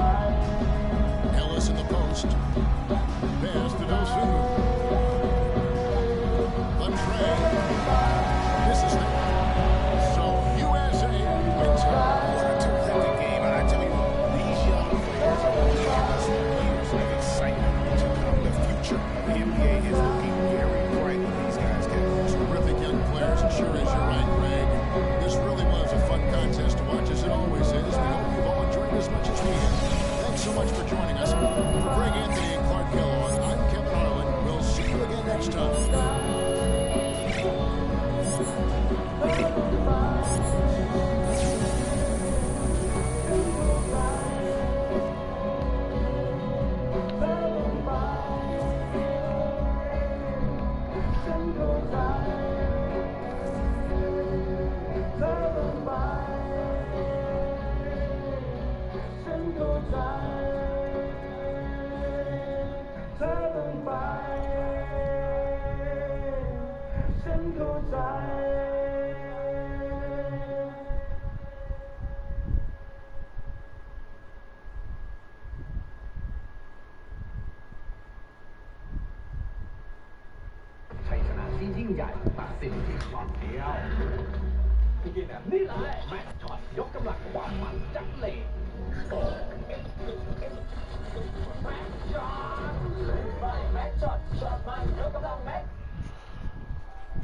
Ellis in the post. Pass to Dosunmu. The tray. This is the so USA wins it. What a terrific game. And I tell you, these young players are going to give us years of excitement to come. The future of the NBA is looking very bright with these guys, Kevin. Terrific young players, and sure as you're right, Greg. This really was a fun contest to watch, as it always is. We hope you've all enjoyed it as much as we have. Thanks so much for joining us. For Greg Anthony and Clark Kellogg, I'm Kevin Harlan. We'll see you again next time.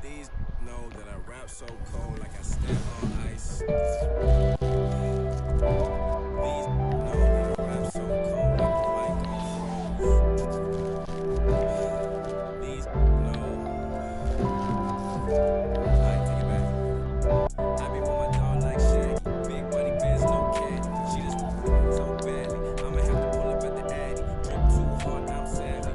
These know that I rap so cold like I stand on ice. These know that I rap so cold like the mic on froze. These know. Alright, take it back. I be with my dog like Shaggy. Big buddy bands, no cat. She just so badly. I'ma have to pull up at the Addy. Trip too hard, I'm savvy.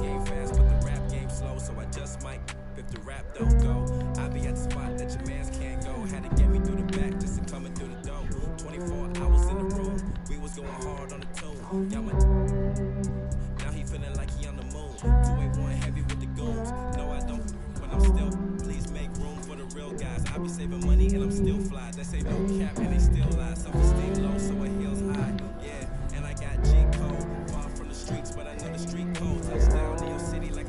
Game fast, but the rap game slow, so I just might. If the rap don't go, I be at the spot that your mans can't go. Had to get me through the back just to coming through the door. 24 hours in the room, we was going hard on the tune. Y'all now he feeling like he on the moon. 281 heavy with the goons. No, I don't, but I'm still. Please make room for the real guys. I be saving money and I'm still fly. They say no cap and they still lie. Self-esteem low, so it heels high. Yeah, and I got G code. Far from the streets, but I know the street code. Touchdown to your city like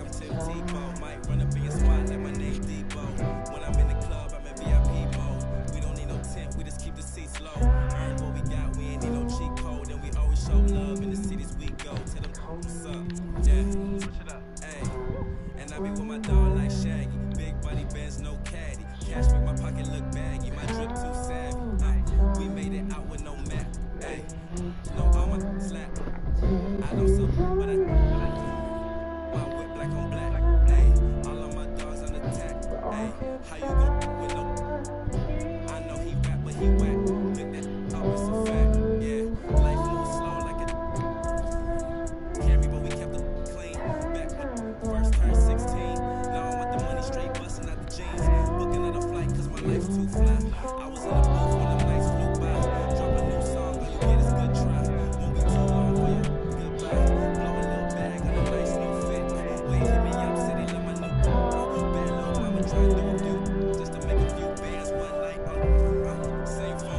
I be with my dog like Shaggy. Big buddy bands, no caddy. Cash make my pocket look baggy. My drip too savvy. We made it out with no map. Hey, no, I'm a slap. I know something, but I my whip black on black. Hey, all of my dogs on attack. Hey, how you go with no? I know he rap, but he whack. Pick that up, it's a fact. Yeah, life moves slow like a carry, but we kept it clean. Back when first turned 16. Now I'm with the money straight, busting out the jeans. Booking at a flight, cause my life's too fly. I was in the booth when the nights flew by. Drop a new song, all you get is good try. Won't be too long for your goodbye. Blow a little bag on a nice new fit. Wait, hit me up, said he love my new bad little mama try to do a few just to make a few bands one night. Same phone.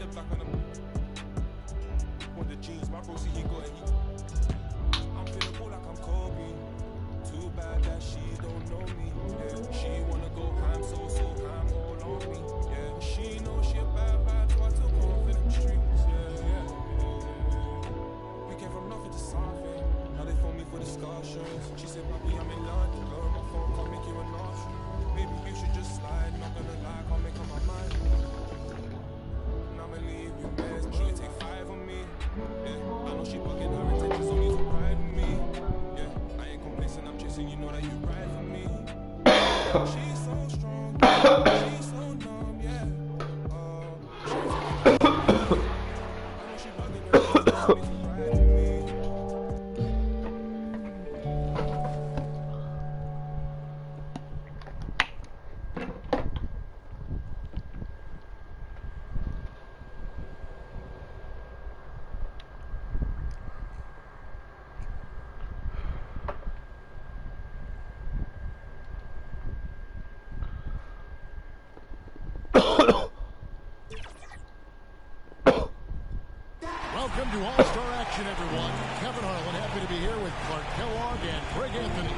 in the back on the with the jeans, my bro see he got it. I'm feeling cool like I'm Kobe. Too bad that she don't know me. Yeah, she wanna go ham, so ham all on me. Yeah, she knows she a bad, so I took off in the streets. Yeah. We came from nothing to something. Now they phone me for discussions. She said, "Papi, I'm in London. Girl, my phone can't make you an option. Maybe you should just slide. Not gonna lie, can't make up my mind. And I'ma leave you mess. She can take 5 on me. Yeah, I know she bugging her intentions only to ride with me. Yeah, I ain't complacent, I'm chasing. You know that you ride for me. She's so strong, she's so numb, yeah. I know she bugging her intentions only to ride with me. Welcome to All-Star Action, everyone. Kevin Harlan, happy to be here with Clark Kellogg and Craig Anthony.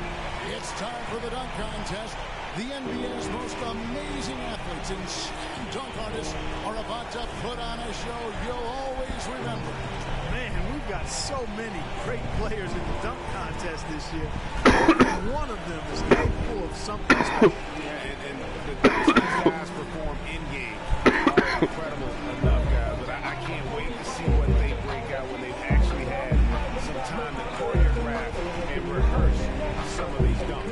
It's time for the dunk contest. The NBA's most amazing athletes and slam dunk artists are about to put on a show you'll always remember. Man, we've got so many great players in the dunk contest this year. One of them is capable of something special. Yeah, and the dunks these guys perform in-game are incredible enough, guys. But I can't wait to see what they break out when they've actually had some time to choreograph and rehearse some of these dunks.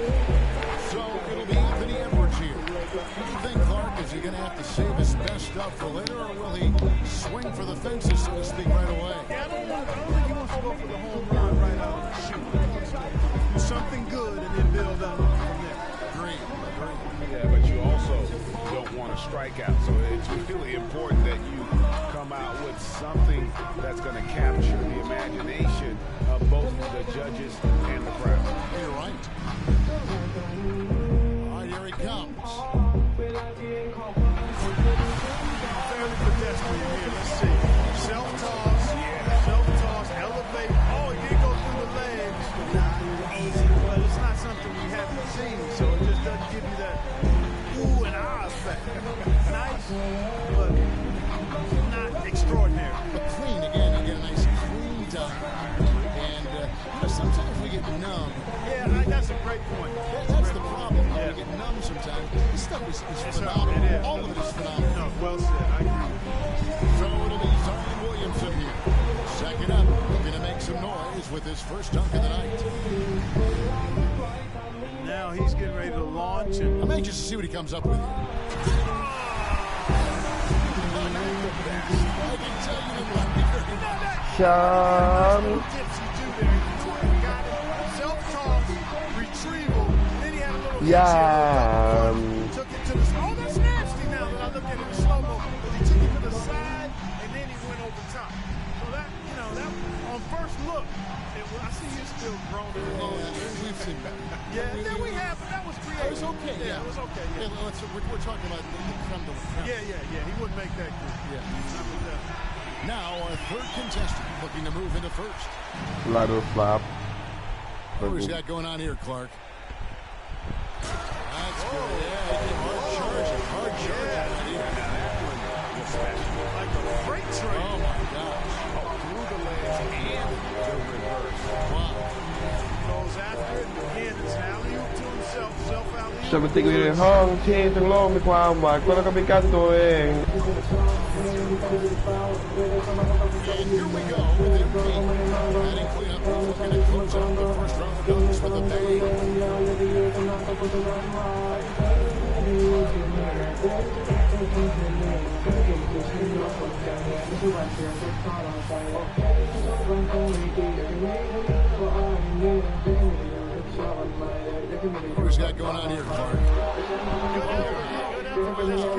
So it'll be Anthony Edwards here. What do you think, Clark? Is he going to have to save his best stuff for later, or will he swing for the fences, so to speak, right away? Yeah, I don't think he wants to go for the home run right out of the shoot. He wants to do something good and then build up from there. Agreed. Yeah, but you also don't want to strike out. So it's really important that you come out with something that's going to capture the imagination of both the judges and the crowd. You're right. All right, here he comes. Fairly pedestrian here. Let's see. Self-toss. Yeah. Self-toss. Elevate. Oh, he did go through the legs. Not easy. But it's not something we haven't seen. So it just doesn't give you that ooh and ah effect. Nice, but not extraordinary. But clean again. You get a nice clean dunk. And sometimes we get numb. Yeah, that's a great point. That's the problem. Yeah. We get numb sometimes. This stuff is phenomenal. It is. All of it is phenomenal. No, well said. I agree. So it'll be Zion Williamson here. Second up, looking to make some noise with his first dunk of the night. Now he's getting ready to launch. And I'm anxious to see what he comes up with. I can tell you didn't like it. Sean. Self-toss, retrieval, then he had a little Yeah. took it to the side. Oh, that's nasty now that I look at it in slow-mo. But he took it to the side, and then he went over top. So that, that on first look, I see you still groaning. We've seen that. Yeah, we have, but that was creative. It was okay. Yeah, it was okay. Yeah. We're talking about the creme de la creme. Yeah. He wouldn't make that group. Yeah. Now our third contestant looking to move into first. Ladder flap. What was that going on here, Clark? That's good. Yeah, hard charge. Now that one was special. Like a freight train. Oh, my gosh. Through the legs and the reverse. Wow. Goes after it. Again, it's an alley-oop to himself. Self-alley-oop. ฉันเป็นติ๊กอยู่ในห้องที่ทั้งโลกมีความหวาดกลัวแล้วก็มีการตัวเอง And here we go with MP. Adding cleanup, looking to close out the first round of dunks with a bang. Who's got going on here, Clark?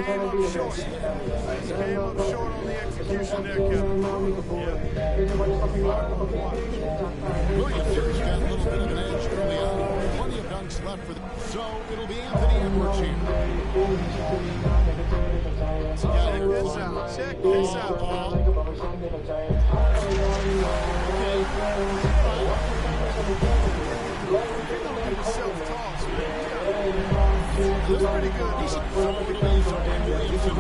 Came up short. Came up short on the execution there, Kevin. Williamson's got a little bit of an edge early on. Plenty of dunks left for the... So it'll be Anthony Edwards here. Check this out. out. Check this out, Paul. Self-toss, man. Looks pretty good. He should probably be some emulation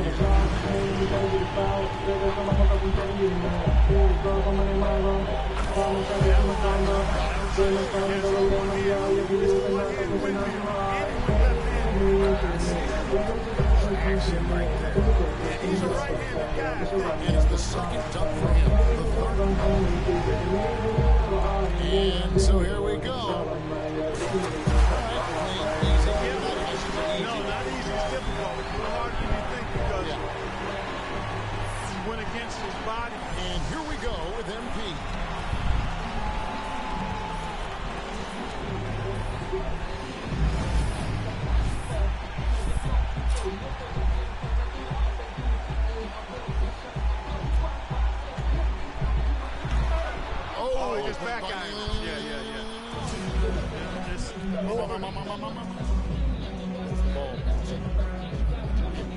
action like that. Yeah, he's a right-handed guy. And it's the second dunk for him. And so here we go. No, not easy. It's difficult. It's a little harder than you think because he went against his body. And here we go with MP. Oh, he just back at him. Yeah.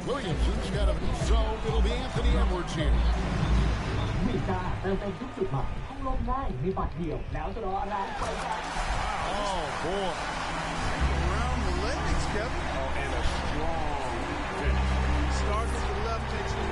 Williamson's got a so it'll be Anthony Edwards here. มีกาเติมเต็มทุกจุดหมายห้องลมได้มีบัตรเดียวแล้วจะรออะไร Oh boy. Around the legs, Kevin. Oh, and a strong finish. Starts with the left, takes the